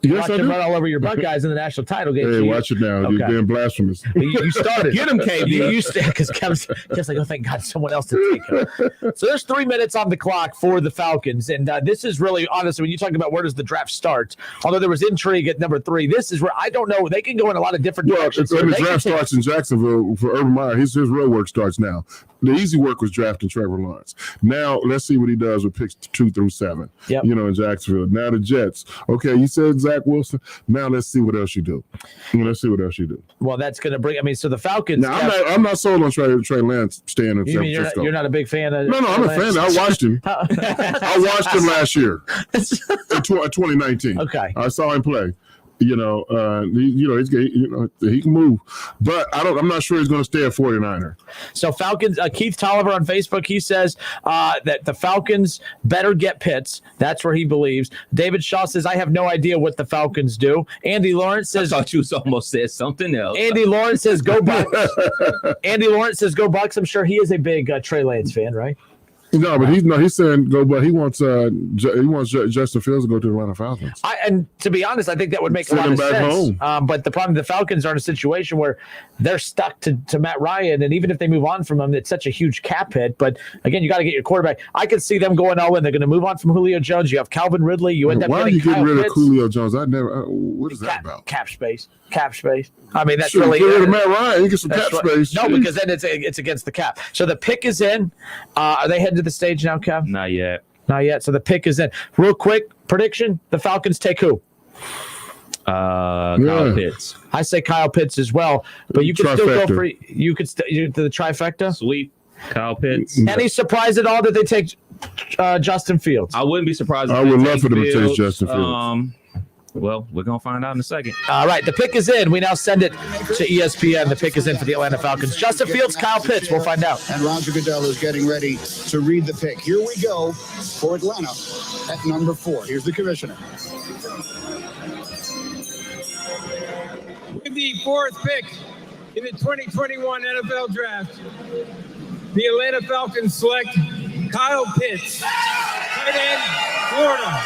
Yes, I do. Run all over your Buckeyes in the national title game. Hey, watch it now. You're being blasphemous. You started. Get him, KB. You because Kevin's like, oh, thank God, someone else to take him. So there's 3 minutes on the clock for the Falcons, and this is really, honestly, when you talk about where does the draft start, although there was intrigue at number 3, this is where I don't know. They can go in a lot of different directions. When the draft starts in Jacksonville for Urban Meyer, his real work starts now. The easy work was drafting Trevor Lawrence. Now let's see what he does with picks 2 through 7. Yep. In Jacksonville. Now the Jets. Okay, you said Zach Wilson. Now let's see what else you do. Well, that's going to bring. I mean, so the Falcons. Now I'm not sold on Trey Lance staying in San Francisco. You're not a big fan of. No, I'm a fan. I watched him. I watched him last year in 2019. Okay, I saw him play. He can move, but I'm not sure he's going to stay a 49er. So Falcons, Keith Tolliver on Facebook, he says that the Falcons better get Pitts. That's where he believes. David Shaw says, I have no idea what the Falcons do. Andy Lawrence says, I thought you almost said something else. Andy Lawrence says, go Bucks. Andy Lawrence says, go Bucks. I'm sure he is a big Trey Lance fan, right? No, but he's saying go, but he wants Justin Fields to go to the Atlanta Falcons. And to be honest, I think that would make a lot of sense. But the problem, the Falcons are in a situation where they're stuck to Matt Ryan, and even if they move on from him, it's such a huge cap hit. But again, you got to get your quarterback. I could see them going all in. They're going to move on from Julio Jones. You have Calvin Ridley. You end up Why are you getting rid of Julio Jones? What is that about? Cap space. I mean, that's really get rid of Matt Ryan. You get some cap space. No, because then it's against the cap. So the pick is in. Are they heading to the stage now, Kev? Not yet. So the pick is in. Real quick prediction: the Falcons take who? Kyle Pitts. I say Kyle Pitts as well, but you could still go for the trifecta. Sweep. Kyle Pitts. Any surprise at all that they take Justin Fields? I wouldn't be surprised. I would love for them to take Justin Fields. Well, we're going to find out in a second. All right, the pick is in. We now send it to ESPN. The pick is in for the Atlanta Falcons. Justin Fields, Kyle Pitts. We'll find out. And Roger Goodell is getting ready to read the pick. Here we go for Atlanta at number 4. Here's the commissioner. With the 4th pick in the 2021 NFL Draft, the Atlanta Falcons select Kyle Pitts, tight end, Florida.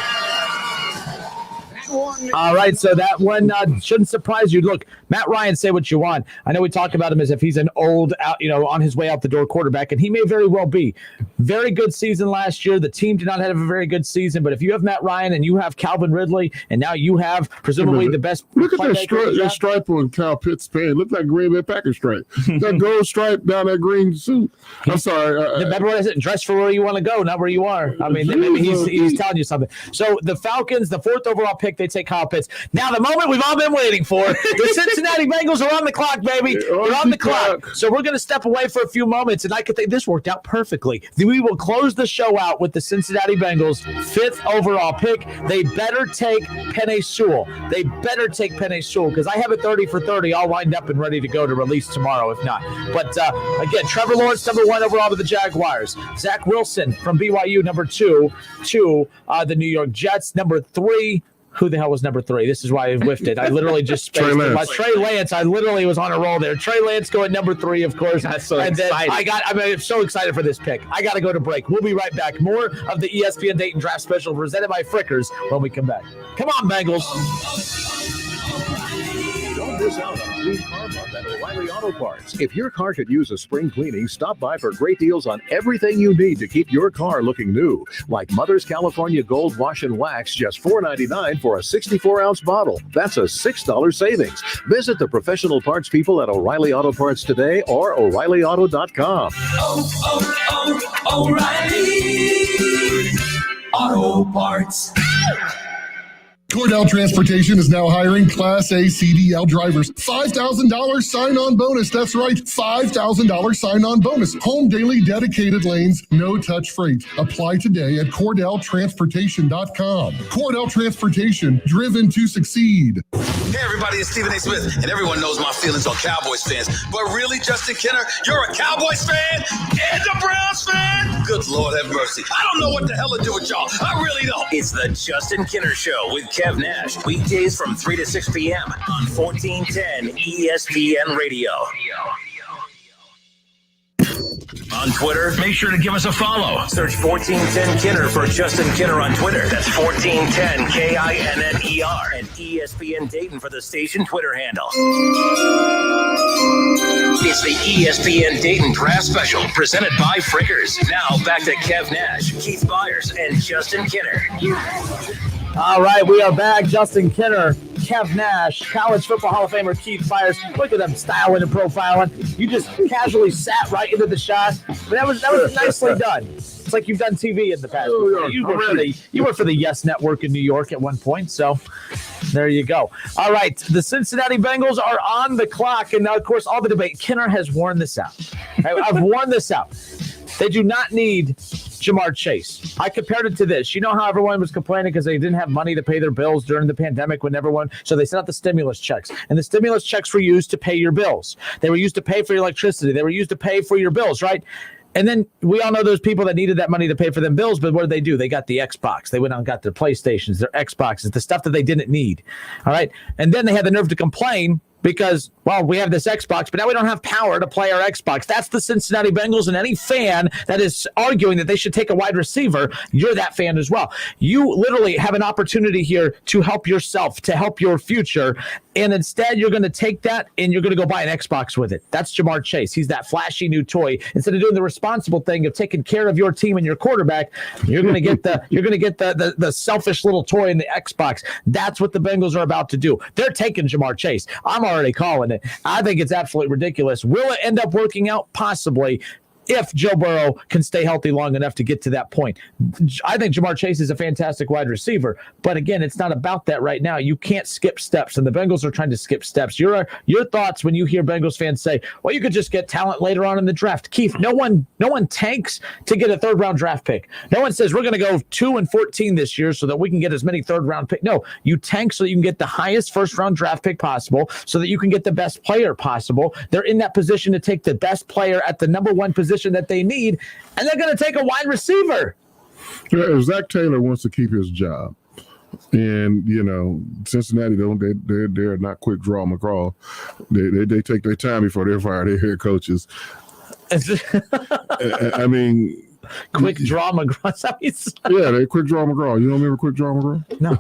All right, so that one shouldn't surprise you. Look, Matt Ryan, say what you want. I know we talk about him as if he's an old, on his way out the door quarterback, and he may very well be. Very good season last year. The team did not have a very good season, but if you have Matt Ryan and you have Calvin Ridley, and now you have presumably the best. Look at that stripe on Kyle Pitts' pants. Look like Green Bay Packers stripe. That gold stripe down that green suit. I'm sorry. Remember what I said? Dress for where you want to go, not where you are. I mean, maybe he's telling you something. So the Falcons, the 4th overall pick, they take Kyle Pitts. Now the moment we've all been waiting for. The Cincinnati Bengals are on the clock, baby. They're on the clock. So we're going to step away for a few moments, and I could think this worked out perfectly. We will close the show out with the Cincinnati Bengals 5th overall pick. They better take Penei Sewell. Because I have it 30 for 30 all lined up and ready to go to release tomorrow, if not. But again, Trevor Lawrence, number 1 overall with the Jaguars. Zach Wilson from BYU, number 2 to the New York Jets. Number 3. Who the hell was number 3? This is why I whiffed it. I literally just spaced Trey Lance. I literally was on a roll there. Trey Lance going number 3, of course. That's so exciting. I'm so excited for this pick. I got to go to break. We'll be right back. More of the ESPN Dayton Draft Special presented by Frickers when we come back. Come on, Bengals. Don't Miss out on a clean car month at O'Reilly Auto Parts. If your car could use a spring cleaning, stop by for great deals on everything you need to keep your car looking new. Like Mother's California Gold Wash and Wax, just $4.99 for a 64-ounce bottle. That's a $6 savings. Visit the professional parts people at O'Reilly Auto Parts today or O'ReillyAuto.com. O'Reilly Auto Parts. Cordell Transportation is now hiring Class A CDL drivers. $5,000 sign-on bonus. That's right, $5,000 sign-on bonus. Home daily dedicated lanes, no-touch freight. Apply today at CordellTransportation.com. Cordell Transportation, driven to succeed. Hey everybody, it's Stephen A. Smith, and everyone knows my feelings on Cowboys fans. But really, Justin Kenner, you're a Cowboys fan and a Browns fan? Good Lord have mercy. I don't know what the hell to do with y'all. I really don't. It's the Justin Kenner Show with Kev Nash, weekdays from 3 to 6 p.m. on 1410 ESPN Radio. On Twitter, make sure to give us a follow. Search 1410 Kenner for Justin Kenner on Twitter. That's 1410 KINNER. And ESPN Dayton for the station Twitter handle. It's the ESPN Dayton Draft Special presented by Frickers. Now back to Kev Nash, Keith Byars, and Justin Kenner. All right, we are back. Justin Kenner, Kev Nash, College Football Hall of Famer Keith Byars. Look at them styling and profiling. You just casually sat right into the shot. But that was nicely done. It's like you've done TV in the past. You worked for the Yes Network in New York at one point, so there you go. All right, the Cincinnati Bengals are on the clock, and now, of course, all the debate. Kenner has worn this out. I've worn this out. They do not need Jamar Chase. I compared it to this. You know how everyone was complaining because they didn't have money to pay their bills during the pandemic so they sent out the stimulus checks. And the stimulus checks were used to pay your bills. They were used to pay for your electricity. They were used to pay for your bills, right? And then we all know those people that needed that money to pay for them bills, but what did they do? They got the Xbox. They went out and got their PlayStations, their Xboxes, the stuff that they didn't need. All right? And then they had the nerve to complain because, well, we have this Xbox, but now we don't have power to play our Xbox. That's the Cincinnati Bengals, and any fan that is arguing that they should take a wide receiver, you're that fan as well. You literally have an opportunity here to help yourself, to help your future, and instead you're going to take that and you're going to go buy an Xbox with it. That's Jamar Chase. He's that flashy new toy. Instead of doing the responsible thing of taking care of your team and your quarterback, you're going to get the selfish little toy in the Xbox. That's what the Bengals are about to do. They're taking Jamar Chase. I'm already calling it. I think it's absolutely ridiculous. Will it end up working out? Possibly, if Joe Burrow can stay healthy long enough to get to that point. I think Jamar Chase is a fantastic wide receiver, but again, it's not about that right now. You can't skip steps, and the Bengals are trying to skip steps. Your thoughts when you hear Bengals fans say, well, you could just get talent later on in the draft. Keith, no one tanks to get a third-round draft pick. No one says we're going to go 2-14 this year so that we can get as many third-round picks. No, you tank so that you can get the highest first-round draft pick possible so that you can get the best player possible. They're in that position to take the best player at the number one position that they need, and they're going to take a wide receiver. Yeah, if Zach Taylor wants to keep his job, and Cincinnati they're not quick draw McCraw. They take their time before they fire their head coaches. I mean, quick draw McGraw. Yeah, they quick draw McGraw. You don't remember quick draw McGraw? No.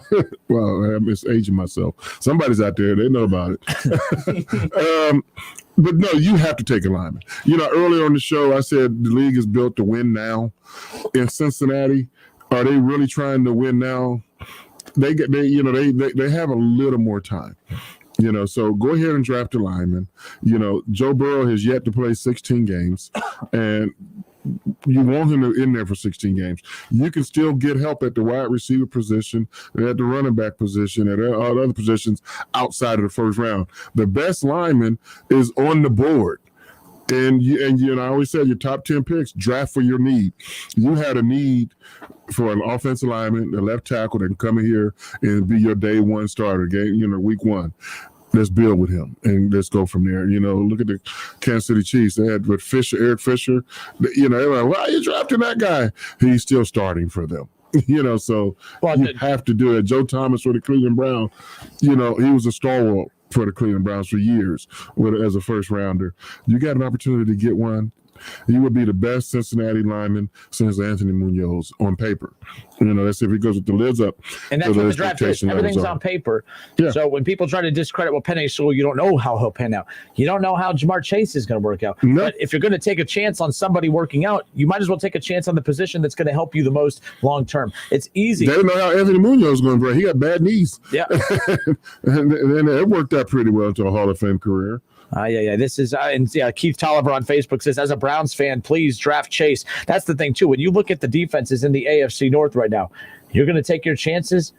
Well, I'm just aging myself. Somebody's out there, they know about it. But no, you have to take a lineman. Earlier on the show, I said the league is built to win now. In Cincinnati, are they really trying to win now? They have a little more time. So go ahead and draft a lineman. Joe Burrow has yet to play 16 games, and you want him in there for 16 games. You can still get help at the wide receiver position, at the running back position, at all other positions outside of the first round. The best lineman is on the board. And I always said your top 10 picks, draft for your need. You had a need for an offensive lineman, a left tackle that can come in here and be your day one starter, week one. Let's build with him and let's go from there. Look at the Kansas City Chiefs. They had with Eric Fisher. They're like, why are you drafting that guy? He's still starting for them. So you have to do it. Joe Thomas for the Cleveland Browns, he was a stalwart for the Cleveland Browns for years as a first rounder. You got an opportunity to get one, he would be the best Cincinnati lineman since Anthony Munoz on paper. That's if he goes with the lives up. And that's what the draft is. Everything's on paper. Yeah. So when people try to discredit Penei Sewell, you don't know how he'll pan out. You don't know how Jamar Chase is going to work out. No. But if you're going to take a chance on somebody working out, you might as well take a chance on the position that's going to help you the most long term. It's easy. They don't know how Anthony Munoz is going to break. He got bad knees. Yeah. and it worked out pretty well into a Hall of Fame career. Yeah. This is Keith Tolliver on Facebook says, as a Browns fan, please draft Chase. That's the thing, too. When you look at the defenses in the AFC North right now, you're going to take your chances.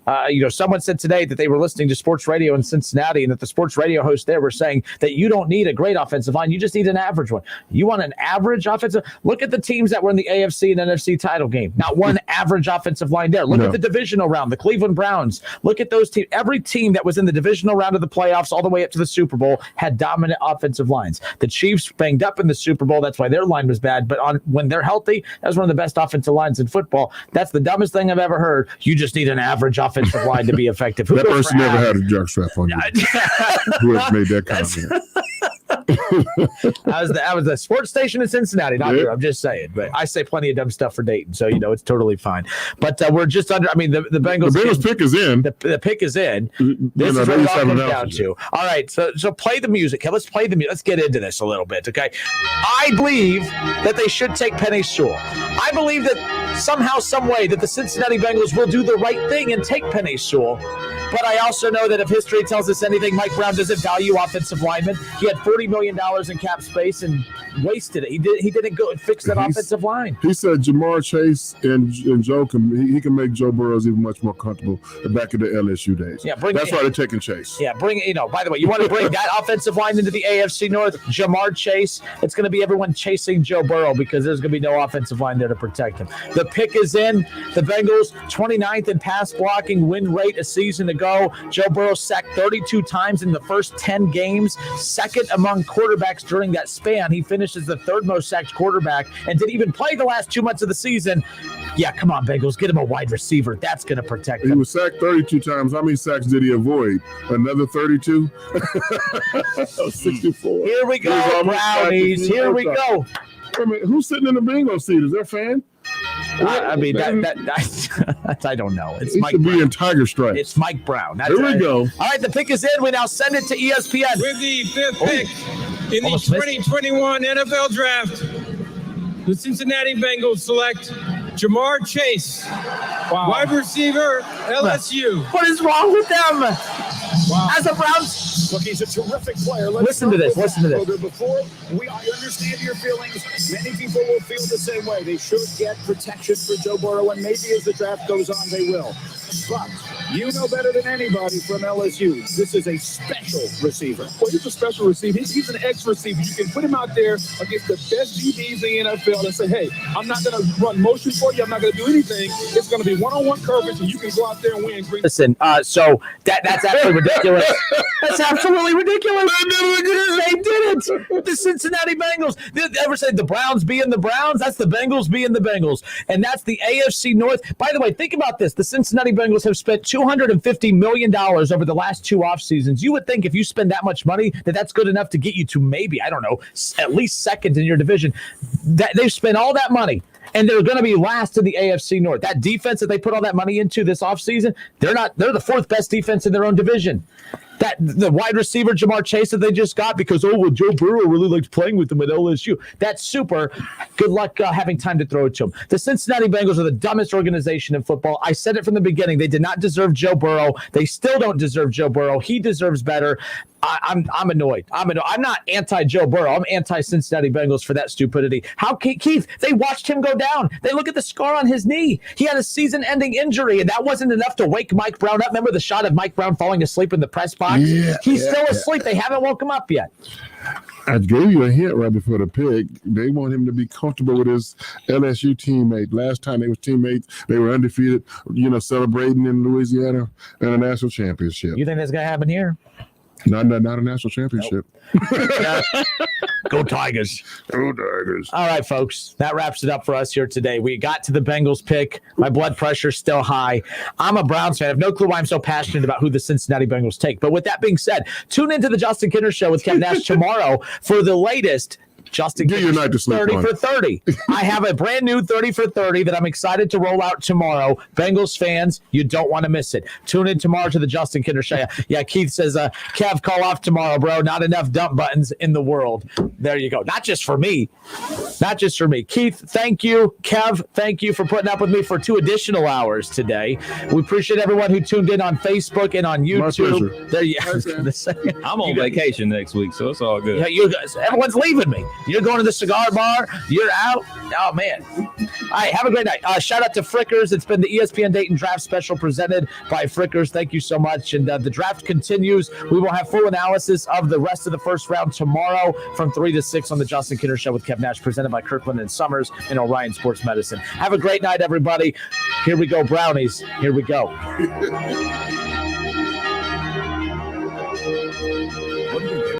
Someone said today that they were listening to sports radio in Cincinnati and that the sports radio host there were saying that you don't need a great offensive line. You just need an average one. You want an average offensive? Look at the teams that were in the AFC and NFC title game. Not one average offensive line there. Look at the divisional round, the Cleveland Browns. Look at those teams. Every team that was in the divisional round of the playoffs all the way up to the Super Bowl had dominant offensive lines. The Chiefs banged up in the Super Bowl. That's why their line was bad. But when they're healthy, that's one of the best offensive lines in football. That's the dumbest thing I've ever heard. You just need an average offensive line to be effective. That person never had a jock strap on you. Whoever made that comment. I was the sports station in Cincinnati, not here. I'm just saying. But I say plenty of dumb stuff for Dayton, so it's totally fine. But we're just under. I mean, the Bengals. The Bengals pick is in. The pick is in. This is what it all comes down to. All right, so play the music. Let's play the music. Let's get into this a little bit, okay? I believe that they should take Penei Sewell. I believe that somehow, some way, that the Cincinnati Bengals will do the right thing and take Penei Sewell. But I also know that if history tells us anything, Mike Brown doesn't value offensive linemen. He had $40 million in cap space and wasted it. He didn't go and fix that offensive line. He said Jamar Chase and Joe he can make Joe Burrow even much more comfortable back in the LSU days. Yeah, that's why they're taking Chase. Yeah, by the way, you want to bring that offensive line into the AFC North, Jamar Chase, it's going to be everyone chasing Joe Burrow because there's going to be no offensive line there to protect him. The pick is in. The Bengals, 29th in pass blocking win rate a season ago. Joe Burrow sacked 32 times in the first 10 games, second among quarterbacks during that span. He finished as the third most sacked quarterback and didn't even play the last 2 months of the season. Yeah, come on, Bengals, get him a wide receiver. That's going to protect him. He was sacked 32 times. How many sacks did he avoid? Another 32? 64. Here we go, Brownies. Here we go. I mean, who's sitting in the bingo seat? Is their fan? I mean, I don't know. It's he Mike should Brown. be in Tiger Stripes. It's Mike Brown. Here we go. All right, the pick is in. We now send it to ESPN. With the fifth pick in the 2021 NFL Draft, the Cincinnati Bengals select Jamar Chase, wide receiver, LSU. What is wrong with them? As a Browns, look, he's a terrific player. Listen to this. Before I understand your feelings. Many people will feel the same way. They should get protection for Joe Burrow, and maybe as the draft goes on, they will. But you know better than anybody from LSU, this is a special receiver. Well, he's a special receiver. He's an X receiver. You can put him out there against the best DBs in the NFL and say, hey, I'm not going to run motion for you. I'm not going to do anything. It's going to be one-on-one coverage, and you can go out there and win. Listen, so that's absolutely ridiculous. That's absolutely ridiculous. They did it. The Cincinnati Bengals. Did ever say the Browns being the Browns? That's the Bengals being the Bengals. And that's the AFC North. By the way, think about this. The Cincinnati Bengals have spent $250 million over the last 2 off seasons. You would think if you spend that much money that's good enough to get you to maybe, I don't know, at least second in your division. They've spent all that money. And they're going to be last in the AFC North. That defense that they put all that money into this offseason, they're the 4th best defense in their own division. The wide receiver, Jamar Chase, that they just got because, Joe Burrow really liked playing with them at LSU. That's super. Good luck having time to throw it to him. The Cincinnati Bengals are the dumbest organization in football. I said it from the beginning. They did not deserve Joe Burrow. They still don't deserve Joe Burrow. He deserves better. I'm annoyed. I'm not anti-Joe Burrow. I'm anti-Cincinnati Bengals for that stupidity. How, Keith, they watched him go down. They look at the scar on his knee. He had a season-ending injury, and that wasn't enough to wake Mike Brown up. Remember the shot of Mike Brown falling asleep in the press box? Yeah, He's still asleep. They haven't woke him up yet. I gave you a hint right before the pick. They want him to be comfortable with his LSU teammate. Last time they were teammates, they were undefeated, celebrating in Louisiana and a national championship. You think that's going to happen here? Not a national championship. Nope. Go Tigers. Go Tigers. All right, folks. That wraps it up for us here today. We got to the Bengals pick. My blood pressure's still high. I'm a Browns fan. I have no clue why I'm so passionate about who the Cincinnati Bengals take. But with that being said, tune into the Justin Kinner Show with Kevin Nash tomorrow for the latest Justin Get your night to sleep 30 on. for 30. I have a brand new 30 for 30 that I'm excited to roll out tomorrow. Bengals fans, you don't want to miss it. Tune in tomorrow to the Justin Kinder Show. Yeah, Keith says, Kev, call off tomorrow, bro. Not enough dump buttons in the world. There you go. Not just for me. Not just for me. Keith, thank you. Kev, thank you for putting up with me for 2 additional hours today. We appreciate everyone who tuned in on Facebook and on YouTube. There you go. I'm on vacation next week, so it's all good. Yeah, you guys, everyone's leaving me. You're going to the cigar bar. You're out. Oh, man. All right, have a great night. Shout out to Frickers. It's been the ESPN Dayton Draft Special presented by Frickers. Thank you so much. And the draft continues. We will have full analysis of the rest of the first round tomorrow from 3 to 6 on the Justin Kinder Show with Kev Nash, presented by Kirkland and Summers and Orion Sports Medicine. Have a great night, everybody. Here we go, Brownies. Here we go.